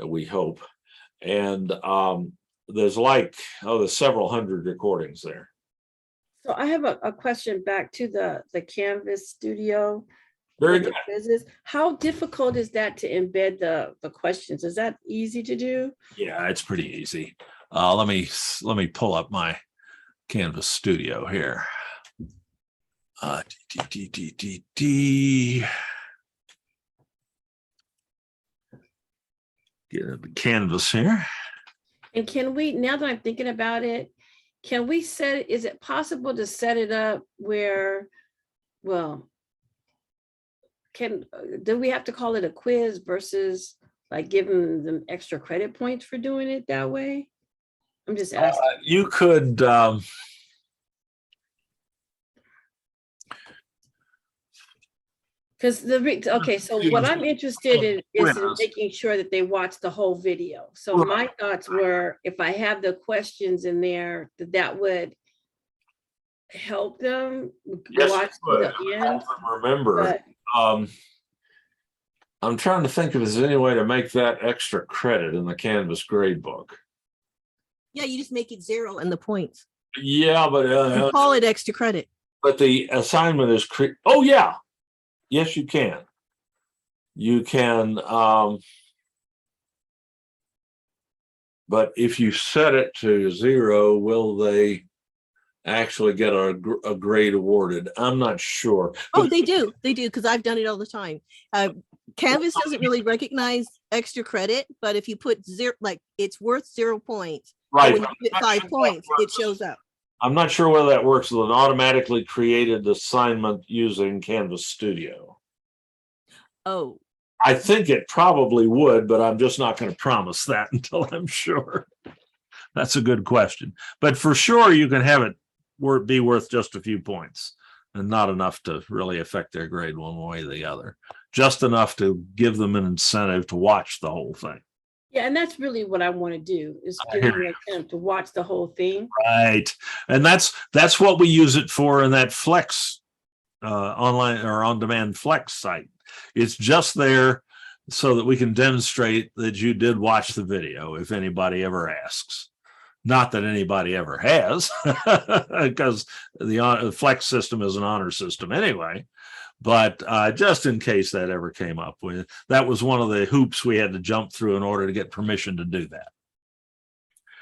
we hope. And there's there's several hundred recordings there. So I have a question back to the Canvas studio. Very with the good. quizzes. How difficult is that to embed the questions? Is that easy to do? Yeah, it's pretty easy. Let me pull up my Canvas studio here. Get a Canvas here. And can we, now that I'm thinking about it, can we is it possible to set it up where, well, do we have to call it a quiz versus like giving them extra credit points for doing it that way? I'm just asking. You could, because okay, so what I'm interested in is in making sure that they watch the whole video. So my thoughts were, if I have the questions in there, that would help them watch to the end. Remember, I'm trying to think if there's any way to make that extra credit in the Canvas gradebook. Yeah, you just make it 0 and the points. Yeah, but you call it extra credit. But the assignment is oh yeah. Yes, you can. You can, but if you set it to 0, will they actually get a grade awarded? I'm not sure. Oh, they do, because I've done it all the time. Canvas doesn't really recognize extra credit, but if you put 0, like it's worth 0 points. Right. When you get 5 points, it shows up. I'm not sure whether that works with an automatically created assignment using Canvas Studio. Oh, I think it probably would, but I'm just not going to promise that until I'm sure. That's a good question. But for sure, you can have it be worth just a few points and not enough to really affect their grade one way or the other. Just enough to give them an incentive to watch the whole thing. Yeah, and that's really what I want to do, is give them an incentive to watch the whole thing. Right. And that's what we use it for in that Flex online or on-demand Flex site. It's just there so that we can demonstrate that you did watch the video if anybody ever asks. Not that anybody ever has, because the Flex system is an honor system anyway. But just in case that ever came up, that was one of the hoops we had to jump through in order to get permission to do that.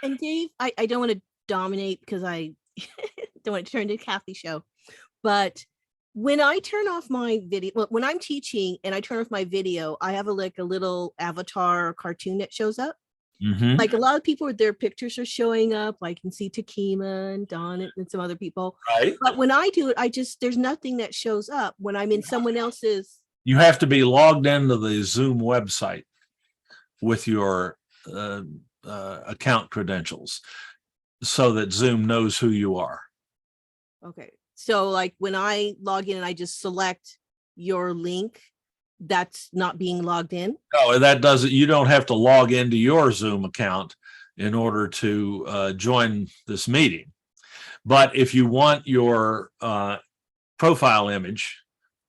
And Dave, I don't want to dominate because I don't want to turn into Kathy's show, but when I turn off my video, when I'm teaching and I turn off my video, I have a little avatar cartoon that shows up. Mm-hmm. Like a lot of people, their pictures are showing up. I can see Takima and Don and some other people. Right. But when I do it, there's nothing that shows up when I'm in someone else's. You have to be logged into the Zoom website with your account credentials so that Zoom knows who you are. Okay. So like when I log in and I just select your link, that's not being logged in? No, that doesn't. You don't have to log into your Zoom account in order to join this meeting. But if you want your profile image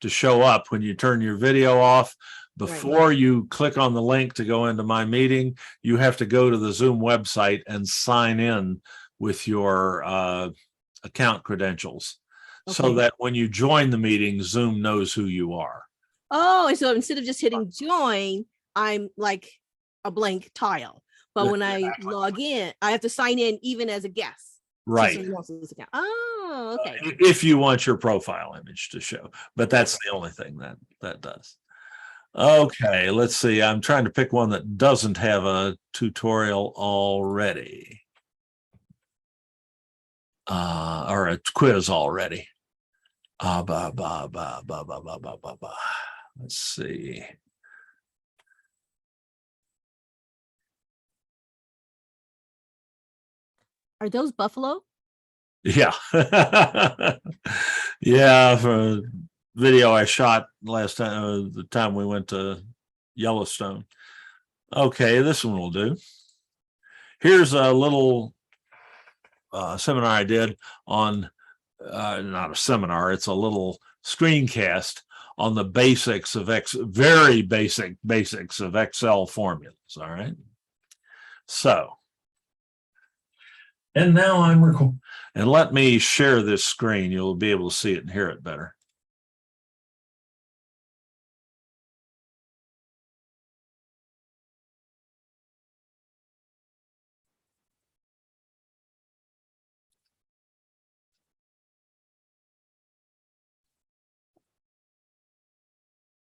to show up when you turn your video off, before you click on the link to go into my meeting, you have to go to the Zoom website and sign in with your account credentials. Okay. So that when you join the meeting, Zoom knows who you are. Oh, so instead of just hitting join, I'm like a blank tile. But when I log in, I have to sign in even as a guest. Right. Oh, okay. If you want your profile image to show, but that's the only thing that does. Okay, let's see. I'm trying to pick one that doesn't have a tutorial already. Or a quiz already. Let's see. Are those buffalo? Yeah. Yeah, for a video I shot last time, the time we went to Yellowstone. Okay, this one will do. Here's a little seminar I did on, not a seminar, it's a little screencast on the basics of very basic basics of Excel formulas. All right. So, and now I'm recording. And let me share this screen. You'll be able to see it and hear it better.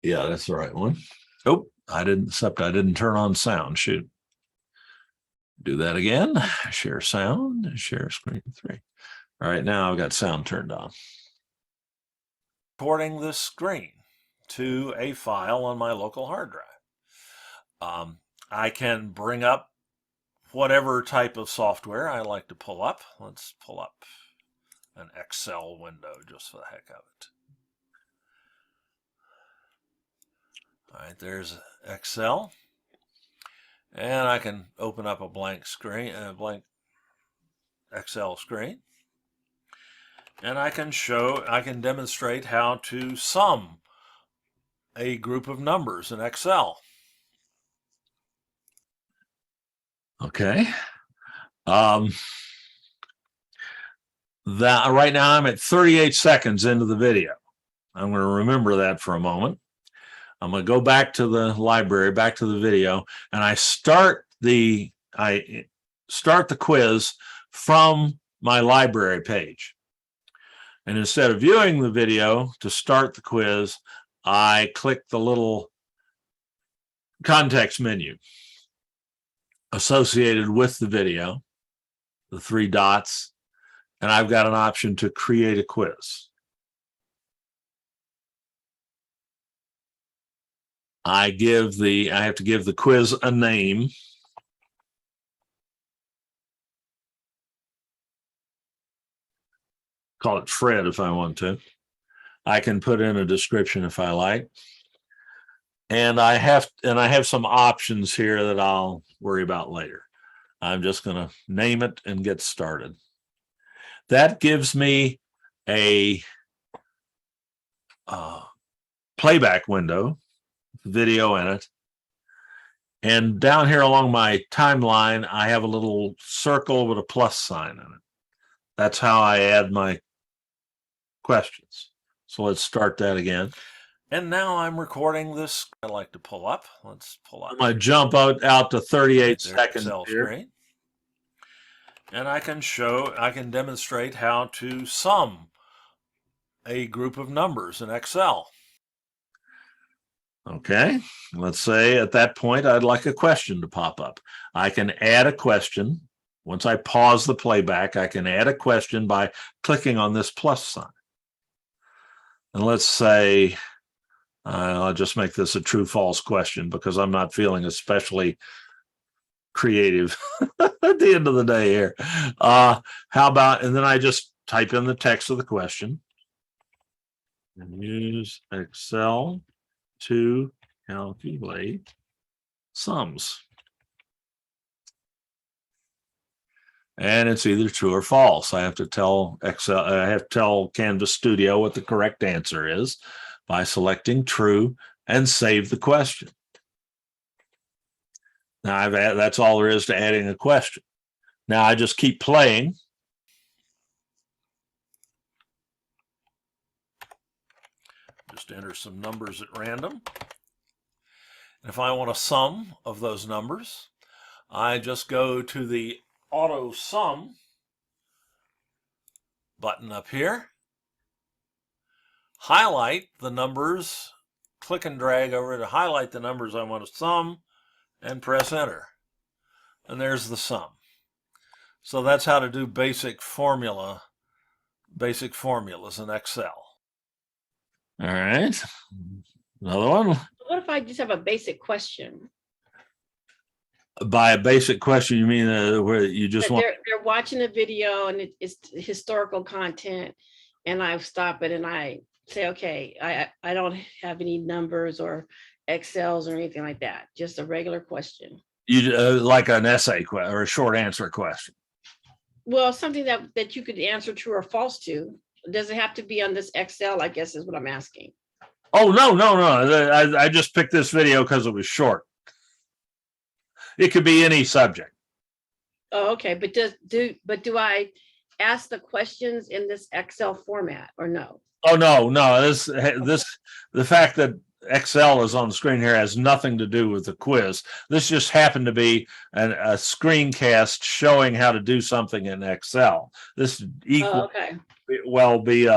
Yeah, that's the right one. Oh, I didn't turn on sound. Shoot. Do that again. Share sound, share screen 3. All right, now I've got sound turned on. Porting this screen to a file on my local hard drive. I can bring up whatever type of software I like to pull up. Let's pull up an Excel window just for the heck of it. All right, there's Excel. And I can open up a blank screen, a blank Excel screen. And I can demonstrate how to sum a group of numbers in Excel. Okay. That right now I'm at 38 seconds into the video. I'm going to remember that for a moment. I'm going to go back to the library, back to the video, and I start the quiz from my library page. And instead of viewing the video to start the quiz, I click the little context menu associated with the video, the 3 dots, and I've got an option to create a quiz. I have to give the quiz a name. Call it Fred if I want to. I can put in a description if I like. And I have some options here that I'll worry about later. I'm just going to name it and get started. That gives me a playback window, video in it. And down here along my timeline, I have a little circle with a plus sign in it. That's how I add my questions. So let's start that again. And now I'm recording this. I like to pull up. Let's pull up. I'm going to jump out to 38 seconds here. Screen. And I can demonstrate how to sum a group of numbers in Excel. Okay, let's say at that point I'd like a question to pop up. I can add a question. Once I pause the playback, I can add a question by clicking on this plus sign. And let's say, I'll just make this a true-false question because I'm not feeling especially creative at the end of the day here. How about, and then I just type in the text of the question and use Excel to calculate sums. And it's either true or false. I have to tell Canvas Studio what the correct answer is by selecting true and save the question. Now that's all there is to adding a question. Now I just keep playing. Just enter some numbers at random. And if I want a sum of those numbers, I just go to the Auto Sum button up here, highlight the numbers, click and drag over to highlight the numbers I want to sum, and press enter. And there's the sum. So that's how to do basic formulas in Excel. All right, another one. What if I just have a basic question? By a basic question, you mean where you just want? They're watching a video and it's historical content, and I stop it and I say, okay, I don't have any numbers or Excels or anything like that. Just a regular question. You like an essay or a short answer question? Well, something that you could answer true or false to. Does it have to be on this Excel? I guess is what I'm asking. Oh, no. I just picked this video because it was short. It could be any subject. Oh, okay. But do I ask the questions in this Excel format or no? Oh, no. The fact that Excel is on the screen here has nothing to do with the quiz. This just happened to be a screencast showing how to do something in Excel. This Okay. well be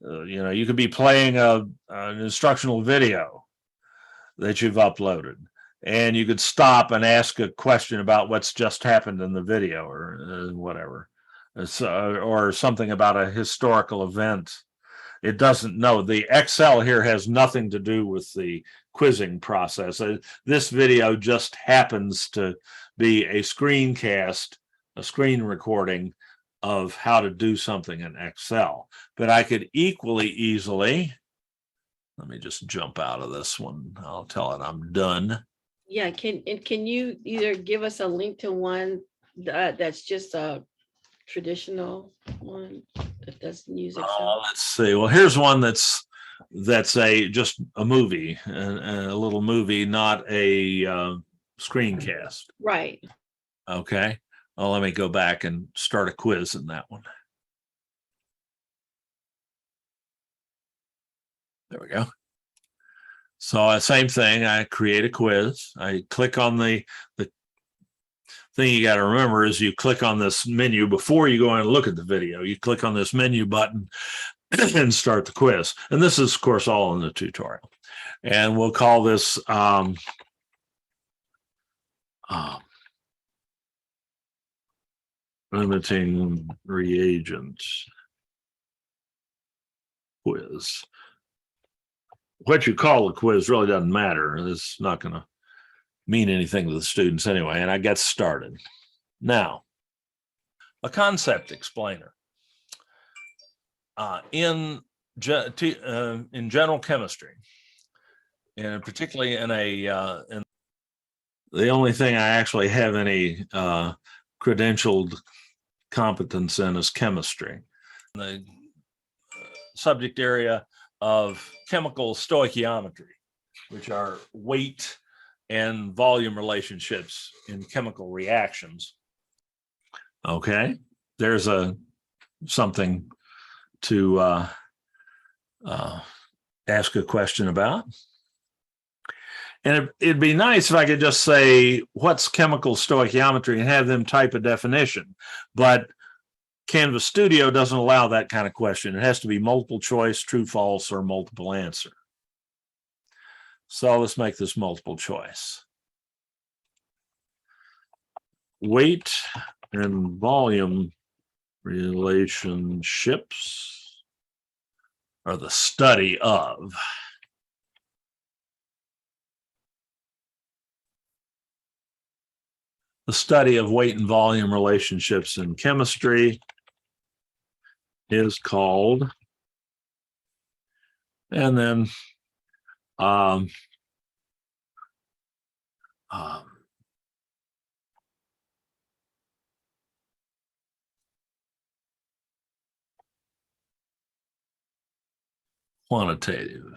you could be playing an instructional video that you've uploaded, and you could stop and ask a question about what's just happened in the video or whatever, or something about a historical event. It doesn't know. The Excel here has nothing to do with the quizzing process. This video just happens to be a screencast, a screen recording of how to do something in Excel. But I could equally easily, let me just jump out of this one. I'll tell it I'm done. Yeah, can you either give us a link to one that's just a traditional one that doesn't use Excel? Let's see. Well, here's one that's just a movie, a little movie, not a screencast. Right. Okay. Well, let me go back and start a quiz in that one. There we go. So same thing. I create a quiz. I click on the thing you got to remember is you click on this menu before you go and look at the video. You click on this menu button and start the quiz. And this is, of course, all in the tutorial. And we'll call this limiting reagents quiz. What you call a quiz really doesn't matter. It's not going to mean anything to the students anyway. And I get started. Now, a concept explainer. In general chemistry, and particularly in the only thing I actually have any credentialed competence in is chemistry. The subject area of chemical stoichiometry, which are weight and volume relationships in chemical reactions. Okay, there's something to ask a question about. And it'd be nice if I could just say, what's chemical stoichiometry, and have them type a definition. But Canvas Studio doesn't allow that kind of question. It has to be multiple choice, true, false, or multiple answer. So let's make this multiple choice. Weight and volume relationships are the study of weight and volume relationships in chemistry is called, and then quantitative.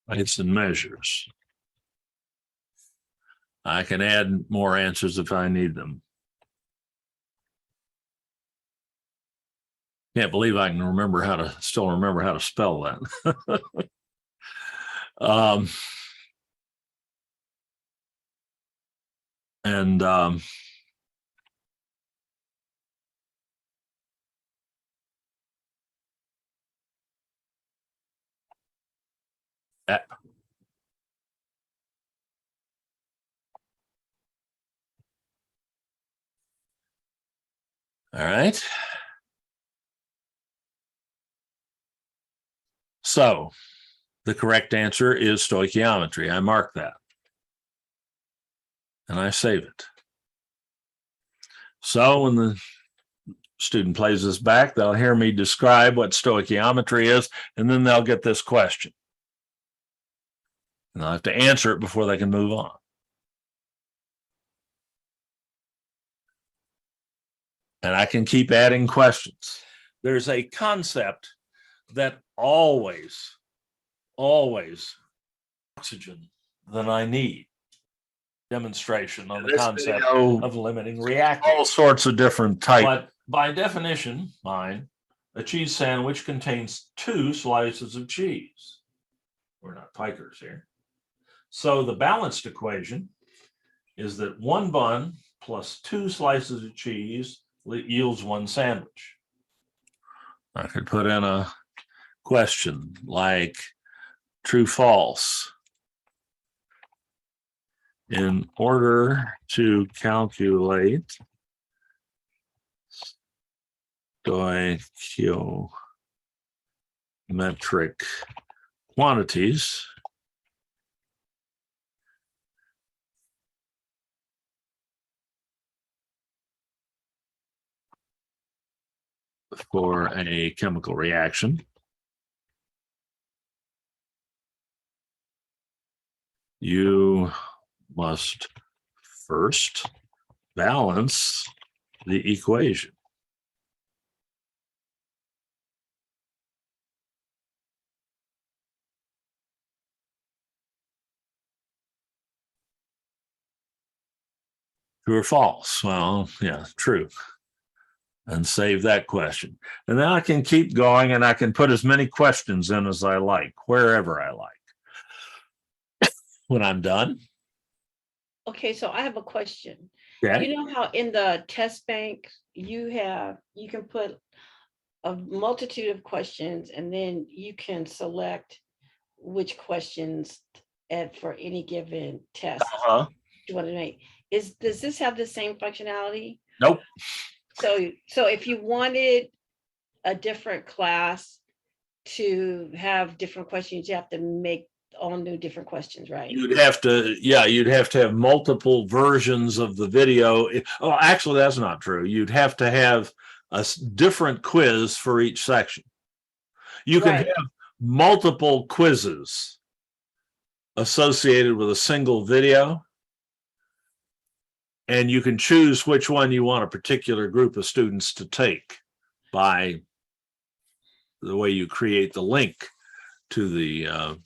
Weights and measures. I can add more answers if I need them. Can't believe I can still remember how to spell that. All right. So the correct answer is stoichiometry. I mark that. And I save it. So when the student plays this back, they'll hear me describe what stoichiometry is, and then they'll get this question. And they'll have to answer it before they can move on. And I can keep adding questions. There's a concept that always oxygen than I need. Demonstration on the concept of limiting reactants. All sorts of different types. But by definition, a cheese sandwich contains 2 slices of cheese. We're not pikers here. So the balanced equation is that 1 bun plus 2 slices of cheese yields 1 sandwich. I could put in a question like true, false. In order to calculate stoichiometric quantities, for a chemical reaction, you must first balance the equation. True or false? Well, yeah, true. And save that question. And then I can keep going, and I can put as many questions in as I like, wherever I like. When I'm done. Okay, so I have a question. Okay. You know how in the test bank you can put a multitude of questions, and then you can select which questions for any given test you want to make. Does this have the same functionality? Nope. So if you wanted a different class to have different questions, you have to make all new different questions, right? You'd have to have multiple versions of the video. Oh, actually, that's not true. You'd have to have a different quiz for each section. You can have multiple quizzes associated with a single video, and you can choose which one you want a particular group of students to take by the way you create the link to the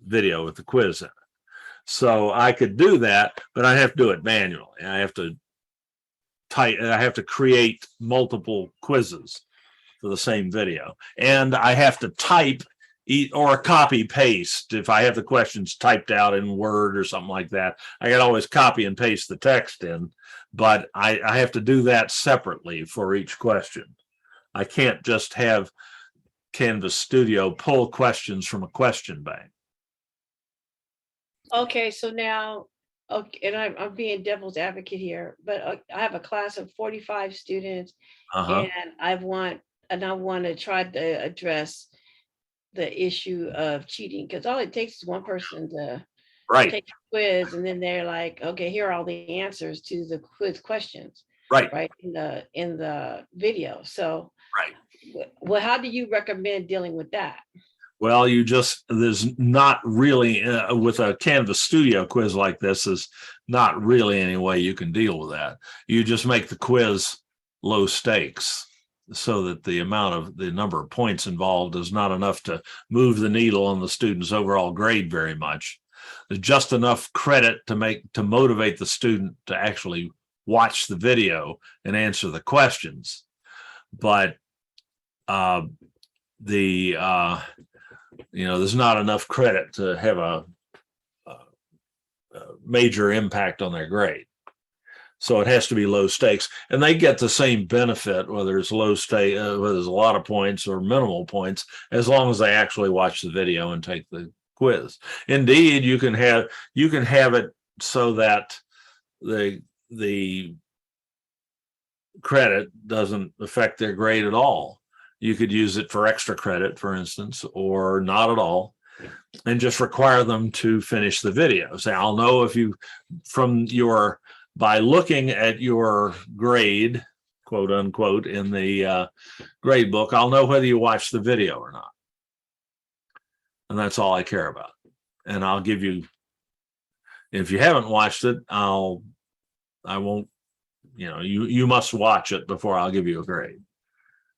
video with the quiz in it. So I could do that, but I have to do it manually. I have to create multiple quizzes for the same video, and I have to type or copy paste. If I have the questions typed out in Word or something like that, I can always copy and paste the text in, but I have to do that separately for each question. I can't just have Canvas Studio pull questions from a question bank. Okay, so now, and I'm being devil's advocate here, but I have a class of 45 students, and I want to try to address the issue of cheating, because all it takes is one person to take a quiz, and then they're like, okay, here are all the answers to the quiz questions, right in the video. So, well, how do you recommend dealing with that? Well, there's not really, with a Canvas Studio quiz like this, is not really any way you can deal with that. You just make the quiz low stakes so that the number of points involved is not enough to move the needle on the student's overall grade very much. There's just enough credit to motivate the student to actually watch the video and answer the questions. But there's not enough credit to have a major impact on their grade. So it has to be low stakes, and they get the same benefit whether it's low stake, whether there's a lot of points or minimal points, as long as they actually watch the video and take the quiz. Indeed, you can have it so that the credit doesn't affect their grade at all. You could use it for extra credit, for instance, or not at all, and just require them to finish the video. Say, I'll know if you, by looking at your grade, quote unquote, in the grade book, I'll know whether you watched the video or not. And that's all I care about. And I'll give you, if you haven't watched it, I won't, you must watch it before I'll give you a grade,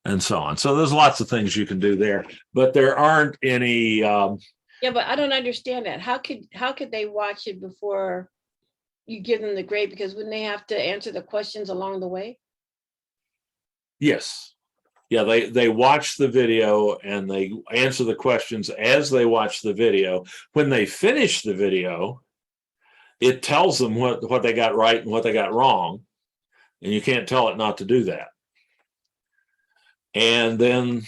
and so on. So there's lots of things you can do there, but there aren't any. Yeah, but I don't understand that. How could they watch it before you give them the grade? Because wouldn't they have to answer the questions along the way? Yes. Yeah, they watch the video and they answer the questions as they watch the video. When they finish the video, it tells them what they got right and what they got wrong. And you can't tell it not to do that. And then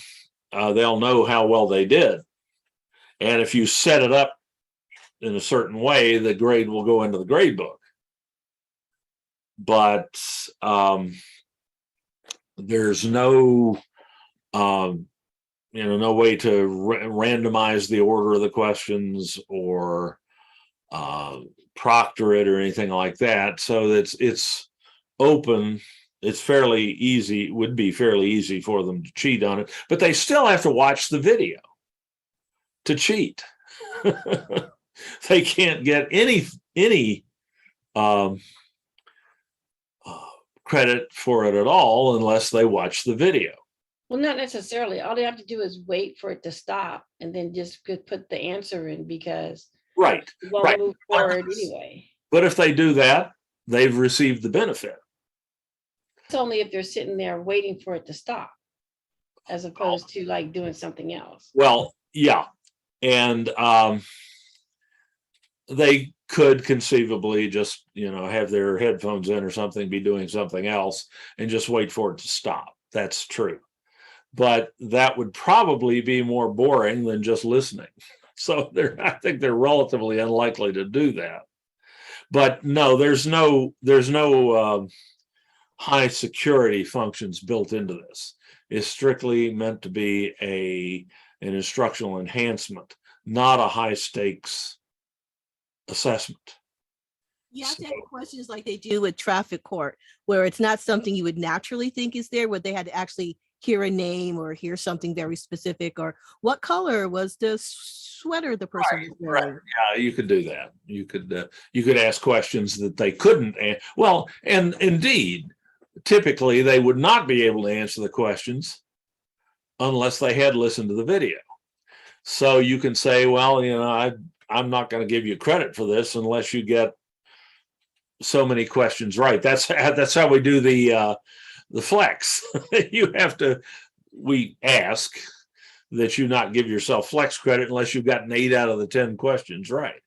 they'll know how well they did. And if you set it up in a certain way, the grade will go into the grade book. But there's no, no way to randomize the order of the questions or proctor it or anything like that. So it's open. It's fairly easy, would be fairly easy for them to cheat on it, but they still have to watch the video to cheat. They can't get any credit for it at all unless they watch the video. Well, not necessarily. All they have to do is wait for it to stop and then just put the answer in, because right, it won't move forward anyway. But if they do that, they've received the benefit. It's only if they're sitting there waiting for it to stop, as opposed to like doing something else. Well, yeah. And they could conceivably just, have their headphones in or something, be doing something else, and just wait for it to stop. That's true. But that would probably be more boring than just listening. So I think they're relatively unlikely to do that. But no, there's no high security functions built into this. It's strictly meant to be an instructional enhancement, not a high stakes assessment. You have to have questions like they do with traffic court, where it's not something you would naturally think is there, where they had to actually hear a name or hear something very specific, or what color was the sweater the person was wearing. Right. Yeah, you could do that. You could ask questions that they couldn't. Well, and indeed, typically they would not be able to answer the questions unless they had listened to the video. So you can say, well, I'm not going to give you credit for this unless you get so many questions right. That's how we do the flex. We ask that you not give yourself flex credit unless you've gotten 8 out of the 10 questions right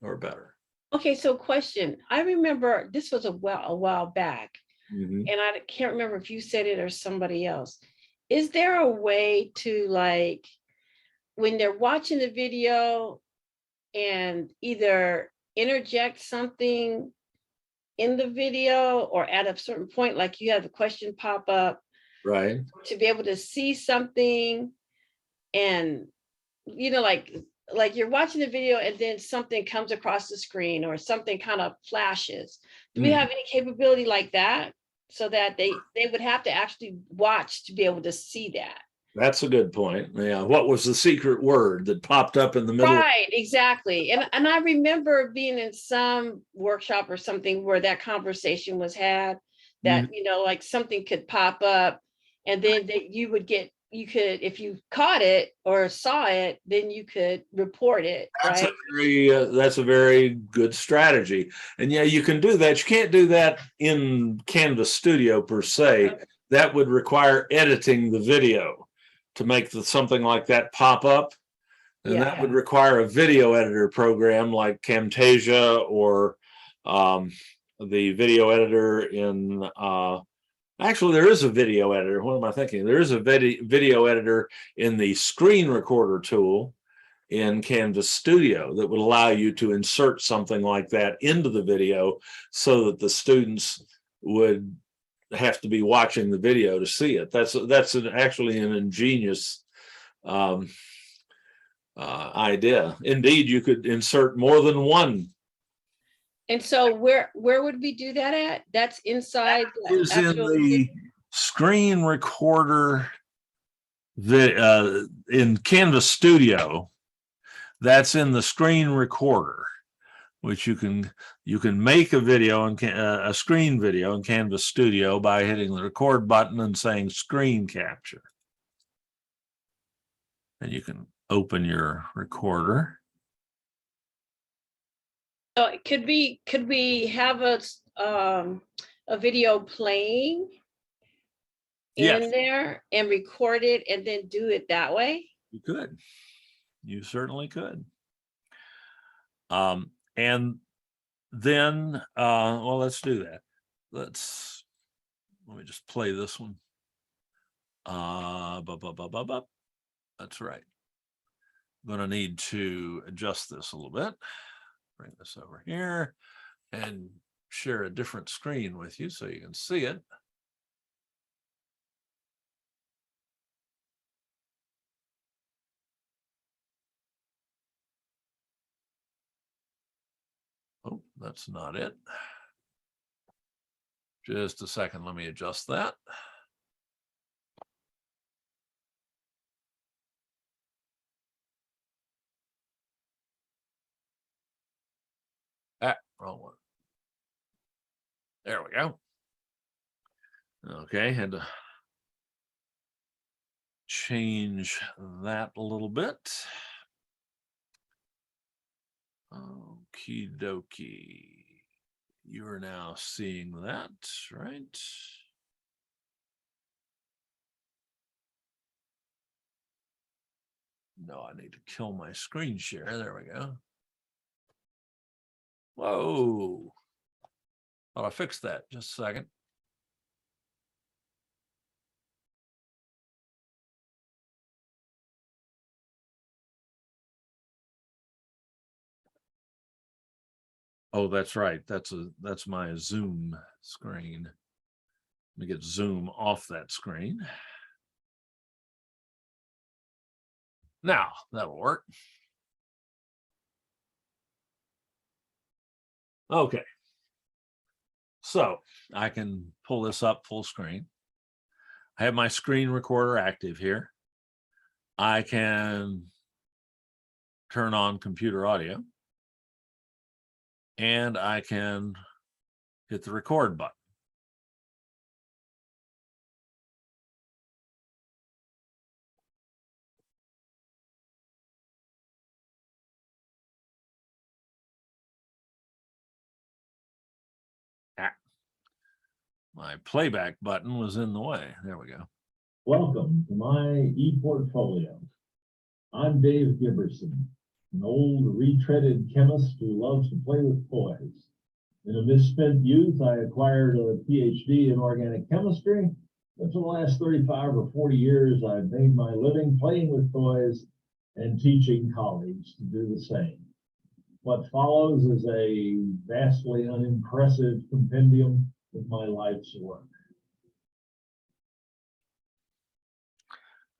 or better. Okay, so question. I remember this was a while back, Mm-hmm. and I can't remember if you said it or somebody else. Is there a way to, like, when they're watching the video and either interject something in the video or at a certain point, like you have the question pop up, right, to be able to see something, and like you're watching the video and then something comes across the screen or something kind of flashes. Do we have any capability like that, so that they would have to actually watch to be able to see that? That's a good point. Yeah. What was the secret word that popped up in the middle? Right, exactly. And I remember being in some workshop or something where that conversation was had, that, like something could pop up, and then you could, if you caught it or saw it, then you could report it. That's a very good strategy. And yeah, you can do that. You can't do that in Canvas Studio per se. Okay. That would require editing the video to make something like that pop up. And that would require a video editor program like Camtasia or the video editor in, actually there is a video editor. What am I thinking? There is a video editor in the screen recorder tool in Canvas Studio that would allow you to insert something like that into the video so that the students would have to be watching the video to see it. That's actually an ingenious idea. Indeed, you could insert more than one. And so where would we do that at? That's inside the Is in actual the screen recorder in Canvas Studio. That's in the screen recorder, which you can make a video and a screen video in Canvas Studio by hitting the record button and saying screen capture. And you can open your recorder. So could we have a video playing in there and record it and then do it that way? You could. You certainly could. And then, well, let's do that. Let me just play this one. That's right. I'm going to need to adjust this a little bit. Bring this over here and share a different screen with you so you can see it. Oh, that's not it. Just a second. Let me adjust that. Wrong one. There we go. Okay, had to change that a little bit. Okie dokie. You are now seeing that, right? No, I need to kill my screen share. There we go. Whoa. I'll fix that. Just a second. Oh, that's right. That's my Zoom screen. Let me get Zoom off that screen. Now that'll work. Okay. So I can pull this up full screen. I have my screen recorder active here. I can turn on computer audio. And I can hit the record button. My playback button was in the way. There we go. Welcome to my e-portfolio. I'm Dave Giberson, an old retreaded chemist who loves to play with toys. In a misspent youth, I acquired a PhD in organic chemistry, but for the last 35 or 40 years, I've made my living playing with toys and teaching colleagues to do the same. What follows is a vastly unimpressive compendium of my life's work.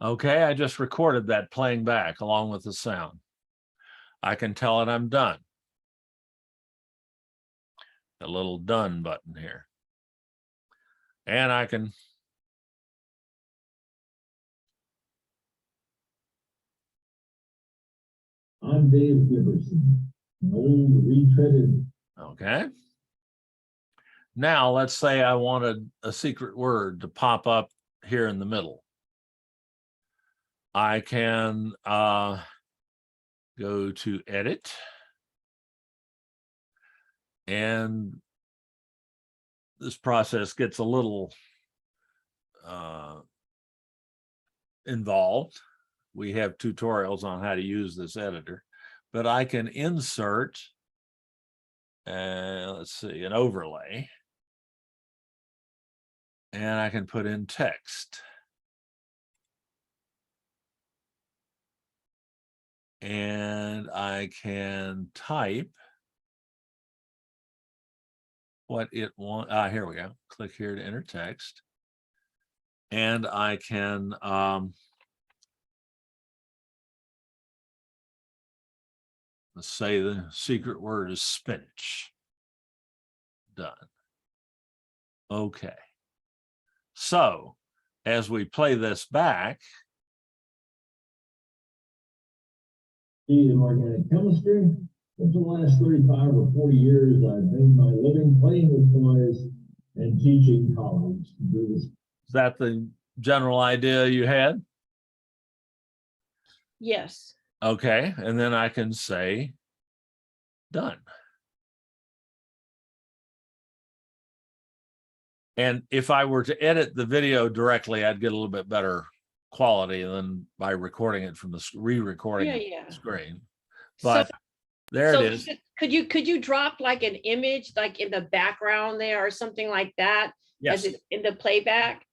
Okay, I just recorded that playing back along with the sound. I can tell it I'm done. A little done button here. And I can I'm Dave Giberson, an old retreaded. Okay. Now let's say I wanted a secret word to pop up here in the middle. I can go to edit. And this process gets a little involved. We have tutorials on how to use this editor, but I can insert, let's see, an overlay. And I can put in text. And I can type what it wants. Here we go. Click here to enter text. And I can let's say the secret word is spinach. Done. Okay. So as we play this back, in organic chemistry. For the last 35 or 40 years, I've made my living playing with toys and teaching colleagues to do this. is that the general idea you had? Yes. Okay. And then I can say done. And if I were to edit the video directly, I'd get a little bit better quality than by recording it from the re-recording Yeah. the screen. So, But there so it is. could you drop like an image like in the background there or something like that? Yes, As it in the playback?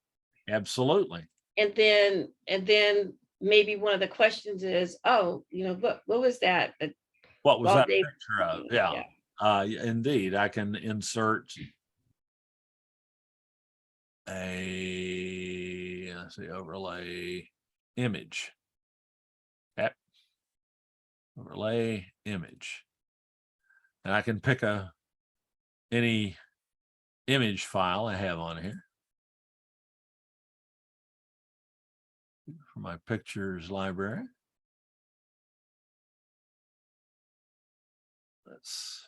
absolutely. And then maybe one of the questions is, oh, what was that? What was Well, that they- picture of? Yeah. Indeed, I can insert a, let's see, overlay image. Yep. Overlay image. And I can pick any image file I have on here for my pictures library. Let's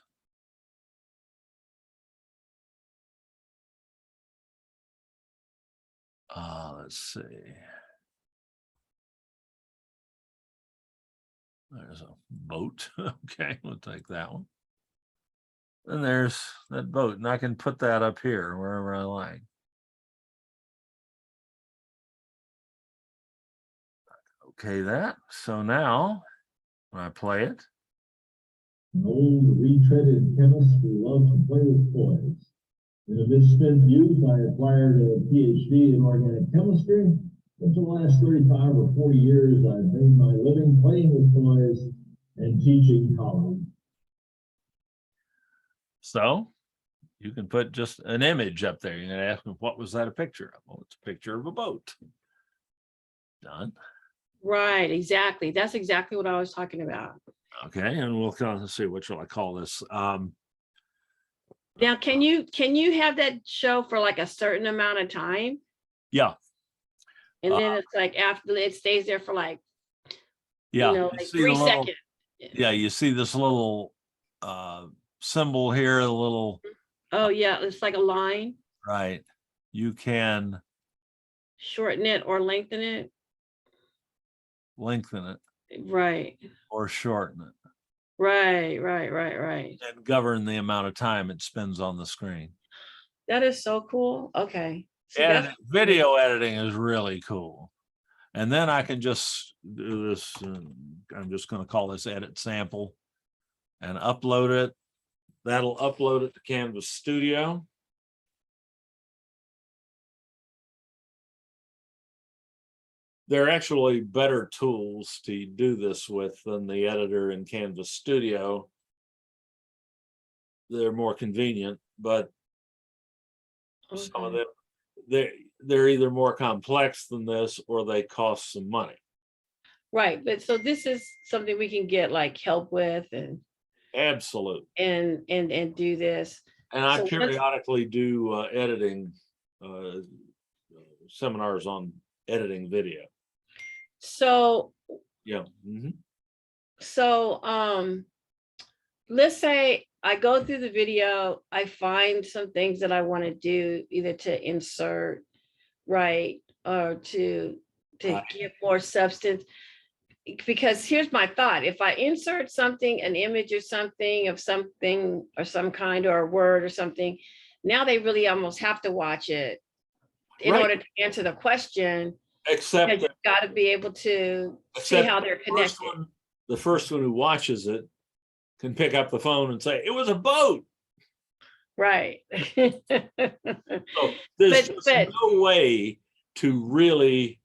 see. There's a boat. Okay, we'll take that one. And there's that boat, and I can put that up here wherever I like. Okay, that. So now when I play it, An old retreaded chemist who loved to play with toys. In a misspent youth, I acquired a PhD in organic chemistry. For the last 35 or 40 years, I've made my living playing with toys and teaching colleagues. so you can put just an image up there. You're going to ask them, what was that a picture of? Well, it's a picture of a boat. Done. Right, exactly. That's exactly what I was talking about. Okay, and we'll kind of see, what shall I call this? Now, can you have that show for like a certain amount of time? Yeah. And then it's like after it stays there for like, Yeah. like 3 seconds. Yeah, you see this little symbol here, a little. Oh yeah, it's like a line. Right. You can Shorten it or lengthen it. lengthen it. Right. Or shorten it. Right. And govern the amount of time it spends on the screen. That is so cool. Okay. Video editing is really cool. And then I can just do this. I'm just going to call this edit sample and upload it. That'll upload it to Canvas Studio. There are actually better tools to do this with than the editor in Canvas Studio. They're more convenient, but some of them, they're either more complex than this or they cost some money. Right. But so this is something we can get like help with and absolutely and do this. And I periodically do editing seminars on editing video. So yeah. So let's say I go through the video, I find some things that I want to do, either to insert, right, or to give more substance. Because here's my thought: if I insert something, an image or something of something or some kind, or a word or something, now they really almost have to watch it in order to answer the question. Except you've got to be able to see how they're connected. The first one who watches it can pick up the phone and say, it was a boat. Right. So there's no way to really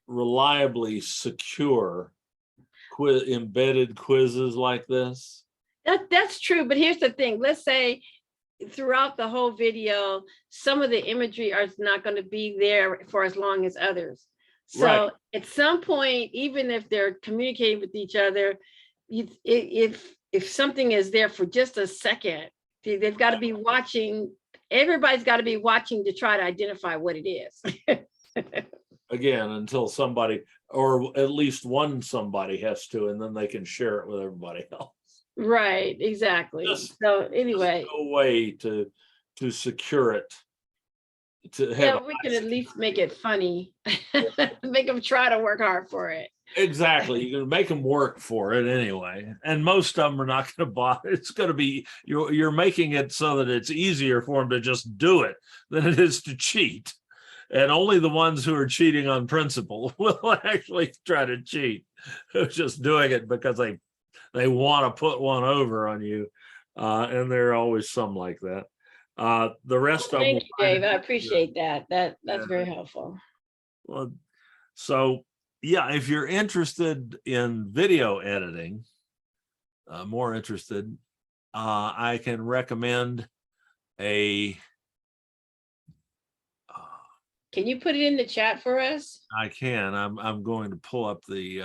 reliably secure embedded quizzes like this. That's true. But here's the thing. Let's say throughout the whole video, some of the imagery is not going to be there for as long as others. So Right. at some point, even if they're communicating with each other, if something is there for just a second, they've got to be watching. Everybody's got to be watching to try to identify what it is. Again, until somebody, or at least one somebody has to, and then they can share it with everybody else. Right, exactly. Just- So anyway, No way to secure it. To yeah, have we can at least make it funny. Make them try to work hard for it. exactly, you're gonna make them work for it anyway, and most of them are not going to buy. It's going to be you're making it so that it's easier for them to just do it than it is to cheat, and only the ones who are cheating on principle will actually try to cheat. Who's just doing it because they want to put one over on you, and there are always some like that. The rest of them. Thank you, Dave. I appreciate that. That's very helpful. Well, so yeah, if you're interested in video editing, more interested, I can recommend a. Can you put it in the chat for us? I can. I'm going to pull up the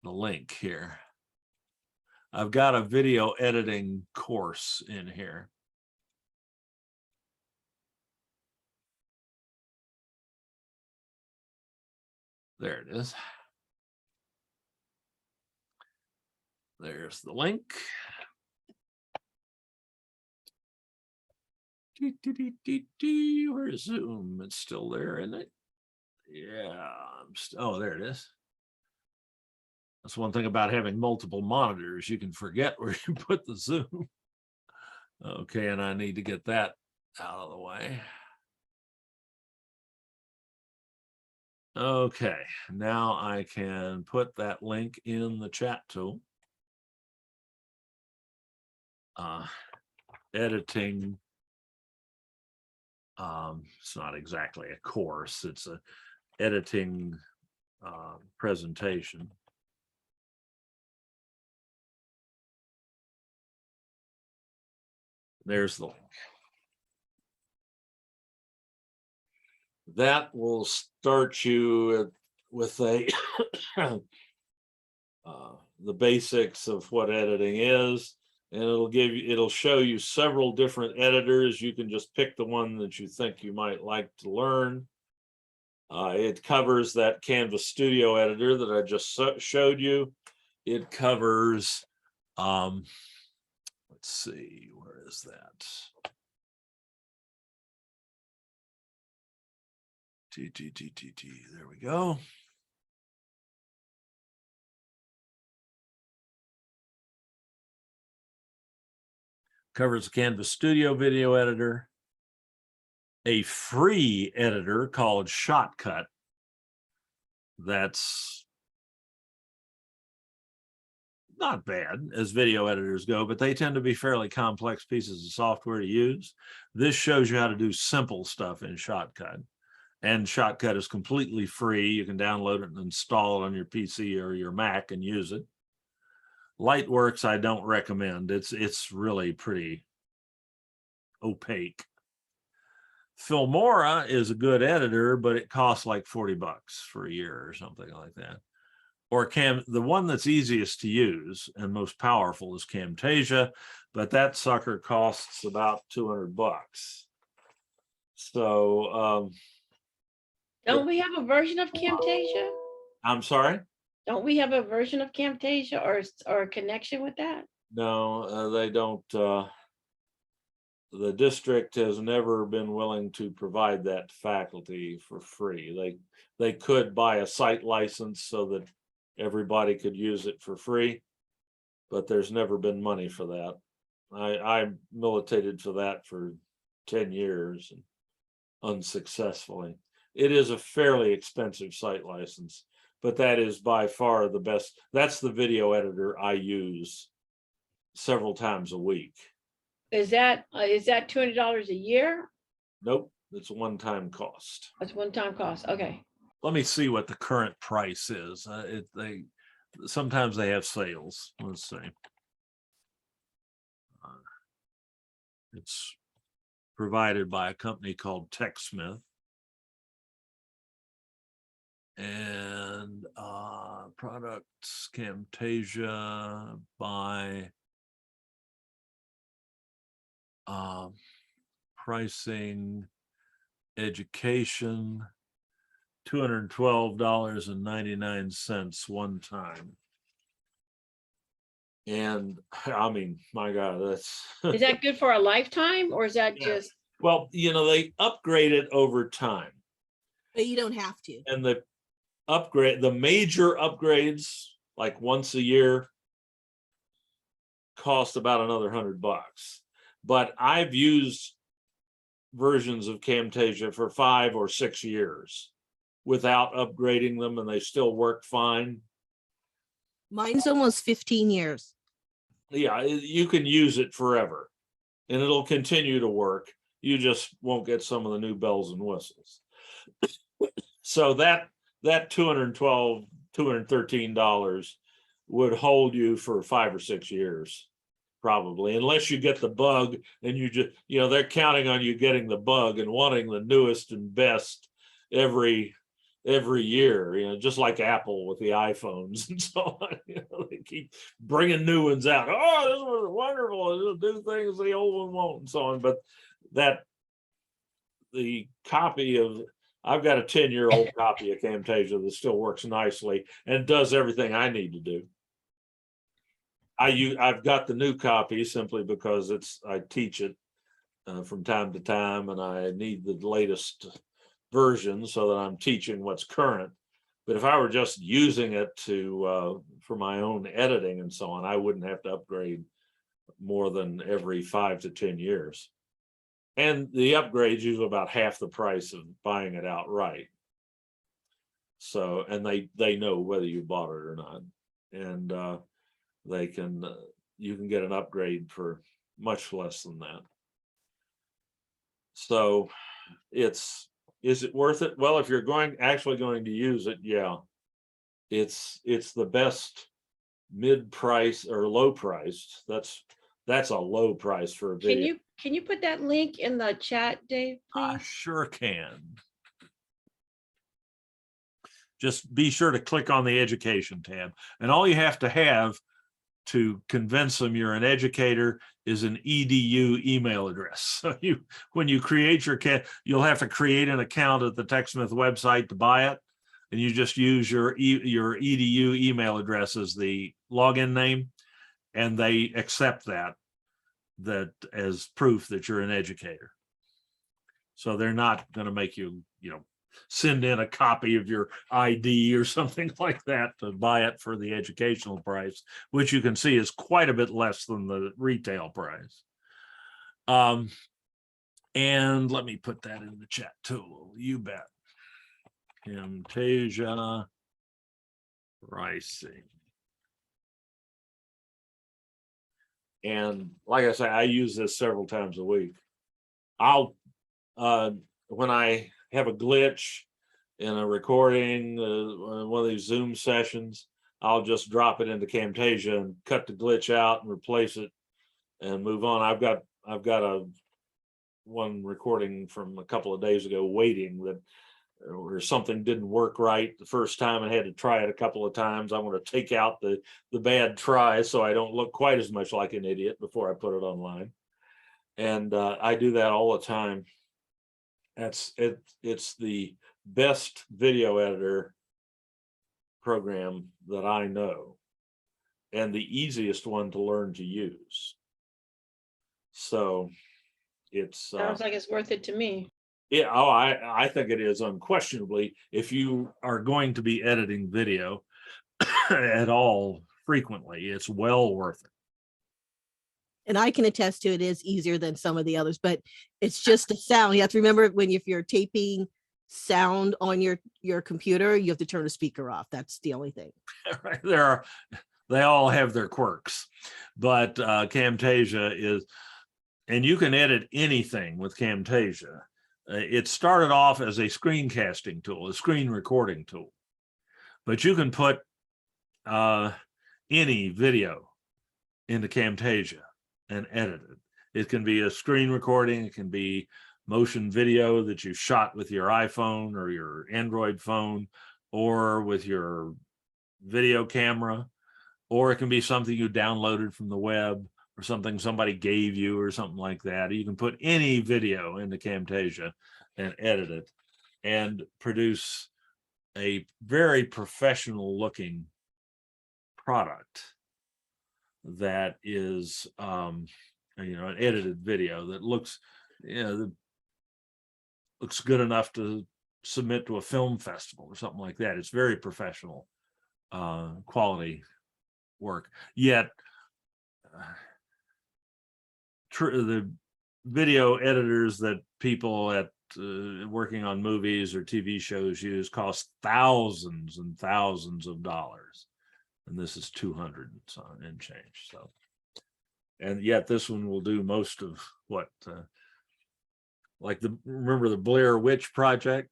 link here. I've got a video editing course in here. There it is. There's the link. Where's Zoom? It's still there, isn't it? Yeah. Oh, there it is. That's one thing about having multiple monitors. You can forget where you put the Zoom. Okay, and I need to get that out of the way. Okay, now I can put that link in the chat tool. Editing. It's not exactly a course, it's a editing presentation. There's the link. That will start you with a the basics of what editing is, and it'll show you several different editors. You can just pick the one that you think you might like to learn. It covers that Canvas Studio editor that I just showed you. It covers, let's see, where is that? There we go. Covers the Canvas Studio video editor, a free editor called Shotcut. That's not bad as video editors go, but they tend to be fairly complex pieces of software to use. This shows you how to do simple stuff in Shotcut. And Shotcut is completely free. You can download it and install it on your PC or your Mac and use it. Lightworks, I don't recommend. It's really pretty opaque. Filmora is a good editor, but it costs like $40 for a year or something like that. Or the one that's easiest to use and most powerful is Camtasia, but that sucker costs about $200. So don't we have a version of Camtasia? I'm sorry? Don't we have a version of Camtasia or a connection with that? No, they don't. The district has never been willing to provide that faculty for free. They could buy a site license so that everybody could use it for free, but there's never been money for that. I militated for that for 10 years and unsuccessfully. It is a fairly expensive site license, but that is by far the best. That's the video editor I use several times a week. Is that $200 a year? Nope, it's a one-time cost. That's one-time cost. Okay. Let me see what the current price is. Sometimes they have sales. Let's see. It's provided by a company called TechSmith. And products, Camtasia by pricing, education, $212.99 one time. And I mean, my God, that's Is that good for a lifetime, or is that Yeah. just? Well, you know, they upgrade it over time. But you don't have to. And the major upgrades, like once a year, cost about another $100. But I've used versions of Camtasia for 5 or 6 years without upgrading them, and they still work fine. Mine's almost 15 years. Yeah, you can use it forever and it'll continue to work. You just won't get some of the new bells and whistles. So that $213 would hold you for 5 or 6 years, probably, unless you get the bug and you just, you know, they're counting on you getting the bug and wanting the newest and best every year, you know, just like Apple with the iPhones and so on. You know, they keep bringing new ones out. Oh, this was wonderful. It'll do things the old one won't, and so on. But the copy of, I've got a 10-year-old copy of Camtasia that still works nicely and does everything I need to do. I've got the new copy simply because I teach it from time to time, and I need the latest version so that I'm teaching what's current. But if I were just using it for my own editing and so on, I wouldn't have to upgrade more than every 5 to 10 years. And the upgrade's usually about half the price of buying it outright. So, and they know whether you bought it or not, and you can get an upgrade for much less than that. So is it worth it? Well, if you're actually going to use it, yeah, it's the best mid-price or low priced. That's a low price for a video. Can you put that link in the chat, Dave, I please? sure can. Just be sure to click on the education tab, and all you have to have to convince them you're an educator is an EDU email address. So when you create you'll have to create an account at the TechSmith website to buy it, and you just use your EDU email address as the login name, and they accept that as proof that you're an educator. So they're not going to make you, send in a copy of your ID or something like that to buy it for the educational price, which you can see is quite a bit less than the retail price. And let me put that in the chat too. You bet. Camtasia pricing. And like I say, I use this several times a week. When I have a glitch in a recording, one of these Zoom sessions, I'll just drop it into Camtasia and cut the glitch out and replace it and move on. I've got one recording from a couple of days ago waiting where something didn't work right the first time and had to try it a couple of times. I want to take out the bad try so I don't look quite as much like an idiot before I put it online. And I do that all the time. It's the best video editor program that I know, and the easiest one to learn to use. So it's Sounds like it's worth it to me. Yeah, I think it is unquestionably. If you are going to be editing video at all frequently, it's well worth it. And I can attest to it is easier than some of the others, but it's just the sound. You have to remember if you're taping sound on your computer, you have to turn the speaker off. That's the only thing. Right. They all have their quirks, but Camtasia is, and you can edit anything with Camtasia. It started off as a screencasting tool, a screen recording tool, but you can put any video into Camtasia and edit it. It can be a screen recording. It can be motion video that you shot with your iPhone or your Android phone or with your video camera, or it can be something you downloaded from the web or something somebody gave you or something like that. You can put any video into Camtasia and edit it and produce a very professional looking product that is an edited video that looks looks good enough to submit to a film festival or something like that. It's very professional quality work. Yet the video editors that people at working on movies or TV shows use cost thousands and thousands of dollars, and this is 200 and change. So, and yet this one will do most of what, like remember the Blair Witch Project,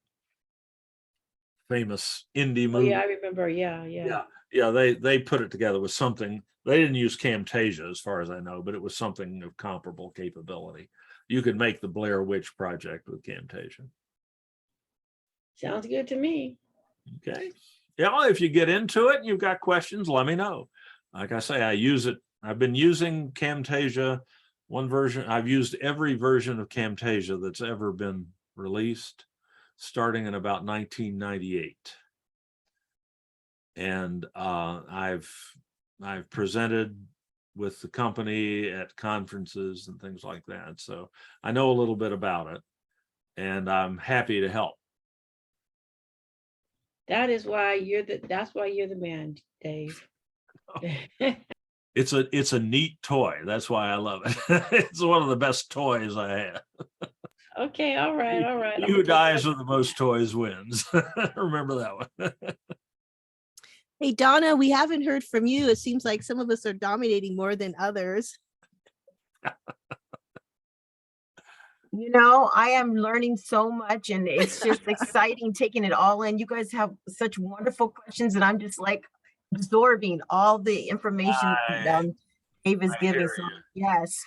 famous indie movie. Oh, yeah, I remember. Yeah. They put it together with something. They didn't use Camtasia as far as I know, but it was something of comparable capability. You could make the Blair Witch Project with Camtasia. Sounds good to me. Okay. Yeah, if you get into it and you've got questions, let me know. Like I say, I use it. I've been using Camtasia, one version. I've used every version of Camtasia that's ever been released, starting in about 1998. And I've presented with the company at conferences and things like that. So I know a little bit about it, and I'm happy to help. That's why you're the man, Dave. It's a neat toy. That's why I love it. It's one of the best toys I have. Okay, all right. He who dies with the most toys wins. Remember that one. Hey, Donna, we haven't heard from you. It seems like some of us are dominating more than others. I am learning so much, and it's just exciting taking it all in. You guys have such wonderful questions, and I'm just like absorbing all the information Dave is giving. So, yes.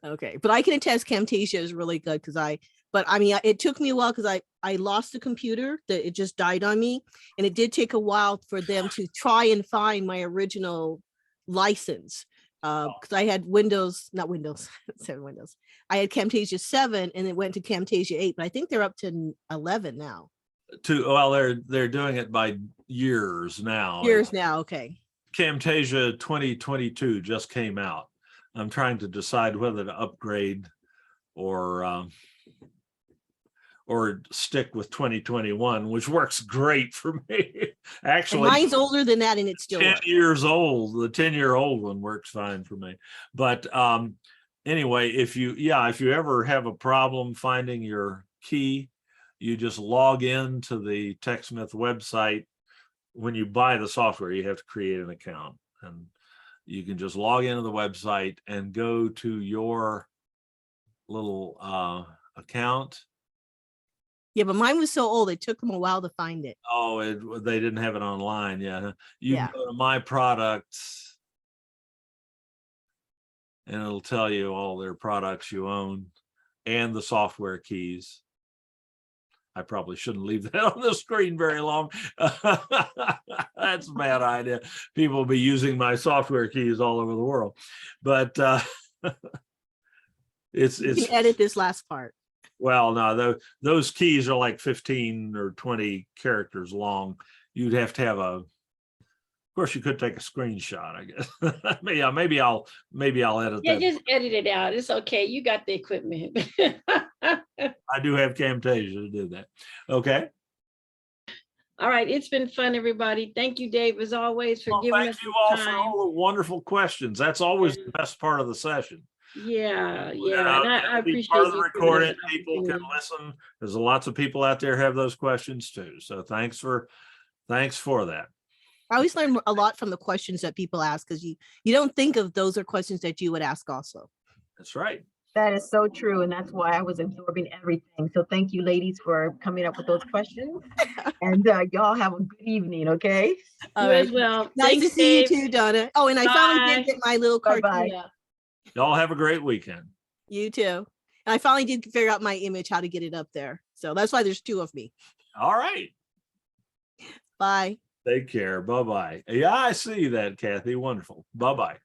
Okay, but I can attest Camtasia is really good it took me a while because I lost the computer, that it just died on me. And it did take a while for them to try and find my original license. Because I had not Windows, 7 Windows. I had Camtasia 7 and it went to Camtasia 8, but I think they're up to 11 now. They're doing it by years now. Okay. Camtasia 2022 just came out. I'm trying to decide whether to upgrade or stick with 2021, which works great for me. Actually, and mine's older than that, and it's still 10 years old. The 10-year-old one works fine for me. But anyway, if you ever have a problem finding your key, you just log in to the TechSmith website. When you buy the software, you have to create an account, and you can just log into the website and go to your little account. Yeah, but mine was so old, it took them a while to find it. Oh, they didn't have it online. Yeah. You can go to My Products, and it'll tell you all their products you own and the software keys. I probably shouldn't leave that on the screen very long. That's a bad idea. People will be using my software keys all over the world. But you can edit this last part. Well, no, those keys are like 15 or 20 characters long. You'd have to have of course, you could take a screenshot, I guess. maybe I'll edit that. Yeah, just edit it out. It's okay. You got the equipment. I do have Camtasia to do that. Okay. All right. It's been fun, everybody. Thank you, Dave, as always, for giving us thank you all for all the wonderful questions. That's always the best part of the session. Yeah. And I appreciate part of the recording. People can listen. There's lots of people out there have those questions too. So thanks for that. I always learn a lot from the questions that people ask, because you don't think of those are questions that you would ask also. That's right. That is so true. And that's why I was absorbing everything. So thank you, ladies, for coming up with those questions. And y'all have a good evening, okay? All right. Well, nice to see you too, Donna. Oh, and I finally did get my little cartoon. Y'all have a great weekend. You too. And I finally did figure out my image, how to get it up there. So that's why there's 2 of me. All right. Bye. Take care. Bye-bye. Yeah, I see that, Kathy. Wonderful. Bye-bye.